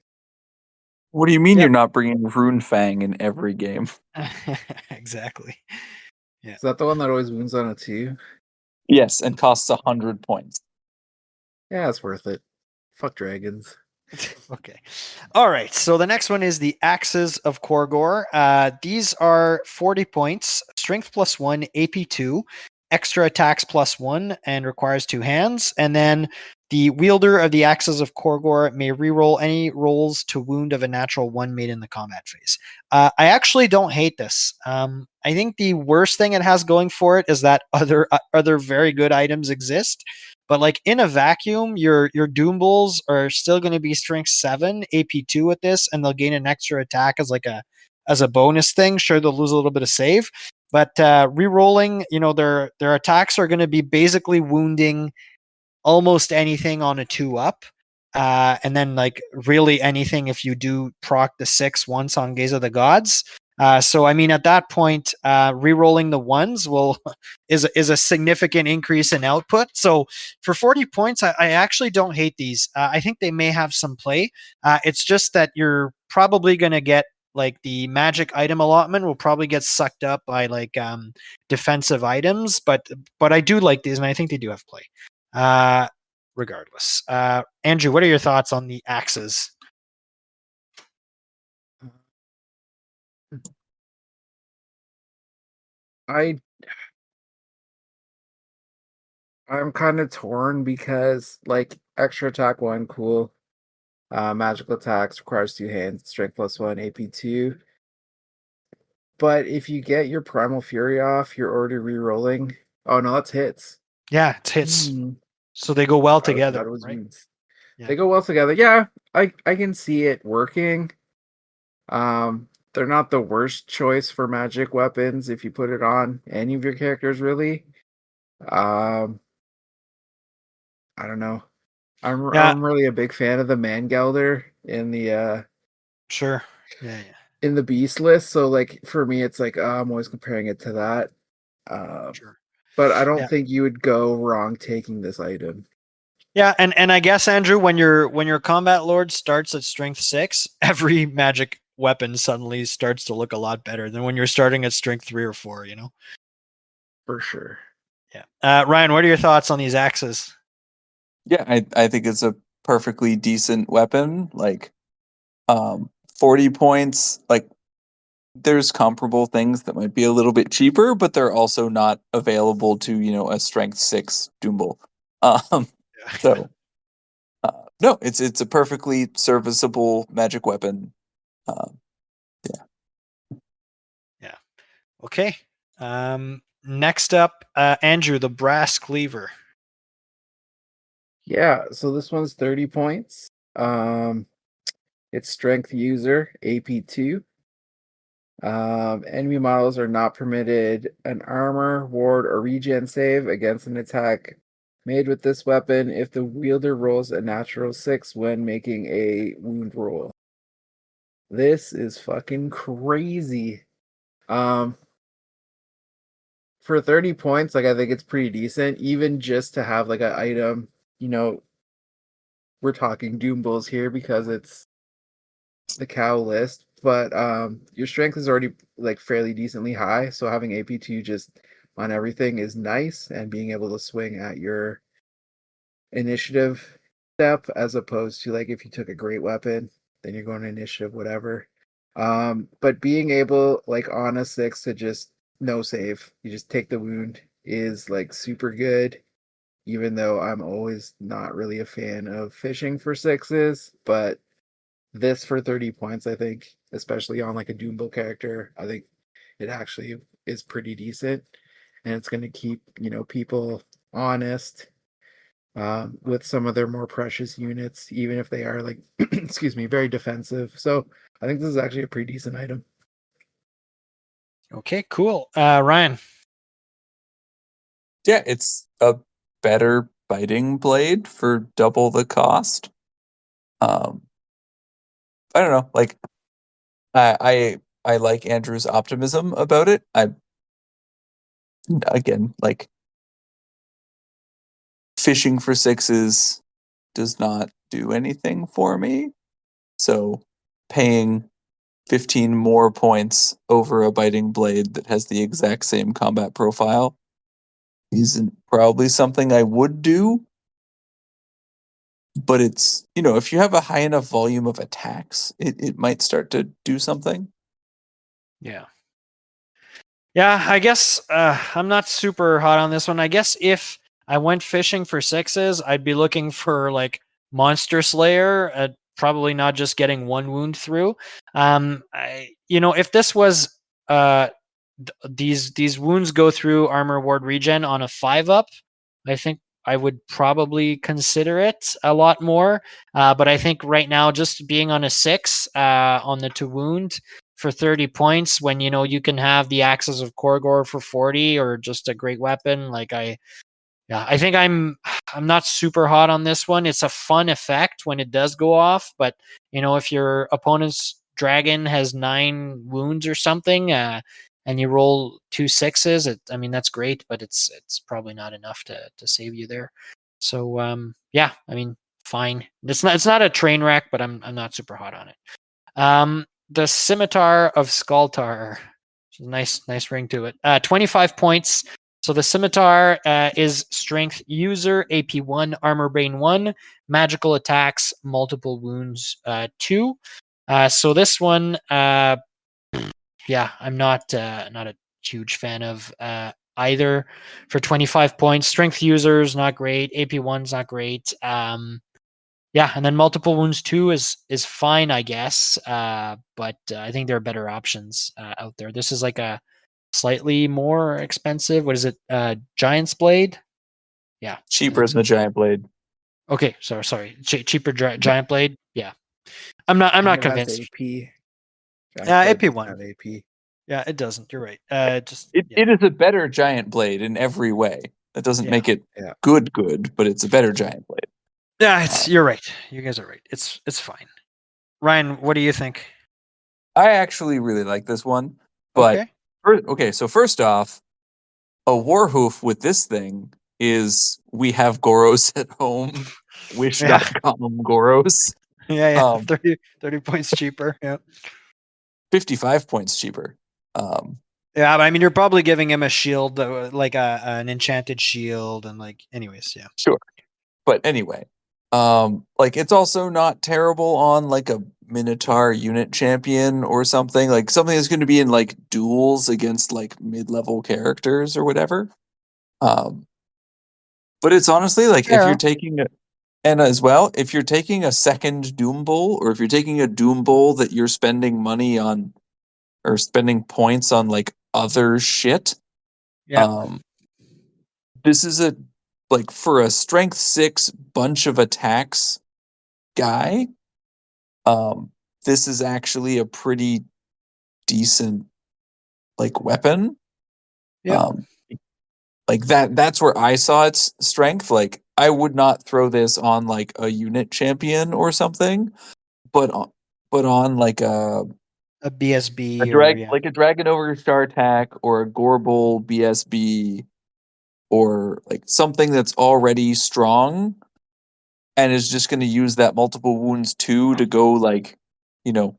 What do you mean you're Yep. not bringing Rune Fang in every game? Exactly. Yeah. Is that the one that always wounds on a 2? Yes, and costs 100 points. Yeah, it's worth it. Fuck dragons. Okay. All right. So the next one is the Axes of Korgor. These are 40 points, strength +1, AP 2, extra attacks +1, and requires 2 hands. And then the wielder of the Axes of Korgor may reroll any rolls to wound of a natural 1 made in the combat phase. I actually don't hate this. I think the worst thing it has going for it is that other very good items exist. But like in a vacuum, your Doom Bulls are still going to be strength 7, AP 2 with this, and they'll gain an extra attack as a bonus thing. Sure, they'll lose a little bit of save, but re-rolling, their attacks are going to be basically wounding almost anything on a 2-up. And then like really anything if you do proc the 6 once on Gaze of the Gods. So I mean, at that point, re-rolling the ones is a significant increase in output. So for 40 points, I actually don't hate these. I think they may have some play. It's just that you're probably going to get like the magic item allotment will probably get sucked up by like defensive items, but I do like these, and I think they do have play. Regardless, Andrew, what are your thoughts on the axes? I I'm kind of torn because like extra attack 1, cool. Magical attacks requires 2 hands, strength +1, AP 2. But if you get your Primal Fury off, you're already re-rolling. Oh no, that's hits. Yeah, it's hits, Hmm. so they go well I thought together, it was right? wounds. Yeah. They go well together. Yeah, I can see it working. They're not the worst choice for magic weapons if you put it on any of your characters, really. Um, I don't know. Yeah, I'm really a big fan of the Mangelder sure. Yeah, in the beast list. So like for me, it's like I'm always comparing it to that. Um, sure. but I don't Yeah. think you would go wrong taking this item. Yeah, and I guess Andrew, when your combat lord starts at strength 6, every magic weapon suddenly starts to look a lot better than when you're starting at strength 3 or 4, you know? For sure. Yeah. Ryan, what are your thoughts on these axes? Yeah, I think it's a perfectly decent weapon. Like 40 points, like there's comparable things that might be a little bit cheaper, but they're also not available to, a strength 6 Doomble. Um Yeah. so no, it's a perfectly serviceable magic weapon. Um yeah. Yeah. Okay. Next up, Andrew, the brass cleaver. Yeah, so this one's 30 points. It's strength user, AP 2. Enemy models are not permitted an armor, ward, or regen save against an attack made with this weapon if the wielder rolls a natural 6 when making a wound roll. This is fucking crazy. Um, for 30 points, like I think it's pretty decent, even just to have like an item, you know, we're talking Doom Bulls here because it's the cow list, but your strength is already like fairly decently high, so having AP2 just on everything is nice, and being able to swing at your initiative step as opposed to like if you took a great weapon, then you're going to initiative, whatever. But being able like on a 6 to just no save, you just take the wound is like super good. Even though I'm always not really a fan of fishing for 6s, but this for 30 points, I think, especially on like a Doombo character, I think it actually is pretty decent. And it's going to keep, people honest with some of their more precious units, even if they are like, excuse me, very defensive. So I think this is actually a pretty decent item. Okay, cool. Ryan. Yeah, it's a better biting blade for double the cost. Um I don't know, like I like Andrew's optimism about it. I again, like fishing for 6s does not do anything for me. So paying 15 more points over a biting blade that has the exact same combat profile isn't probably something I would do. but it's, if you have a high enough volume of attacks, it might start to do something. Yeah. Yeah, I guess I'm not super hot on this one. I guess if I went fishing for sixes, I'd be looking for like Monster Slayer, probably not just getting one wound through. If this was these wounds go through armor ward regen on a 5-up, I think I would probably consider it a lot more. But I think right now, just being on a 6 on the to wound for 30 points when you can have the Axes of Korgor for 40 or just a great weapon, I think I'm not super hot on this one. It's a fun effect when it does go off, but if your opponent's dragon has 9 wounds or something, and you roll 2 6s, that's great, but it's probably not enough to save you there. So yeah, fine. It's not a train wreck, but I'm not super hot on it. The Scimitar of Skaltar, nice ring to it. 25 points. So the Scimitar is Strength User, AP 1, Armor Bane 1, Magical Attacks, Multiple Wounds 2. So this one, yeah, I'm not a huge fan of either. For 25 points, Strength User's not great, AP 1's not great. Yeah, and then Multiple Wounds 2 is fine, I guess. But I think there are better options out there. This is like a slightly more expensive. What is it? Giant's Blade? Yeah. I Cheaper think than so. the Giant Blade. Okay, sorry. Cheaper Giant Blade? Yeah. I'm not And it has convinced. AP. AP Doesn't 1. have AP. Yeah, it doesn't. You're right. It is a better Giant Blade in every way. That doesn't Yeah. make it Yeah. good, but it's a better Giant Blade. Yeah, you're right. You guys are right. It's fine. Ryan, what do you think? I actually really like this one, but so first off, a Warhoof with this thing is we have Goros at home. Yeah. Wish.com Goros. Yeah. 30 points cheaper. Yeah. 55 points cheaper. Yeah, but you're probably giving him a shield, like an enchanted shield, and anyways, yeah. Sure. But anyway, it's also not terrible on like a Minotaur unit champion or something. Like something that's going to be in like duels against like mid-level characters or whatever. But it's honestly like if you're Fair. taking and as well, if you're taking a second Doom Bowl, or if you're taking a Doom Bowl that you're spending money on or spending points on like other shit, Yeah. this is a like for a strength 6 bunch of attacks guy, this is actually a pretty decent like weapon. Yeah. Like that's where I saw its strength. Like I would not throw this on like a unit champion or something, but on like A a BSB or drag yeah. like a dragon ogre star attack or a Gorbel BSB or like something that's already strong and is just going to use that multiple wounds 2 to go like, you know,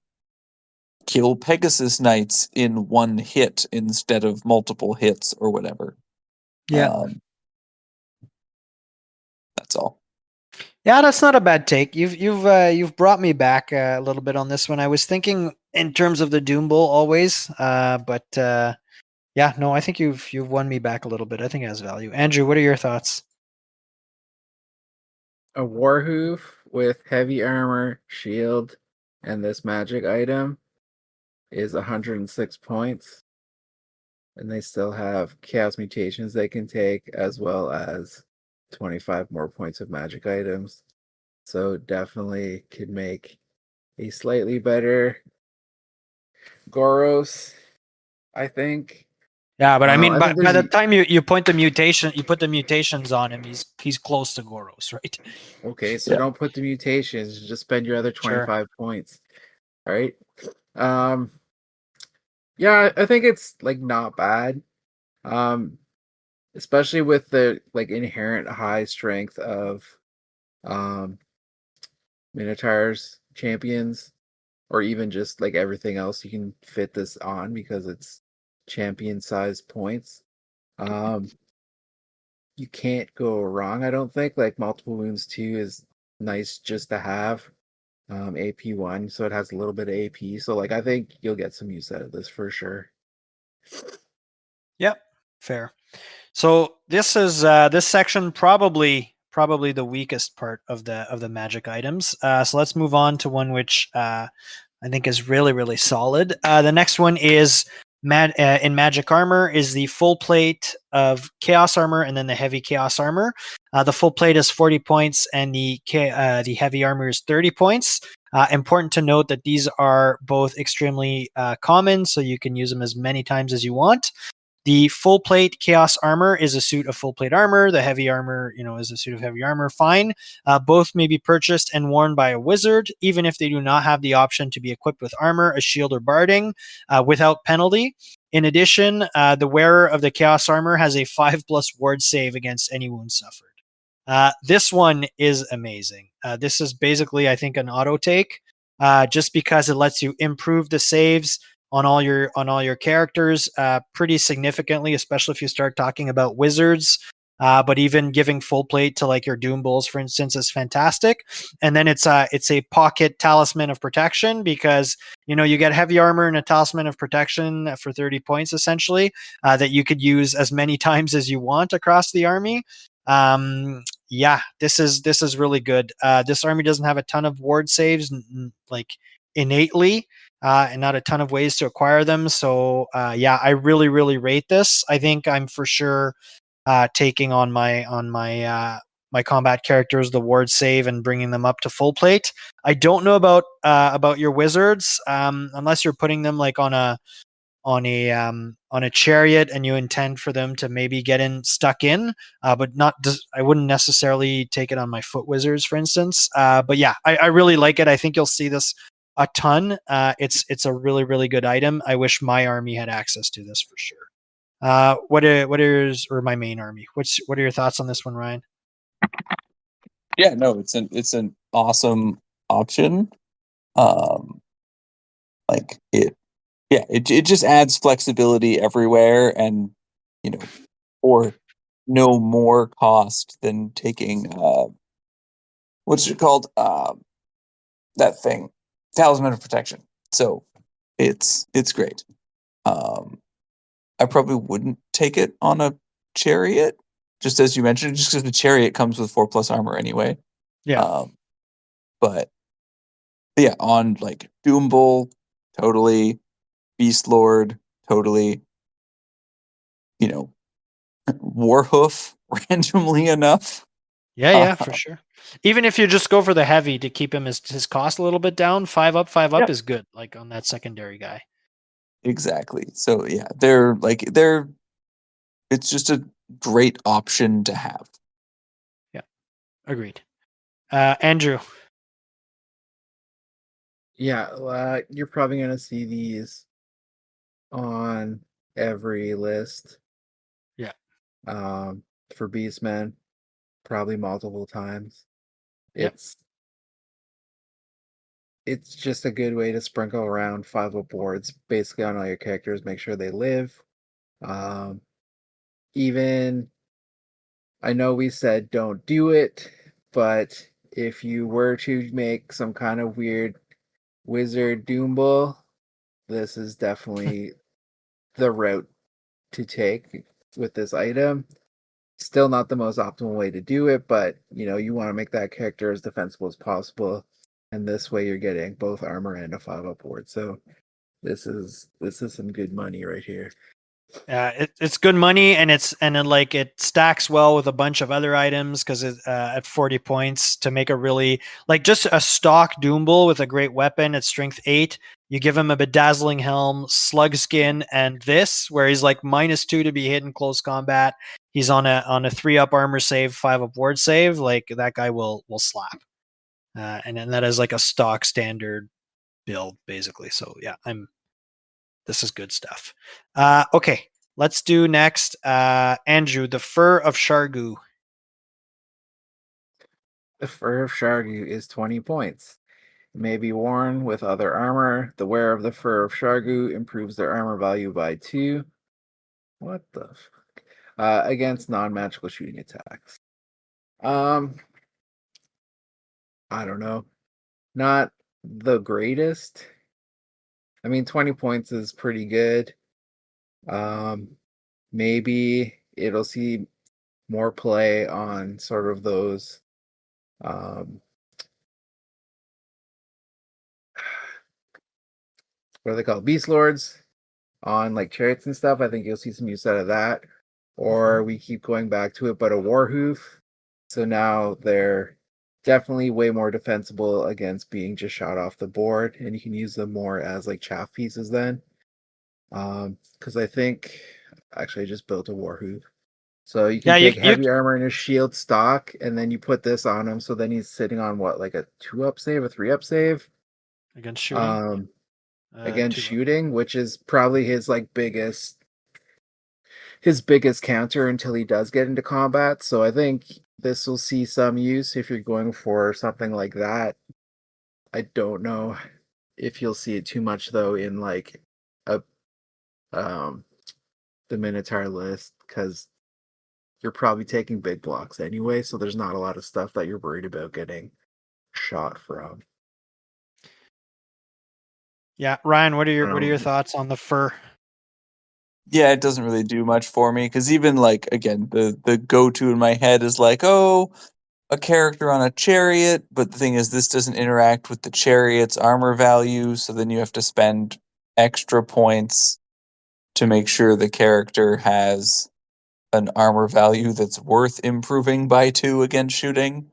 kill Pegasus Knights in one hit instead of multiple hits or whatever. Yeah. That's all. Yeah, that's not a bad take. You've brought me back a little bit on this one. I was thinking in terms of the Doom Bowl always, but yeah, no, I think you've won me back a little bit. I think it has value. Andrew, what are your thoughts? A Warhoof with heavy armor, shield, and this magic item is 106 points. And they still have chaos mutations they can take, as well as 25 more points of magic items. So definitely could make a slightly better Goros, I think. Yeah, but I by think by the there's time you put the mutations on him, he's close to Goros, right? okay, so Yeah. don't put the mutations, just spend your other Sure. 25 points. All right. Yeah, I think it's like not bad. Especially with the like inherent high strength of um Minotaurs champions, or even just like everything else you can fit this on because it's champion size points. You can't go wrong, I don't think. Like multiple wounds 2 is nice just to have. AP1, so it has a little bit of AP. So like I think you'll get some use out of this for sure. Yep, fair. So this section probably the weakest part of the magic items. So let's move on to one which I think is really solid. The next one is in magic armor is the full plate of chaos armor and then the heavy chaos armor. The full plate is 40 points and the heavy armor is 30 points. Important to note that these are both extremely common, so you can use them as many times as you want. The full plate chaos armor is a suit of full plate armor. The heavy armor, is a suit of heavy armor. Fine. Both may be purchased and worn by a wizard, even if they do not have the option to be equipped with armor, a shield, or barding, without penalty. In addition, the wearer of the chaos armor has a 5+ ward save against any wound suffered. This one is amazing. This is basically, I think, an auto take, just because it lets you improve the saves on all your characters pretty significantly, especially if you start talking about wizards. But even giving full plate to like your Doom Bulls, for instance, is fantastic. And then it's a pocket talisman of protection because you get heavy armor and a talisman of protection for 30 points essentially that you could use as many times as you want across the army. Yeah, this is really good. This army doesn't have a ton of ward saves like innately. And not a ton of ways to acquire them. So yeah, I really rate this. I think I'm for sure taking on my combat characters the ward save and bringing them up to full plate. I don't know about your wizards unless you're putting them like on a chariot and you intend for them to maybe get stuck in, but not. I wouldn't necessarily take it on my foot wizards, for instance. But yeah, I really like it. I think you'll see this a ton. It's a really good item. I wish my army had access to this for sure. What is or my main army? What are your thoughts on this one, Ryan? Yeah, no, it's an awesome option. Um, like it, yeah, it just adds flexibility everywhere, and for no more cost than taking what's it called? That thing, talisman of protection. So it's great. I probably wouldn't take it on a chariot, just as you mentioned, just because the chariot comes with 4+ armor anyway. Yeah. But yeah, on like Doom Bull, totally. Beast Lord, totally. Warhoof, randomly enough. Yeah, for sure. Even if you just go for the heavy to keep his cost a little bit down, 5 up Yeah. is good. Like on that secondary guy. Exactly. So yeah, it's just a great option to have. Yeah, agreed. Andrew. Yeah, you're probably gonna see these on every list. Yeah. For Beastmen, probably multiple times. Yep. It's just a good way to sprinkle around 5 boards basically on all your characters, make sure they live. Even I know we said don't do it, but if you were to make some kind of weird wizard Doom Bull, this is definitely the route to take with this item. Still not the most optimal way to do it, but you want to make that character as defensible as possible, and this way you're getting both armor and a 5 board. So this is some good money right here. It's good money, and it stacks well with a bunch of other items because at 40 points to make a really like just a stock Doom Bull with a great weapon at strength 8. You give him a bedazzling helm, slug skin, and this where he's like -2 to be hit in close combat. He's on a 3 up armor save, 5 up ward save. Like that guy will slap, and then that is like a stock standard build basically. So yeah, this is good stuff. Okay, let's do next. Andrew, the fur of Shargu. The fur of Shargu is 20 points. It may be worn with other armor. The wearer of the fur of Shargu improves their armor value by 2. What the fuck? Against non-magical shooting attacks. I don't know, not the greatest. I mean, 20 points is pretty good. Maybe it'll see more play on sort of those um what are they called? Beast Lords on like chariots and stuff. I think you'll see some use out of that. Or we keep going back to it, but a war hoof. So now they're definitely way more defensible against being just shot off the board, and you can use them more as like chaff pieces then. Because I think actually I just built a war hoof. So you can Yeah, take you heavy armor and a shield stock, and then you put this on him. So then he's sitting on what, like a 2-up save, a 3-up save, against shooting. um, against 2 up. shooting, which is probably his like biggest counter until he does get into combat. So I think this will see some use if you're going for something like that. I don't know if you'll see it too much though in like a the Minotaur list, because you're probably taking big blocks anyway, so there's not a lot of stuff that you're worried about getting shot from. Yeah, Ryan, what are your Um, thoughts on the fur? Yeah, it doesn't really do much for me because even like again, the go to in my head is like, oh, a character on a chariot, but the thing is, this doesn't interact with the chariot's armor value, so then you have to spend extra points to make sure the character has an armor value that's worth improving by 2 against shooting.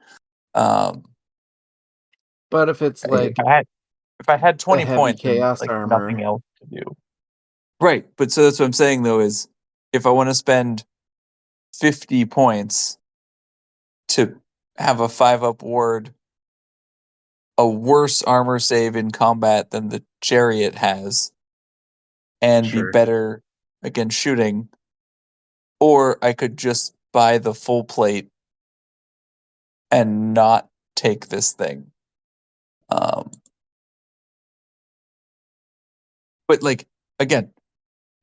Um, but if it's if like I had a 20 heavy points and chaos like nothing armor, else to do, right? But so that's what I'm saying though is if I want to spend 50 points to have a 5-up ward, a worse armor save in combat than the chariot has, and be sure. better against shooting, or I could just buy the full plate and not take this thing. Um, but like again,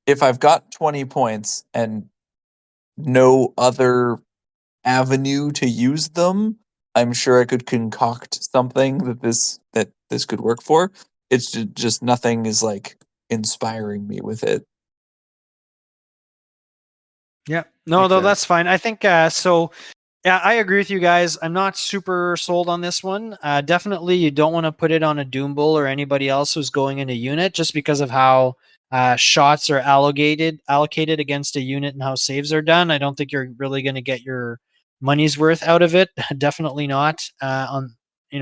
if I've got 20 points and no other avenue to use them, I'm sure I could concoct something that this could work for. It's just nothing is like inspiring me with it. Yeah, no, Makes though sense. that's fine. I think so. Yeah, I agree with you guys. I'm not super sold on this one. Definitely, you don't want to put it on a Doom Bull or anybody else who's going in a unit just because of how shots are allocated against a unit and how saves are done. I don't think you're really going to get your money's worth out of it. Definitely not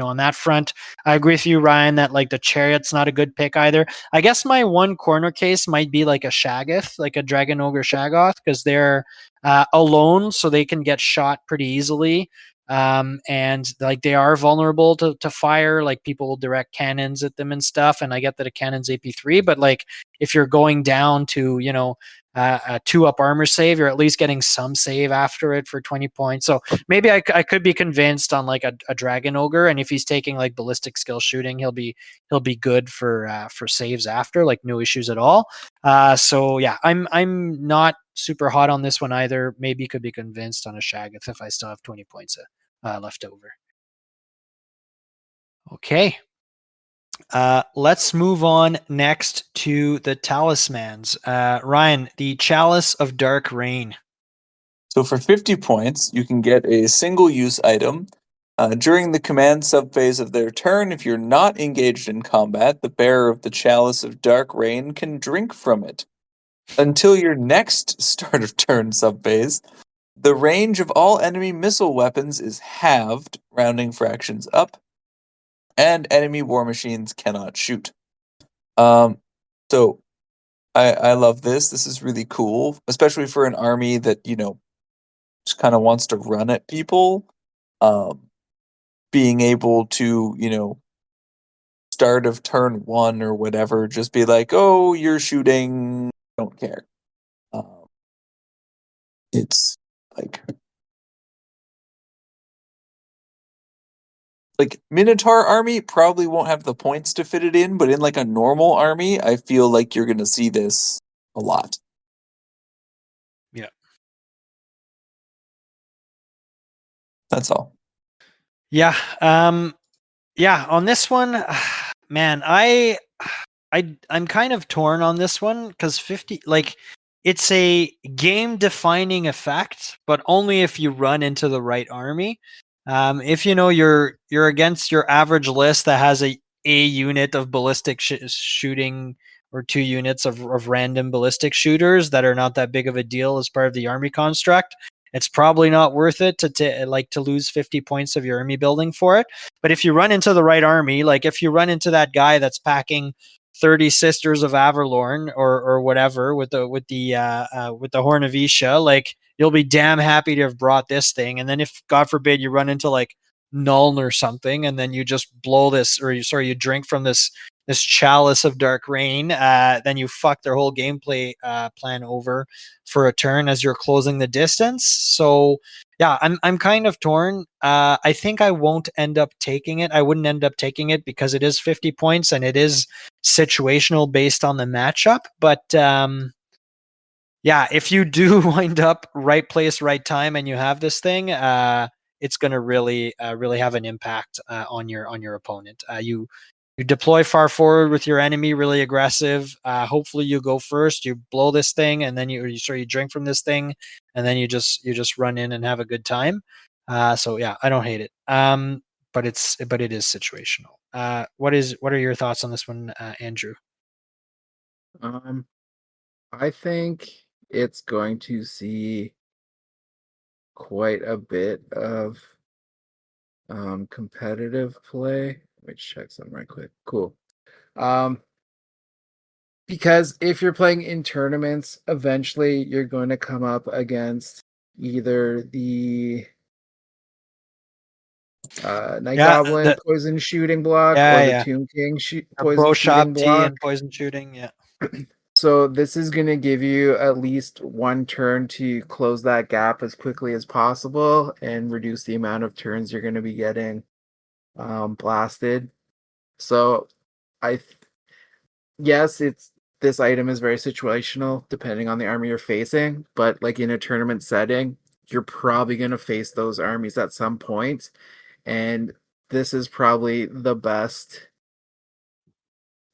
on that front. I agree with you, Ryan, that like the Chariot's not a good pick either. I guess my one corner case might be like a Shaggoth, like a Dragon Ogre Shaggoth, because they're alone, so they can get shot pretty easily. And like they are vulnerable to fire, like people will direct cannons at them and stuff. And I get that a cannon's AP3, but like if you're going down to, a 2-up armor save, you're at least getting some save after it for 20 points. So maybe I could be convinced on like a Dragon Ogre. And if he's taking like ballistic skill shooting, he'll be good for saves after, like no issues at all. So yeah, I'm not super hot on this one either. Maybe could be convinced on a Shaggoth if I still have 20 points left over. Okay. Let's move on next to the talismans. Ryan, the Chalice of Dark Rain. So for 50 points, you can get a single use item. During the command subphase of their turn, if you're not engaged in combat, the bearer of the Chalice of Dark Rain can drink from it. Until your next start of turn subphase, the range of all enemy missile weapons is halved, rounding fractions up, and enemy war machines cannot shoot. So I love this. This is really cool, especially for an army that, just kind of wants to run at people. Um, being able to, start of turn 1 or whatever, just be like, oh, you're shooting, don't care. Um, it's like Minotaur army probably won't have the points to fit it in, but in like a normal army, I feel like you're gonna see this a lot. Yeah. That's all. Yeah. Yeah, on this one, man, I'm kind of torn on this one because 50, like, it's a game defining effect, but only if you run into the right army. If you know you're against your average list that has a unit of ballistic shooting or 2 units of random ballistic shooters that are not that big of a deal as part of the army construct, it's probably not worth it to lose 50 points of your army building for it. But if you run into the right army, like if you run into that guy that's packing 30 Sisters of Averlorn or whatever with the Horn of Isha, like you'll be damn happy to have brought this thing. And then if God forbid you run into like Nuln or something, and then you just blow this, or you drink from this chalice of dark rain, then you fuck their whole gameplay plan over for a turn as you're closing the distance. So yeah, I'm kind of torn. I think I won't end up taking it. I wouldn't end up taking it because it is 50 points and it is situational based on the matchup. But yeah, if you do wind up right place, right time, and you have this thing, it's going to really have an impact on your opponent. You deploy far forward with your enemy, really aggressive. Hopefully, you go first. You blow this thing, and then you drink from this thing, and then you just run in and have a good time. So yeah, I don't hate it. But it is situational. What are your thoughts on this one, Andrew? Um, I think it's going to see quite a bit of competitive play. Let me check something right quick. Cool. Um, because if you're playing in tournaments, eventually you're going to come up against either the Night Yeah, Goblin poison shooting block or the yeah. Tomb King Or poison Bro shooting Shop T block. and poison shooting. Yeah. So this is going to give you at least one turn to close that gap as quickly as possible and reduce the amount of turns you're going to be getting blasted. So I yes, it's this item is very situational depending on the army you're facing, but like in a tournament setting, you're probably going to face those armies at some point, and this is probably the best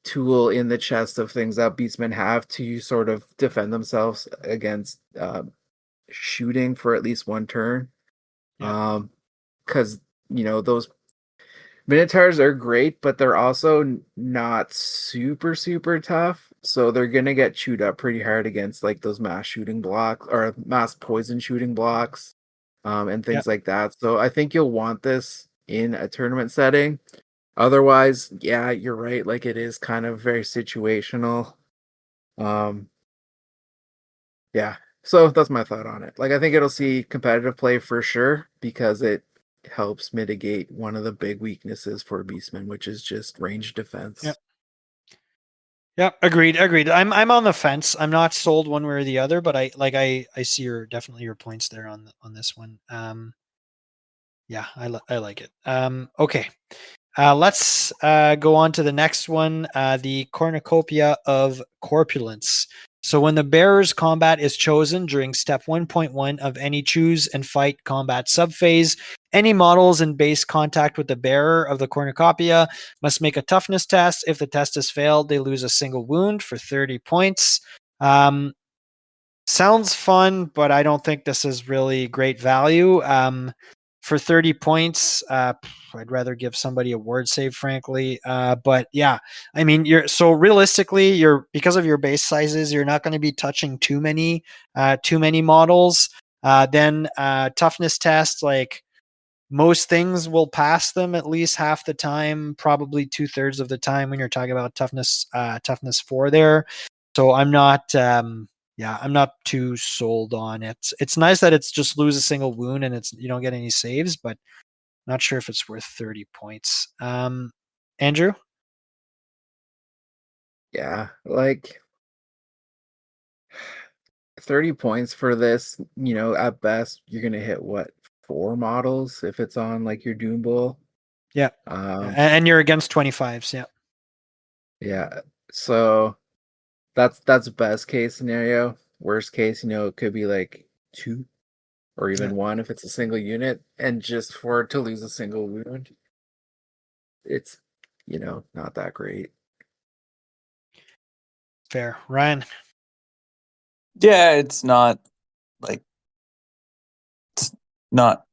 tool in the chest of things that beastmen have to sort of defend themselves against shooting for at least one turn. Yeah. Because those Minotaurs are great, but they're also not super, super tough. So they're gonna get chewed up pretty hard against like those mass shooting blocks or mass poison shooting blocks, and Yeah. things like that. So I think you'll want this in a tournament setting. Otherwise, yeah, you're right. Like it is kind of very situational. Um, yeah. So that's my thought on it. Like I think it'll see competitive play for sure because it helps mitigate one of the big weaknesses for Beastmen, which is just range Yeah. defense. Yeah. Agreed. I'm on the fence. I'm not sold one way or the other, but I see definitely your points there on this one. Yeah, I like it. Okay. Let's go on to the next one, the Cornucopia of Corpulence. So when the bearer's combat is chosen during step 1.1 of any choose and fight combat subphase, any models in base contact with the bearer of the Cornucopia must make a toughness test. If the test is failed, they lose a single wound for 30 points. Sounds fun, but I don't think this is really great value. For 30 points, I'd rather give somebody a ward save, frankly. But yeah, I mean, realistically, because of your base sizes, you're not going to be touching too many models. Then toughness test, like most things will pass them at least half the time, probably 2/3 of the time when you're talking about toughness 4 there. So I'm not too sold on it. It's nice that it's just lose a single wound and you don't get any saves, but not sure if it's worth 30 points. Andrew? Yeah, like 30 points for this, at best you're gonna hit what, 4 models if it's on like your Doom Bowl. Yeah. And you're against 25s, yeah. Yeah. So that's best case scenario. Worst case, it could be like 2 or Yeah. even 1 if it's a single unit, and just for it to lose a single wound. it's not that great. Fair. Ryan? Yeah, it's not like it's not.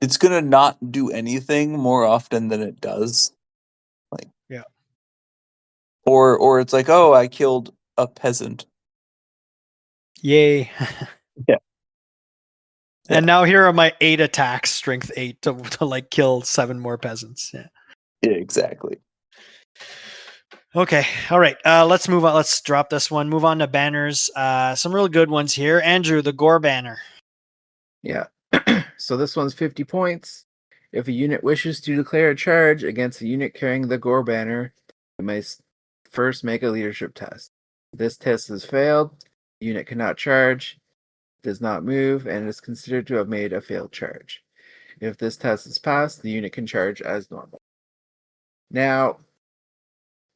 It's gonna not do anything more often than it does. Like, Yeah. or it's like, oh, I killed a peasant. Yay. Yeah. And now here are my 8 attacks, strength 8, to like kill 7 more peasants. Yeah. Yeah, exactly. Okay. All right. Let's move on. Let's drop this one. Move on to banners. Some real good ones here. Andrew, the Gore banner. Yeah. So this one's 50 points. If a unit wishes to declare a charge against a unit carrying the Gore banner, it may first make a leadership test. If this test has failed, the unit cannot charge, does not move, and is considered to have made a failed charge. If this test is passed, the unit can charge as normal. Now,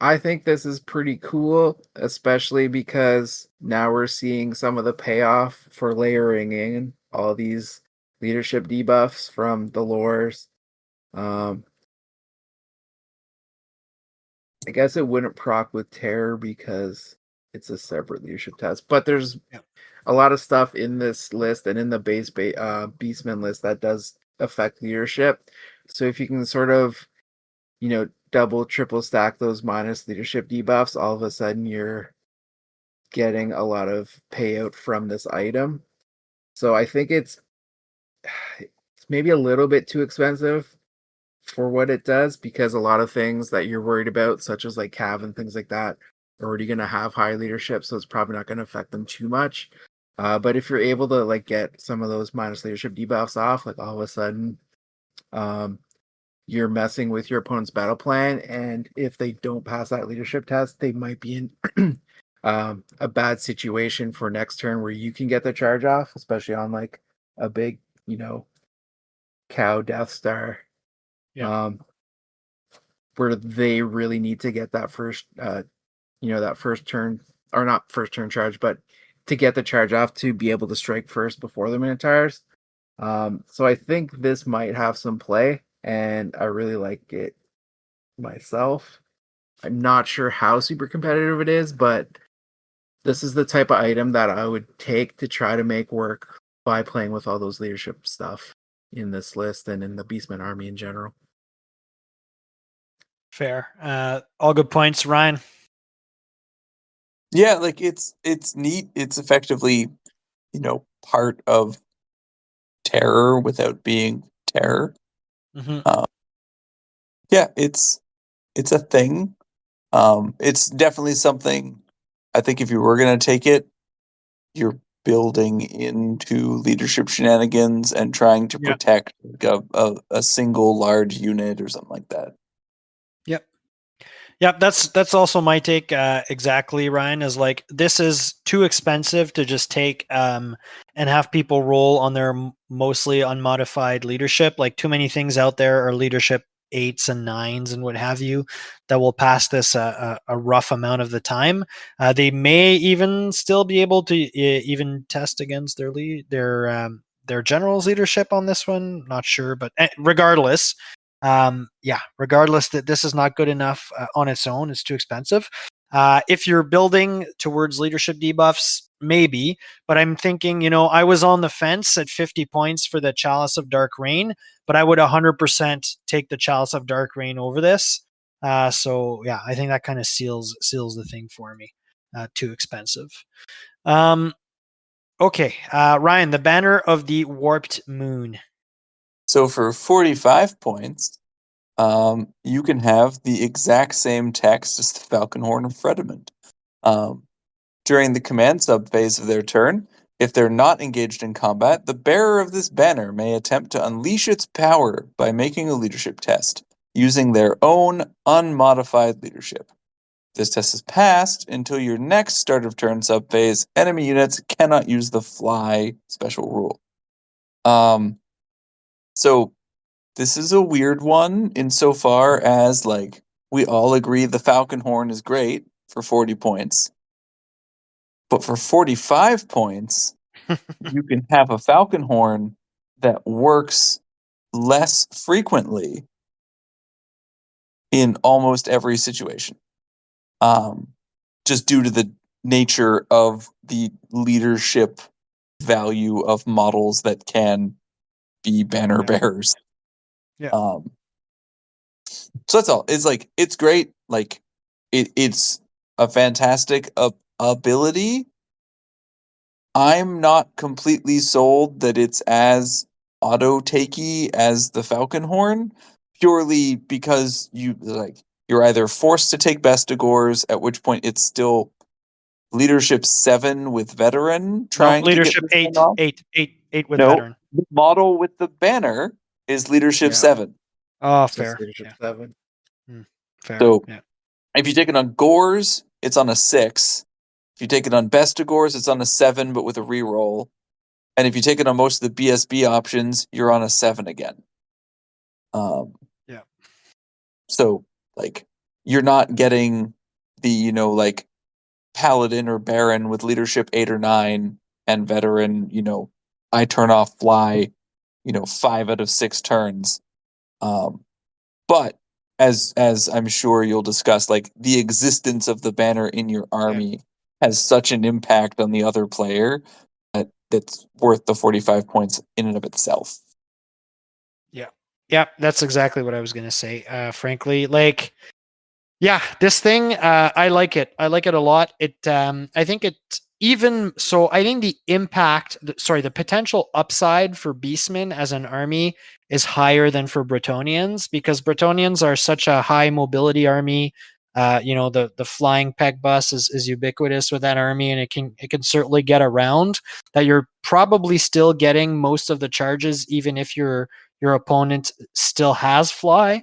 I think this is pretty cool, especially because now we're seeing some of the payoff for layering in all these leadership debuffs from the lores. I guess it wouldn't proc with terror because it's a separate leadership test, but there's a lot of stuff in this list and in the base Beastmen list that does affect leadership. So if you can sort of, double, triple stack those minus leadership debuffs, all of a sudden you're getting a lot of payout from this item. So I think it's maybe a little bit too expensive for what it does, because a lot of things that you're worried about, such as like Cav and things like that, are already going to have high leadership, so it's probably not going to affect them too much. But if you're able to like get some of those minus leadership debuffs off, like all of a sudden, you're messing with your opponent's battle plan, and if they don't pass that leadership test, they might be in a bad situation for next turn where you can get the charge off, especially on like a big, cow Death Star. Yeah. Where they really need to get that first, that first turn, or not first turn charge, but to get the charge off to be able to strike first before the Minotaurs. So I think this might have some play, and I really like it myself. I'm not sure how super competitive it is, but this is the type of item that I would take to try to make work by playing with all those leadership stuff in this list and in the Beastmen army in general. Fair. All good points. Ryan? Yeah, like it's neat. It's effectively, part of terror without being terror. Mm-hmm. Yeah, it's a thing. It's definitely something. I think if you were gonna take it, you're building into leadership shenanigans and trying to Yep. protect like, a single large unit or something like that. Yep, that's also my take. Exactly, Ryan, is like this is too expensive to just take and have people roll on their mostly unmodified leadership. Like too many things out there are leadership 8s and 9s and what have you that will pass this a rough amount of the time. They may even still be able to even test against their general's leadership on this one. Not sure, but regardless. Regardless, that this is not good enough on its own, it's too expensive. If you're building towards leadership debuffs, maybe, but I'm thinking, I was on the fence at 50 points for the Chalice of Dark Rain, but I would 100% take the Chalice of Dark Rain over this. So yeah, I think that kind of seals the thing for me. Too expensive. Okay, Ryan, the Banner of the Warped Moon. So for 45 points, you can have the exact same text as the Falcon Horn of Frediment. During the command sub phase of their turn, if they're not engaged in combat, the bearer of this banner may attempt to unleash its power by making a leadership test, using their own unmodified leadership. This test is passed until your next start of turn sub phase. Enemy units cannot use the fly special rule. So this is a weird one insofar as like we all agree the Falcon Horn is great for 40 points. But for 45 points, you can have a Falcon Horn that works less frequently in almost every situation. Just due to the nature of the leadership value of models that can be banner Yeah. bearers. Yeah. So that's all. It's like it's great. Like it's a fantastic ability. I'm not completely sold that it's as auto takey as the Falconhorn, purely because you're either forced to take Bestigors, at which point it's still leadership 7 with veteran No, trying to get leadership this thing 8, off. 8 with No, veteran. the model with the banner is leadership Yeah. 7. Oh, Just fair. leadership Yeah. 7. Fair. So Yeah. if you take it on Gores, it's on a 6. If you take it on Bestigors, it's on a 7, but with a reroll. And if you take it on most of the BSB options, you're on a 7 again. Yeah. So like you're not getting the like Paladin or Baron with leadership 8 or 9 and veteran. I turn off fly. 5 out of 6 turns. But as I'm sure you'll discuss, like the existence of the banner in your army has such an impact on the other player that's worth the 45 points in and of itself. Yeah. Yeah. That's exactly what I was going to say. Frankly, like, yeah, this thing, I like it. I like it a lot. I think it even so. I think the impact, the potential upside for Beastmen as an army is higher than for Bretonians because Bretonians are such a high mobility army. The flying peg bus is ubiquitous with that army, and it can certainly get around. That you're probably still getting most of the charges, even if your opponent still has fly.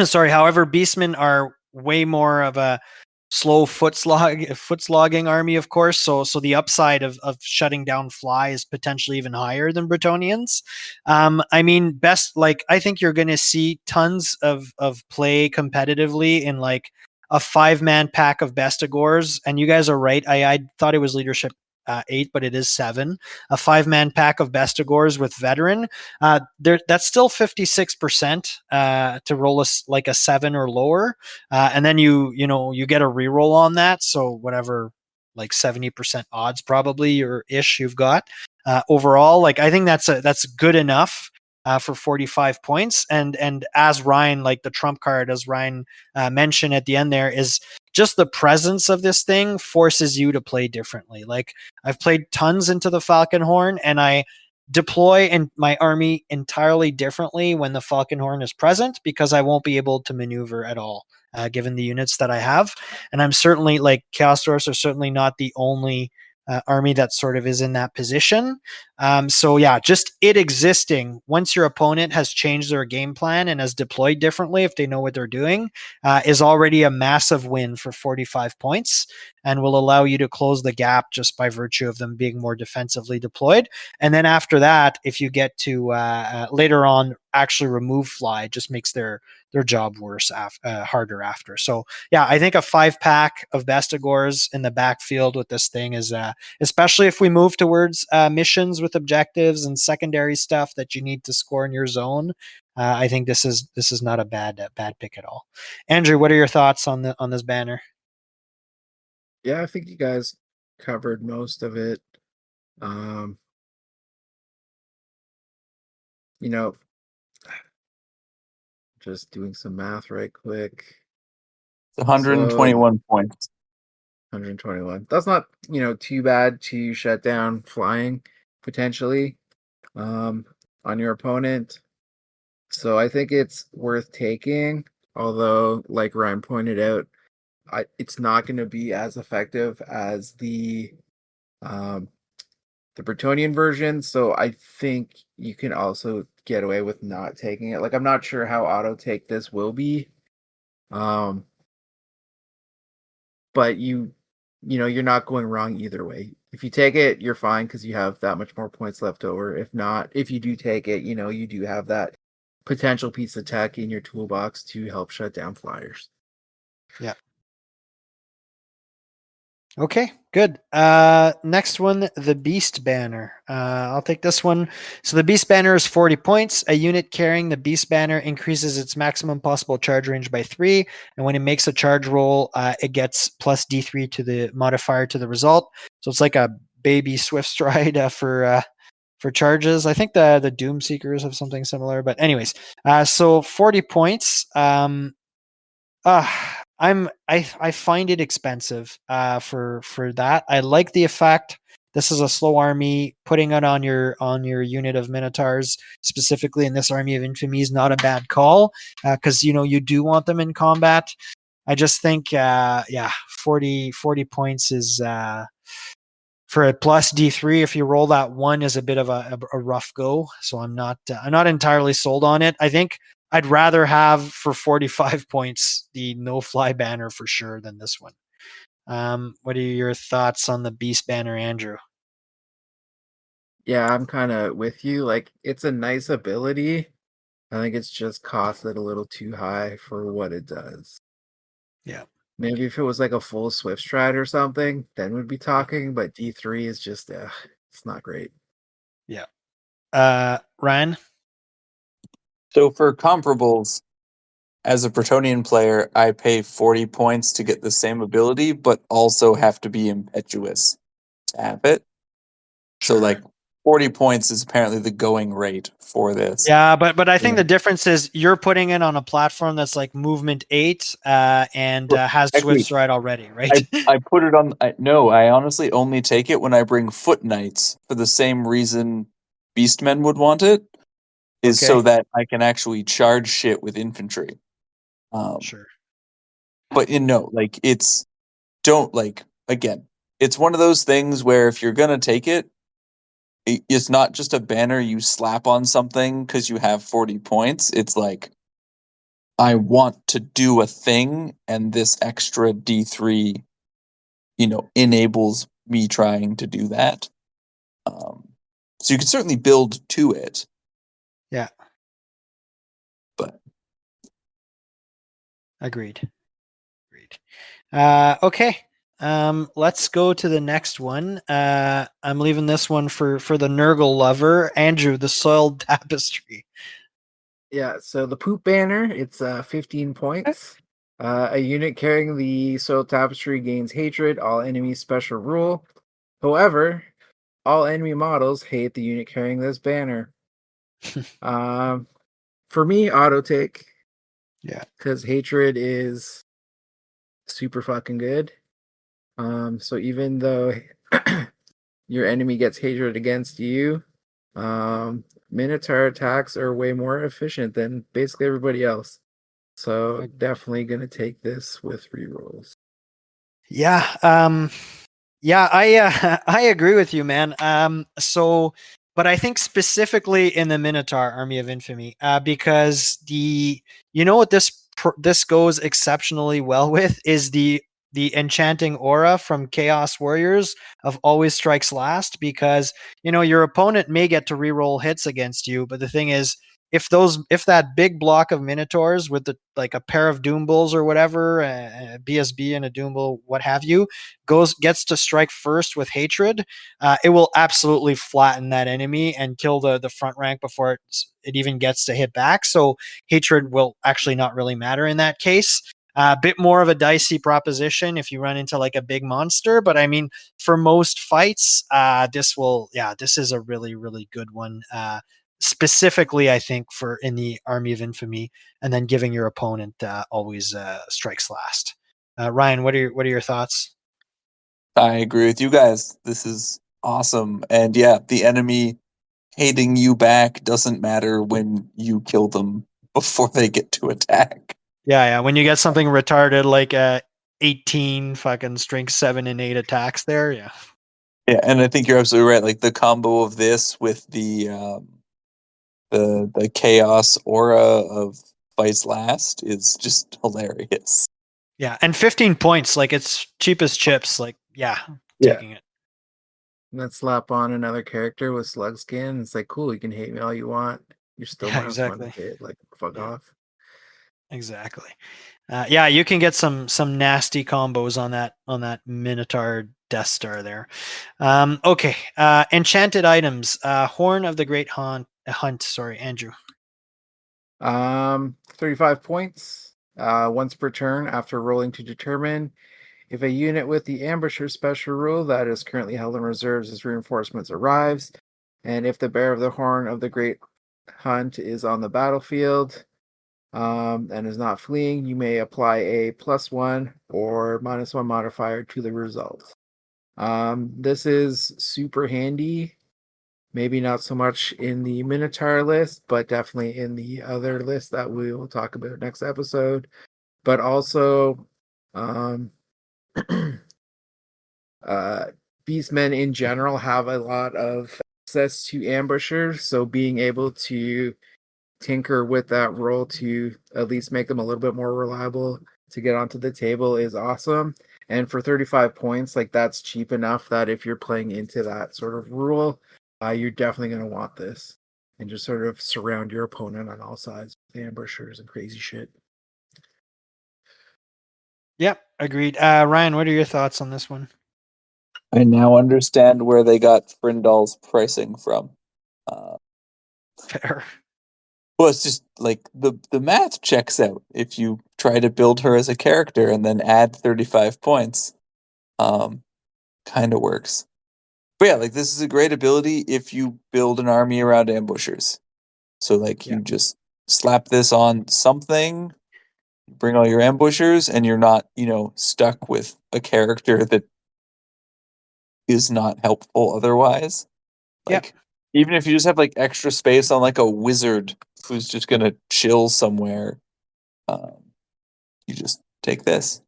Sorry. However, Beastmen are way more of a slow foot slogging army, of course. So the upside of shutting down fly is potentially even higher than Bretonians. I mean, I think you're going to see tons of play competitively in like a 5-man pack of Bestigors. And you guys are right. I thought it was leadership 8, but it is 7. A 5-man pack of Bestigors with veteran. That's still 56% to roll like a 7 or lower, and then you get a reroll on that. So whatever, like 70% odds probably or ish you've got overall. Like I think that's good enough. For 45 points, and as Ryan, like the trump card, as Ryan mentioned at the end, there is just the presence of this thing forces you to play differently. Like I've played tons into the Falconhorn, and I deploy in my army entirely differently when the Falconhorn is present because I won't be able to maneuver at all, given the units that I have. And I'm certainly like Chaos Dwarfs are certainly not the only army that sort of is in that position. So yeah, just it existing once your opponent has changed their game plan and has deployed differently, if they know what they're doing, is already a massive win for 45 points and will allow you to close the gap just by virtue of them being more defensively deployed. And then after that, if you get to later on actually remove fly, it just makes their job worse, harder after. So yeah, I think a 5-pack of Bestigors in the backfield with this thing is, especially if we move towards missions with objectives and secondary stuff that you need to score in your zone. I think this is not a bad pick at all. Andrew, what are your thoughts on this banner? Yeah, I think you guys covered most of it. Um, you know, just doing some math right quick. It's 121 points. 121. That's not, too bad to shut down flying potentially on your opponent. So I think it's worth taking. Although, like Ryan pointed out, it's not going to be as effective as um, the Bretonian version. So I think you can also get away with not taking it. Like I'm not sure how auto take this will be. But you're not going wrong either way. If you take it, you're fine because you have that much more points left over. If not, if you do take it, you do have that potential piece of tech in your toolbox to help shut down flyers. Yeah. Okay, good. Next one, the Beast Banner. I'll take this one. So the Beast Banner is 40 points. A unit carrying the Beast Banner increases its maximum possible charge range by 3, and when it makes a charge roll, it gets plus D3 to the modifier to the result. So it's like a baby Swift Stride for charges. I think the Doom Seekers have something similar, but anyways, so 40 points. Uh I find it expensive for that. I like the effect. This is a slow army. Putting it on your unit of Minotaurs, specifically in this army of infamy, is not a bad call because you do want them in combat. I just think yeah, 40 points is for a plus D3. If you roll that one, is a bit of a rough go. So I'm not entirely sold on it. I think I'd rather have for 45 points the no fly banner for sure than this one. What are your thoughts on the Beast Banner, Andrew? Yeah, I'm kind of with you. Like, it's a nice ability. I think it's just costed a little too high for what it does. Yeah. Maybe if it was like a full Swift Stride or something, then we'd be talking. But D3 is just, it's not great. Yeah. Ryan? So for comparables, as a Bretonian player, I pay 40 points to get the same ability, but also have to be impetuous to have it. So Sure. like 40 points is apparently the going rate for this. Yeah, but I think Yeah. the difference is you're putting it on a platform that's like movement 8 and has Swift Agreed. Stride already, right? I put it on. No, I honestly only take it when I bring Foot Knights for the same reason Beastmen would want it, is so Okay. that I can actually charge shit with infantry. Sure. But like don't like again. It's one of those things where if you're gonna take it, it's not just a banner you slap on something because you have 40 points. It's like I want to do a thing, and this extra D3 enables me trying to do that. So you can certainly build to it, Yeah. but Agreed. Okay. Let's go to the next one. I'm leaving this one for the Nurgle lover, Andrew, the Soiled Tapestry. Yeah, so the Poop Banner, it's 15 points. A unit carrying the Soil Tapestry gains hatred, all enemies special rule. However, all enemy models hate the unit carrying this banner. Um, for me, auto take, Yeah. because hatred is super fucking good. So even though your enemy gets hatred against you, Minotaur attacks are way more efficient than basically everybody else. So definitely gonna take this with rerolls. Yeah. Yeah, I agree with you, man. But I think specifically in the Minotaur Army of Infamy, because what this goes exceptionally well with is the enchanting aura from Chaos Warriors of always strikes last, because your opponent may get to reroll hits against you, but the thing is, if that big block of Minotaurs with like a pair of Doom Bulls or whatever, a BSB and a Doom Bull, what have you, gets to strike first with hatred, it will absolutely flatten that enemy and kill the front rank before it even gets to hit back. So hatred will actually not really matter in that case. A bit more of a dicey proposition if you run into like a big monster, but I mean, for most fights, this is a really, really good one. Specifically, I think for in the Army of Infamy, and then giving your opponent always strikes last. Ryan, what are your thoughts? I agree with you guys. This is awesome. And yeah, the enemy hating you back doesn't matter when you kill them before they get to attack. Yeah. When you get something retarded like 18 fucking strength 7 and 8 attacks there, yeah. Yeah, and I think you're absolutely right. Like the combo of this with the chaos aura of Vice Last is just hilarious. Yeah, and 15 points, like it's cheap as chips. Like, yeah, Yeah. taking it. And then slap on another character with slug skin. It's like, cool, you can hate me all you want. You're still Yeah, minus one exactly. hit. Like, fuck Yeah, off. exactly. Yeah, you can get some nasty combos on that Minotaur Death Star there. Okay, enchanted items. Horn of the Great Hunt. Sorry, Andrew. 35 points. Once per turn after rolling to determine if a unit with the Ambusher special rule that is currently held in reserves as reinforcements arrives, and if the bearer of the Horn of the Great Hunt is on the battlefield, and is not fleeing, you may apply a +1 or -1 modifier to the result. This is super handy. Maybe not so much in the Minotaur list, but definitely in the other list that we will talk about next episode. But also, um, Beastmen in general have a lot of access to ambushers, so being able to tinker with that role to at least make them a little bit more reliable to get onto the table is awesome. And for 35 points, like that's cheap enough that if you're playing into that sort of rule, you're definitely going to want this and just sort of surround your opponent on all sides with ambushers and crazy shit. Yep, agreed. Ryan, what are your thoughts on this one? I now understand where they got Frindal's pricing from. Fair. Well, it's just like the math checks out if you try to build her as a character and then add 35 points. Kind of works. But yeah, like this is a great ability if you build an army around ambushers. So like Yeah. you just slap this on something, bring all your ambushers, and you're not, stuck with a character that is not helpful otherwise. Yep. Like even if you just have like extra space on like a wizard who's just gonna chill somewhere, you just take this.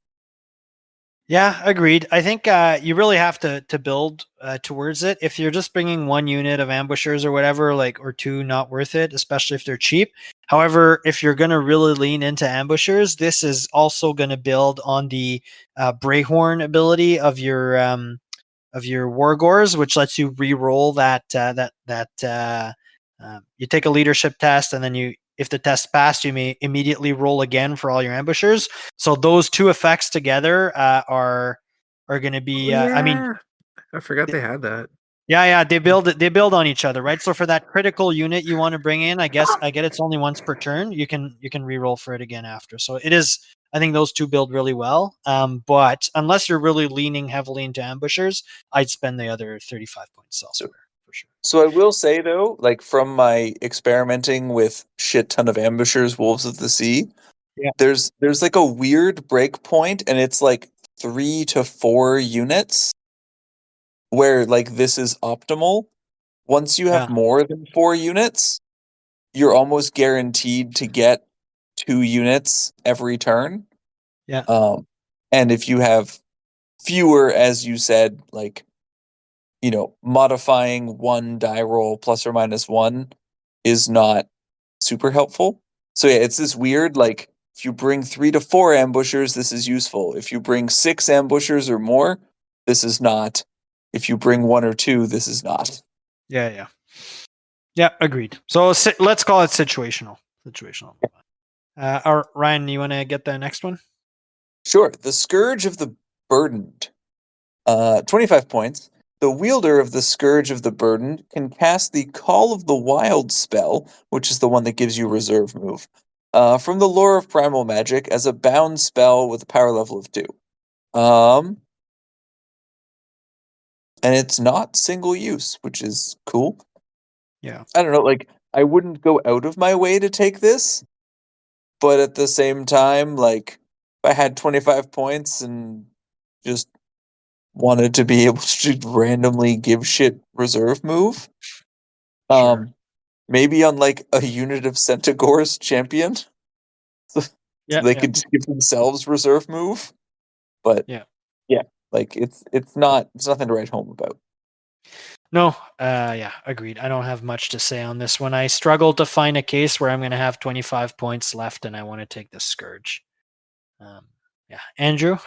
Yeah, agreed. I think you really have to build towards it. If you're just bringing one unit of ambushers or whatever, like or two, not worth it, especially if they're cheap. However, if you're going to really lean into ambushers, this is also going to build on the Brayhorn ability of your Wargors, which lets you re-roll you take a leadership test, and then if the test passed, you may immediately roll again for all your ambushers. So those two effects together are going to be. I mean, I forgot they had that. yeah, they build on each other, right? So for that critical unit you want to bring in, I get it's only once per turn. You can re-roll for it again after. So it is. I think those two build really well. But unless you're really leaning heavily into ambushers, I'd spend the other 35 points elsewhere for sure. So I will say though, like from my experimenting with shit ton of ambushers, Wolves of the Sea, Yeah. there's like a weird break point, and it's like 3 to 4 units where like this is optimal. Once you have Yeah. more than 4 units, you're almost guaranteed to get 2 units every turn. Yeah. And if you have fewer, as you said, like modifying one die roll plus or minus one is not super helpful. So yeah, it's this weird, like if you bring 3 to 4 ambushers, this is useful. If you bring 6 ambushers or more, this is not. If you bring 1 or 2, this is not. Yeah, agreed. So let's call it situational. Ryan, you want to get the next one? Sure. The Scourge of the Burdened. 25 points. The wielder of the Scourge of the Burdened can cast the Call of the Wild spell, which is the one that gives you reserve move, from the lore of Primal Magic as a bound spell with a power level of 2. And it's not single use, which is cool. Yeah. I don't know, like, I wouldn't go out of my way to take this, but at the same time, like, if I had 25 points and just wanted to be able to randomly give shit reserve move. Sure. Maybe on like a unit of Centaur's champion. So Yeah. they could just give themselves reserve move. But Yeah. yeah, like it's nothing to write home about. No, yeah, agreed. I don't have much to say on this one. I struggled to find a case where I'm going to have 25 points left and I want to take the Scourge. Yeah. Andrew?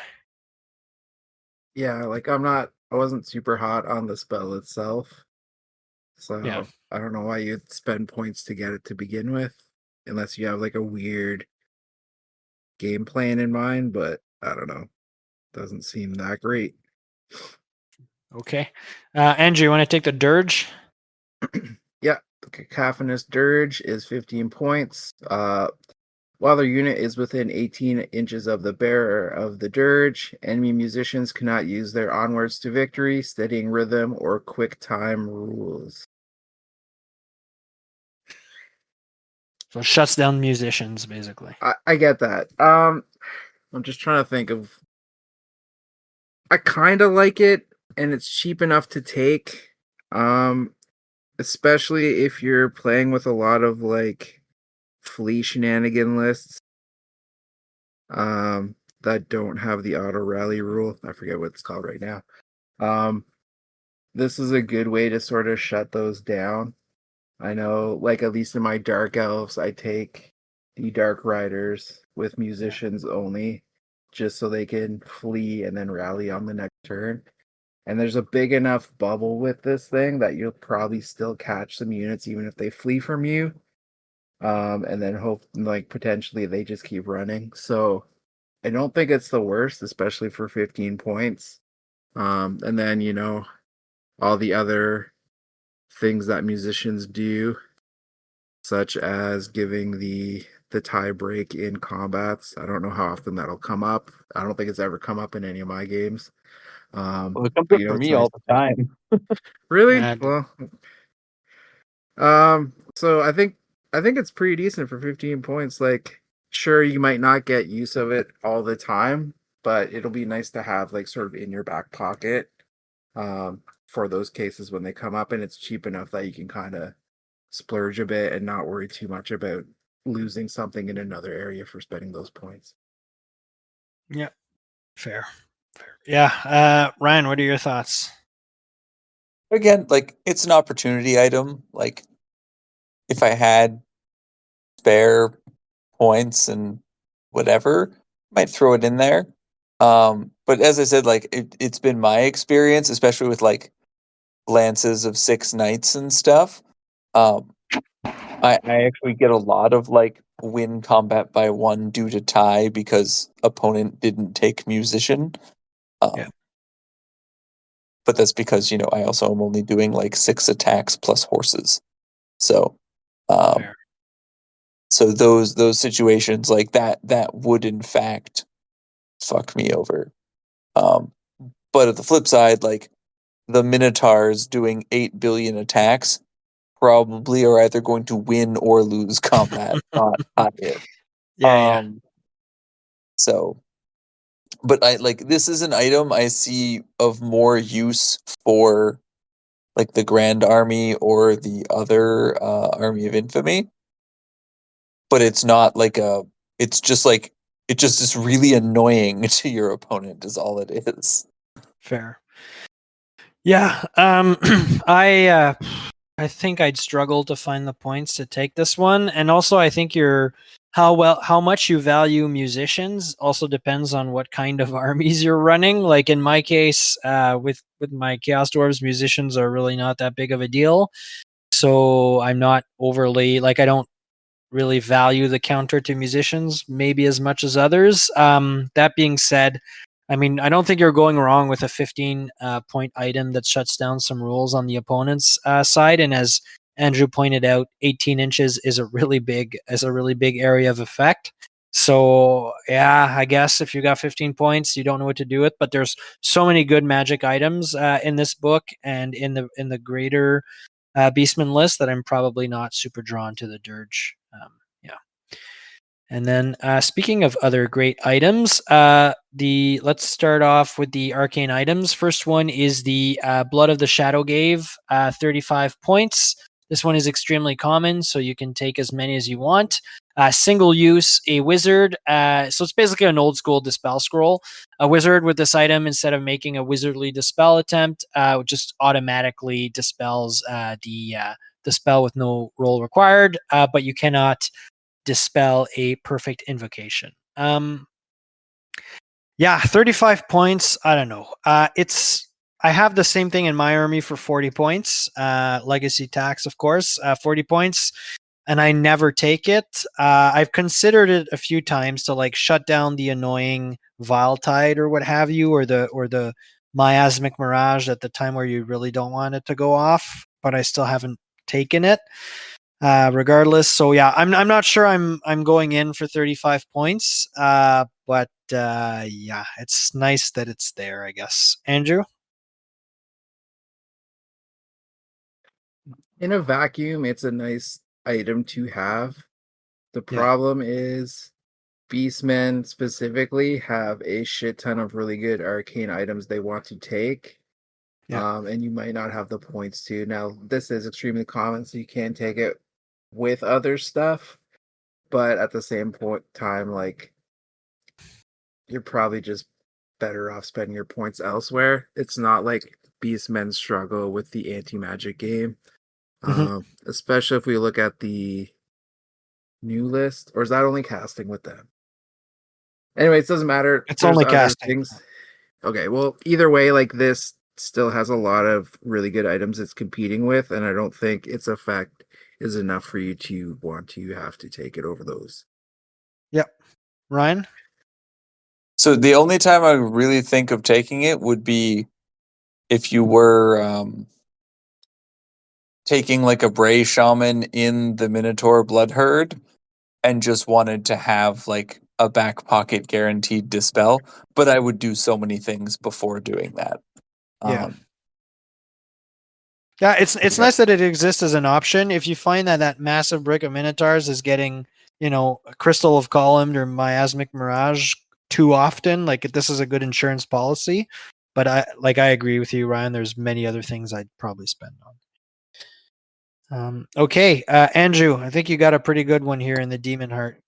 Yeah, like I wasn't super hot on the spell itself. So Yeah. I don't know why you'd spend points to get it to begin with, unless you have like a weird game plan in mind, but I don't know. Doesn't seem that great. Okay. Andrew, you want to take the dirge? Yeah, the Cacophonous Dirge is 15 points. While their unit is within 18 inches of the bearer of the dirge, enemy musicians cannot use their onwards to victory, steadying rhythm, or quick time rules. So it shuts down musicians, basically. I get that. I'm just trying to think of. I kind of like it, and it's cheap enough to take. Especially if you're playing with a lot of like flea shenanigan lists. That don't have the auto rally rule. I forget what it's called right now. This is a good way to sort of shut those down. I know, like at least in my dark elves, I take the dark riders with musicians only, just so they can flee and then rally on the next turn. And there's a big enough bubble with this thing that you'll probably still catch some units even if they flee from you. And then hope like potentially they just keep running. So I don't think it's the worst, especially for 15 points. And then, all the other things that musicians do, such as giving the tie break in combats. I don't know how often that'll come up. I don't think it's ever come up in any of my games. Well, it comes But up for it's me nice. all the time. Really? Uh, Well, so I think it's pretty decent for 15 points. Like, sure, you might not get use of it all the time, but it'll be nice to have like sort of in your back pocket for those cases when they come up, and it's cheap enough that you can kind of splurge a bit and not worry too much about losing something in another area for spending those points. yeah, fair. Yeah. Ryan, what are your thoughts? Again, like it's an opportunity item. Like if I had spare points and whatever, might throw it in there. But as I said, like it's been my experience, especially with like lances of 6 knights and stuff. Um, I actually get a lot of like win combat by one due to tie because opponent didn't take musician. Yeah. But that's because I also am only doing like 6 attacks plus horses. So, um, Fair. so those situations like that would in fact fuck me over. Um, but at the flip side, like the Minotaurs doing 8 billion attacks probably are either going to win or lose combat, not higher. Yeah. So, but I like this is an item I see of more use for like the Grand Army or the other Army of Infamy. But it's not like it's just like it just is really annoying to your opponent is all it is. Fair. Yeah. I think I'd struggle to find the points to take this one, and also I think how much you value musicians also depends on what kind of armies you're running. Like in my case, with my Chaos Dwarves, musicians are really not that big of a deal. So I'm not overly like I don't really value the counter to musicians maybe as much as others. That being said, I mean, I don't think you're going wrong with a 15 point item that shuts down some rules on the opponent's side. And as Andrew pointed out, 18 inches is a really big area of effect. So yeah, I guess if you got 15 points, you don't know what to do with. But there's so many good magic items in this book and in the greater Beastman list that I'm probably not super drawn to the dirge. Yeah. And then speaking of other great items, let's start off with the arcane items. First one is the Blood of the Shadow Gave, 35 points. This one is extremely common, so you can take as many as you want. Single use, a wizard. So it's basically an old school dispel scroll. A wizard with this item, instead of making a wizardly dispel attempt, just automatically dispels the spell with no roll required, but you cannot dispel a perfect invocation. Yeah, 35 points. I don't know. I have the same thing in my army for 40 points. Legacy tax, of course, 40 points. and I never take it. I've considered it a few times to like shut down the annoying Vile Tide or what have you, or the Miasmic Mirage at the time where you really don't want it to go off, but I still haven't taken it. Regardless, so yeah, I'm not sure I'm going in for 35 points. But yeah, it's nice that it's there, I guess. Andrew? In a vacuum, it's a nice item to have. The Yeah. problem is Beastmen specifically have a shit ton of really good arcane items they want to take. Yeah. And you might not have the points to. Now, this is extremely common, so you can take it with other stuff, but at the same point time, like, you're probably just better off spending your points elsewhere. It's not like Beastmen struggle with the anti-magic game. Mhm. Especially if we look at the new list, or is that only casting with them? Anyways, it doesn't matter. It's There's only other casting. things. Okay, well, either way, like, this still has a lot of really good items it's competing with, and I don't think its effect is enough for you to want to have to take it over those. Yep. Ryan? So the only time I really think of taking it would be if you were taking like a Bray Shaman in the Minotaur Blood Herd and just wanted to have like a back pocket guaranteed dispel. But I would do so many things before doing that. Yeah. Yeah, it's Yeah. nice that it exists as an option. If you find that massive brick of Minotaurs is getting, a Crystal of Column or Miasmic Mirage too often, like this is a good insurance policy. But I agree with you, Ryan. There's many other things I'd probably spend on. Okay, Andrew, I think you got a pretty good one here in the Demon Heart.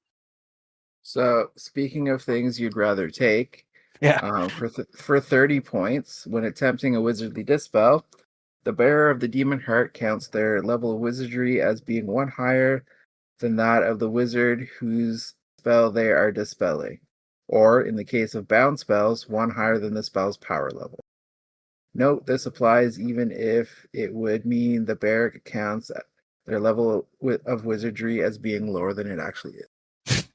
So, speaking of things you'd rather take, Yeah. for 30 points, when attempting a wizardly dispel, the bearer of the demon heart counts their level of wizardry as being one higher than that of the wizard whose spell they are dispelling, or in the case of bound spells, one higher than the spell's power level. Note this applies even if it would mean the bearer counts their level of wizardry as being lower than it actually is.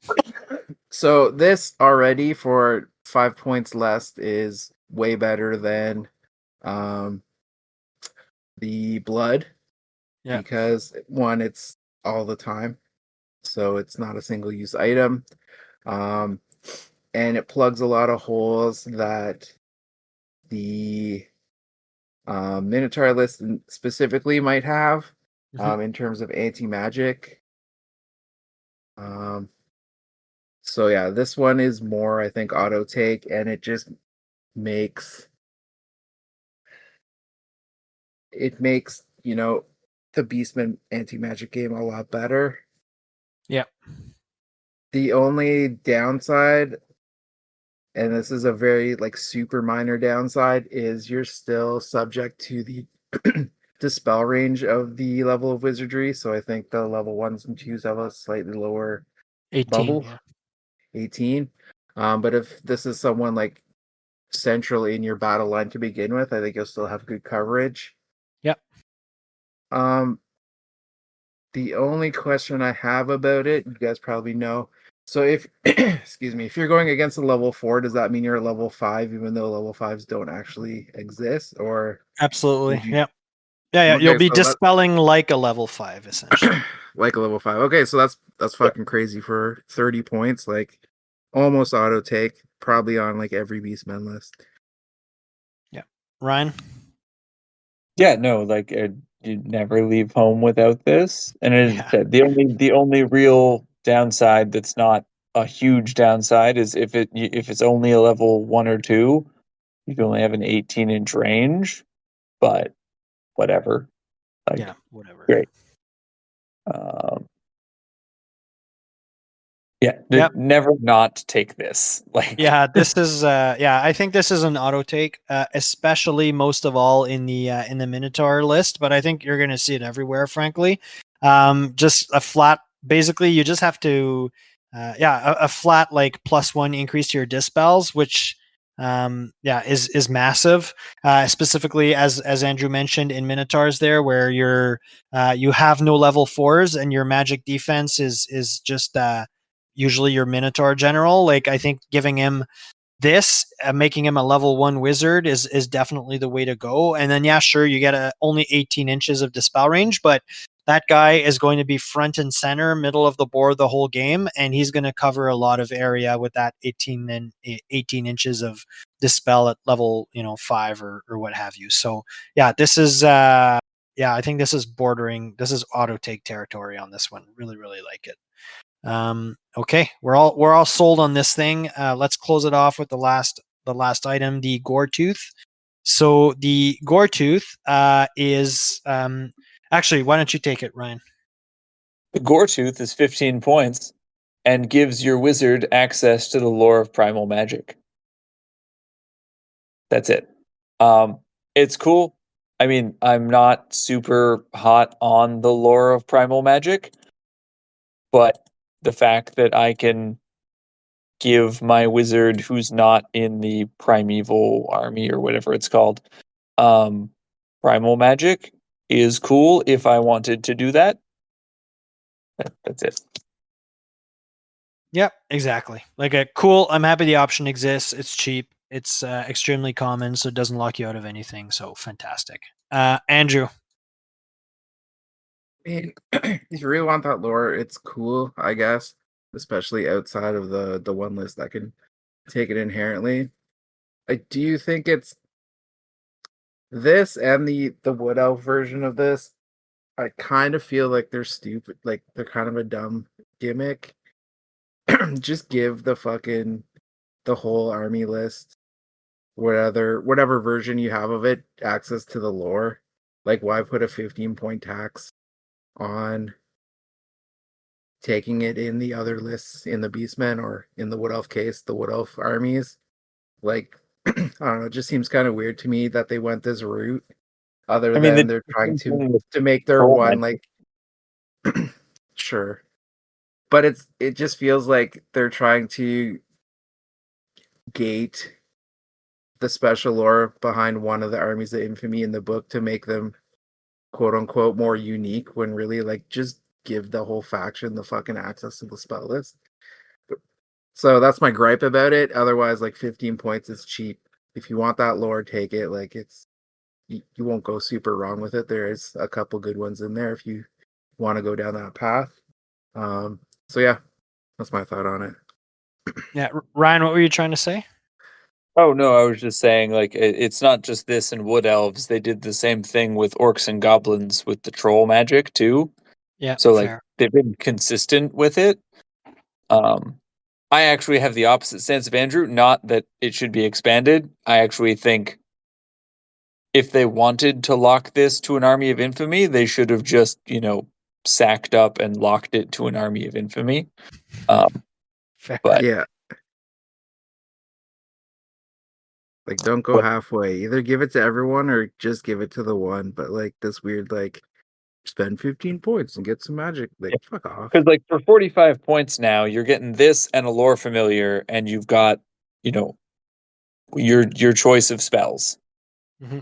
So this already for 5 points less is way better than um, the blood, Yeah. because one, it's all the time, so it's not a single use item, and it plugs a lot of holes that the Minotaur list specifically might have, Mhm. in terms of anti-magic. So yeah, this one is more, I think, auto take, and it just makes the Beastman anti-magic game a lot better. Yeah. The only downside, and this is a very like super minor downside, is you're still subject to the dispel range of the level of wizardry. So I think the level 1s and 2s have a slightly lower 18. bubble, Yeah. 18. But if this is someone like central in your battle line to begin with, I think you'll still have good coverage. Yep. The only question I have about it, you guys probably know. So if excuse me, if you're going against a level 4, does that mean you're a level 5 even though level 5s don't actually exist? Or Absolutely. would you Yeah. Yeah. Yeah. You'll Okay, be so that dispelling like a level 5, essentially. like a level 5. Okay, so that's fucking crazy for 30 points, like almost auto take, probably on like every Beastman list. Yeah. Ryan? Yeah, no, like you'd never leave home without this. And as I Yeah. said, the only real downside that's not a huge downside is if it's only a level 1 or 2, you can only have an 18-inch range. But whatever, Yeah. like Whatever. great. Um, yeah, Yep. never not take this. Like Yeah, this is I think this is an auto take, especially most of all in the Minotaur list, but I think you're going to see it everywhere, frankly. Just a flat, basically you just have to a flat like +1 increase to your dispels, which is massive. Specifically, as Andrew mentioned in Minotaurs, there where you have no level 4s and your magic defense is just usually your Minotaur general. Like I think giving him this, making him a level 1 wizard is definitely the way to go. And then sure, you get only 18 inches of dispel range, but that guy is going to be front and center, middle of the board the whole game, and he's going to cover a lot of area with that 18 inches of dispel at level 5 or what have you. So this is I think this is auto take territory on this one. Really, really like it. Okay, we're all sold on this thing. Let's close it off with the last item, the Gore Tooth. So the Gore Tooth is actually, why don't you take it, Ryan? The Gore Tooth is 15 points and gives your wizard access to the lore of primal magic. That's it. It's cool. I mean, I'm not super hot on the lore of primal magic, but the fact that I can give my wizard who's not in the primeval army or whatever it's called, primal magic is cool if I wanted to do that. That's it. Yep, exactly. Like a cool. I'm happy the option exists. It's cheap. It's extremely common, so it doesn't lock you out of anything. So fantastic. Andrew. I mean, if you really want that lore, it's cool, I guess. Especially outside of the one list that can take it inherently. I do think it's this and the wood elf version of this. I kind of feel like they're stupid, like they're kind of a dumb gimmick. Just give the whole army list, whatever version you have of it, access to the lore. Like, why put a 15-point tax on taking it in the other lists in the Beastmen or in the Wood Elf case, the Wood Elf armies? Like, I don't know, it just seems kind of weird to me that they went this route. Other than they're trying to make their one like sure. But it just feels like they're trying to gate the special lore behind one of the armies of infamy in the book to make them quote unquote more unique, when really, like, just give the whole faction the fucking access to the spell list. So that's my gripe about it. Otherwise, like, 15 points is cheap. If you want that lore, take it. Like, it's you won't go super wrong with it. There is a couple good ones in there if you want to go down that path. So yeah, that's my thought on it. Yeah, Ryan, what were you trying to say? Oh no, I was just saying, like, it's not just this and wood elves. They did the same thing with orcs and goblins with the troll magic too. Yeah, So like fair. they've been consistent with it. I actually have the opposite stance of Andrew. Not that it should be expanded. I actually think if they wanted to lock this to an army of infamy, they should have just, sacked up and locked it to an army of infamy. Fair. But Yeah. Like, don't go halfway. Either give it to everyone or just give it to the one. But like this weird, like, spend 15 points and get some magic. Like, fuck off. because like for 45 points now, you're getting this and a lore familiar, and you've got, your choice of spells. Mm-hmm.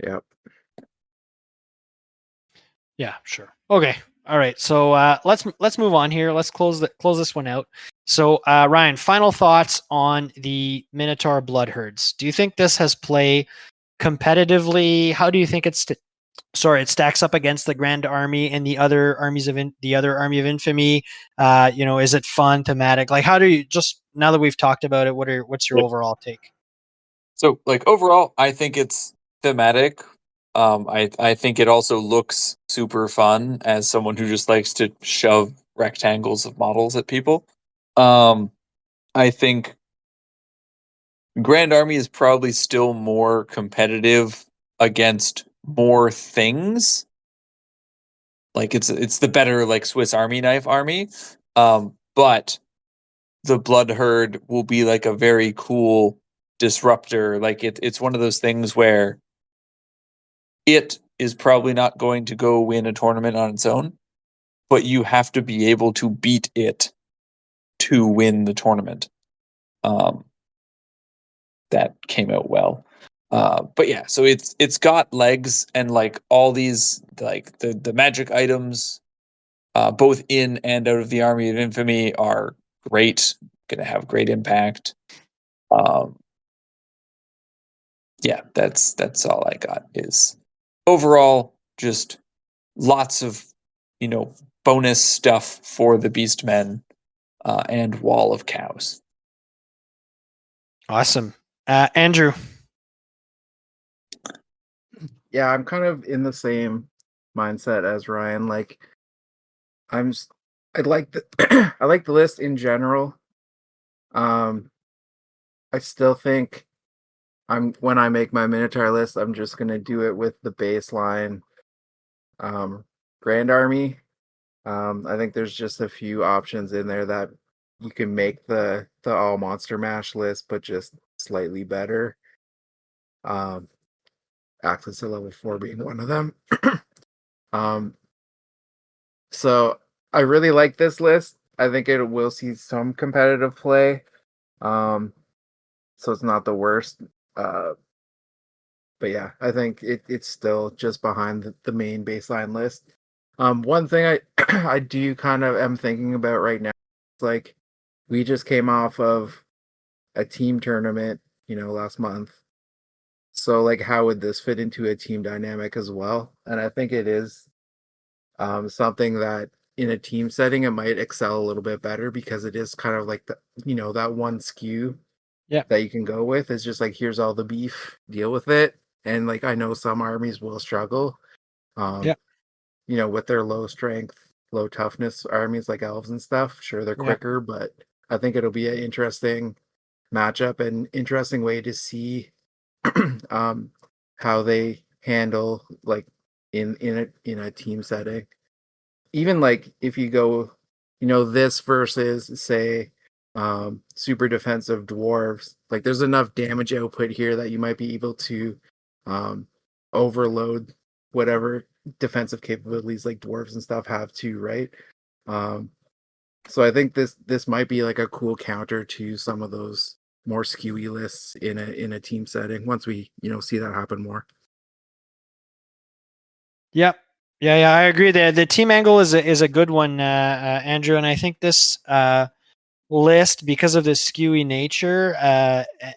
Yep. Yeah, sure. Okay. All right. So let's move on here. Let's close this one out. So Ryan, final thoughts on the Minotaur Blood Herds. Do you think this has play competitively? How do you think it stacks up against the Grand Army and the other armies of the other Army of Infamy? Is it fun, thematic? Like, how do you, just now that we've talked about it, what's your overall take? So, like, overall, I think it's thematic. I think it also looks super fun as someone who just likes to shove rectangles of models at people. I think Grand Army is probably still more competitive against more things. Like, it's the better, like, Swiss Army knife army. But the Blood Herd will be like a very cool disruptor. Like, it's one of those things where it is probably not going to go win a tournament on its own, but you have to be able to beat it to win the tournament. that came out well. But yeah, so it's got legs, and like all these like the magic items, both in and out of the Army of Infamy, are great. Going to have great impact. Yeah, that's all I got. Is overall just lots of bonus stuff for the Beastmen, and Wall of Cows. Awesome. Andrew. Yeah, I'm kind of in the same mindset as Ryan. Like, I like the I like the list in general. I still think when I make my Minotaur list, I'm just gonna do it with the baseline Grand Army. I think there's just a few options in there that you can make the all monster mash list, but just slightly better. Access to level 4 being one of them. So I really like this list. I think it will see some competitive play. So it's not the worst. But yeah, I think it's still just behind the main baseline list. One thing I I do kind of am thinking about right now, it's like we just came off of a team tournament, last month. So like how would this fit into a team dynamic as well? And I think it is something that in a team setting it might excel a little bit better, because it is kind of like that one skew that you can go with is just like, here's all the beef, deal with it. And like I know some armies will struggle with their low strength, low toughness armies like elves and stuff. Sure, they're quicker, but I think it'll be an interesting matchup and interesting way to see how they handle like in a team setting. Even like if you go, this versus say super defensive dwarves, like there's enough damage output here that you might be able to overload whatever defensive capabilities like dwarves and stuff have too, right? So I think this might be like a cool counter to some of those more skewy lists in a team setting once we see that happen more. Yep. Yeah, I agree. The team angle is a good one, Andrew, and I think this list, because of the skewy nature,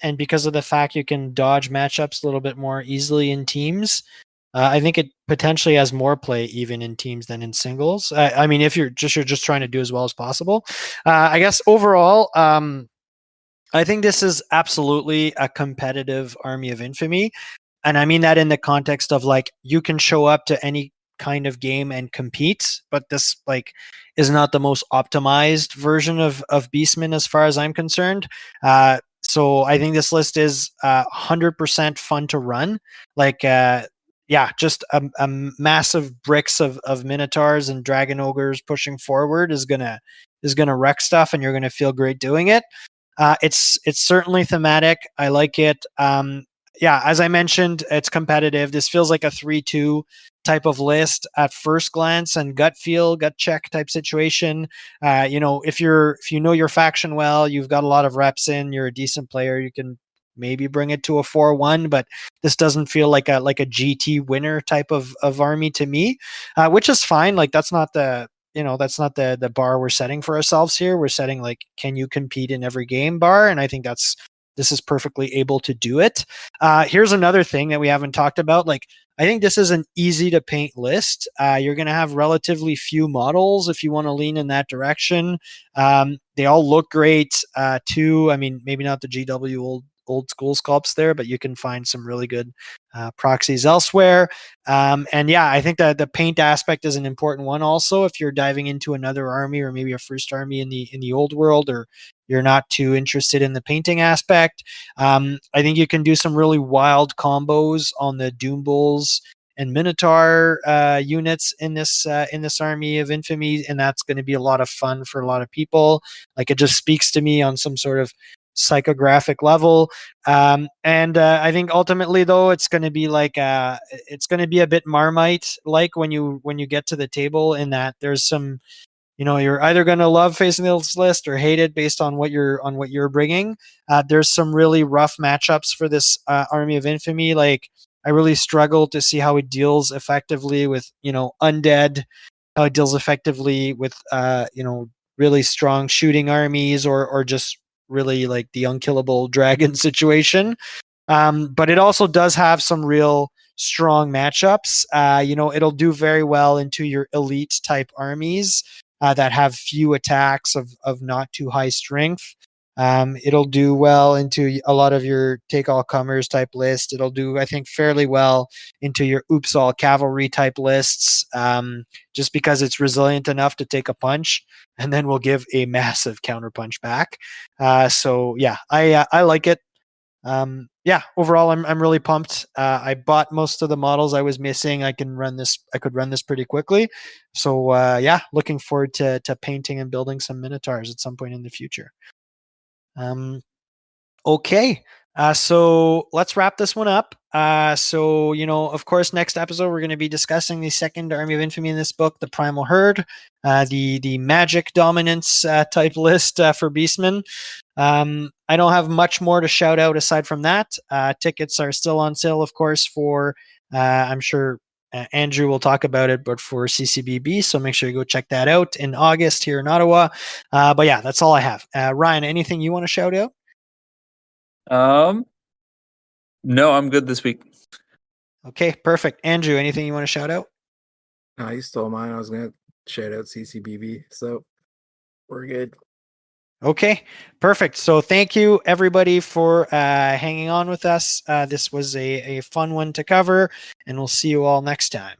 and because of the fact you can dodge matchups a little bit more easily in teams, I think it potentially has more play even in teams than in singles. I mean, if you're just trying to do as well as possible. I guess overall, I think this is absolutely a competitive Army of Infamy. And I mean that in the context of like, you can show up to any kind of game and compete, but this like is not the most optimized version of Beastmen as far as I'm concerned. So I think this list is 100% fun to run. Like, just a massive bricks of Minotaurs and Dragon Ogres pushing forward is gonna wreck stuff, and you're gonna feel great doing it. It's certainly thematic. I like it. As I mentioned, it's competitive. This feels like a 3-2 type of list at first glance and gut check type situation. If you know your faction well, you've got a lot of reps in, you're a decent player, you can maybe bring it to a 4-1, but this doesn't feel like a GT winner type of army to me, which is fine. Like that's not the bar we're setting for ourselves here. We're setting like, can you compete in every game bar? And I think this is perfectly able to do it. Here's another thing that we haven't talked about. Like, I think this is an easy to paint list. You're going to have relatively few models if you want to lean in that direction. They all look great too. I mean, maybe not the GW old school sculpts there, but you can find some really good proxies elsewhere. I think that the paint aspect is an important one also if you're diving into another army or maybe a first army in the old world, or you're not too interested in the painting aspect. I think you can do some really wild combos on the Doom Bulls and Minotaur units in this Army of Infamy, and that's going to be a lot of fun for a lot of people. Like, it just speaks to me on some sort of psychographic level. I think ultimately though, it's going to be like it's going to be a bit Marmite like when you get to the table, in that there's some you're either going to love facing this list or hate it based on what you're bringing. There's some really rough matchups for this Army of Infamy. Like, I really struggle to see how it deals effectively with undead, how it deals effectively with really strong shooting armies, or just really like the unkillable dragon situation. But it also does have some real strong matchups. It'll do very well into your elite type armies that have few attacks of not too high strength. It'll do well into a lot of your take all comers type list. It'll do, I think, fairly well into your oops all cavalry type lists, just because it's resilient enough to take a punch and then will give a massive counter punch back. So yeah, I like it. Overall, I'm really pumped. I bought most of the models I was missing. I could run this pretty quickly. So looking forward to painting and building some Minotaurs at some point in the future. Okay. So let's wrap this one up. Of course, next episode we're going to be discussing the second Army of Infamy in this book, the Primal Herd, the magic dominance type list for Beastmen. I don't have much more to shout out aside from that. Tickets are still on sale, of course, for I'm sure Andrew will talk about it, but for CCBB, so make sure you go check that out in August here in Ottawa. But yeah, that's all I have. Ryan, anything you want to shout out? No, I'm good this week. Okay, perfect. Andrew, anything you want to shout out? No, you stole mine. I was gonna shout out CCBB, so we're good. Okay, perfect. So thank you everybody for hanging on with us. This was a fun one to cover, and we'll see you all next time.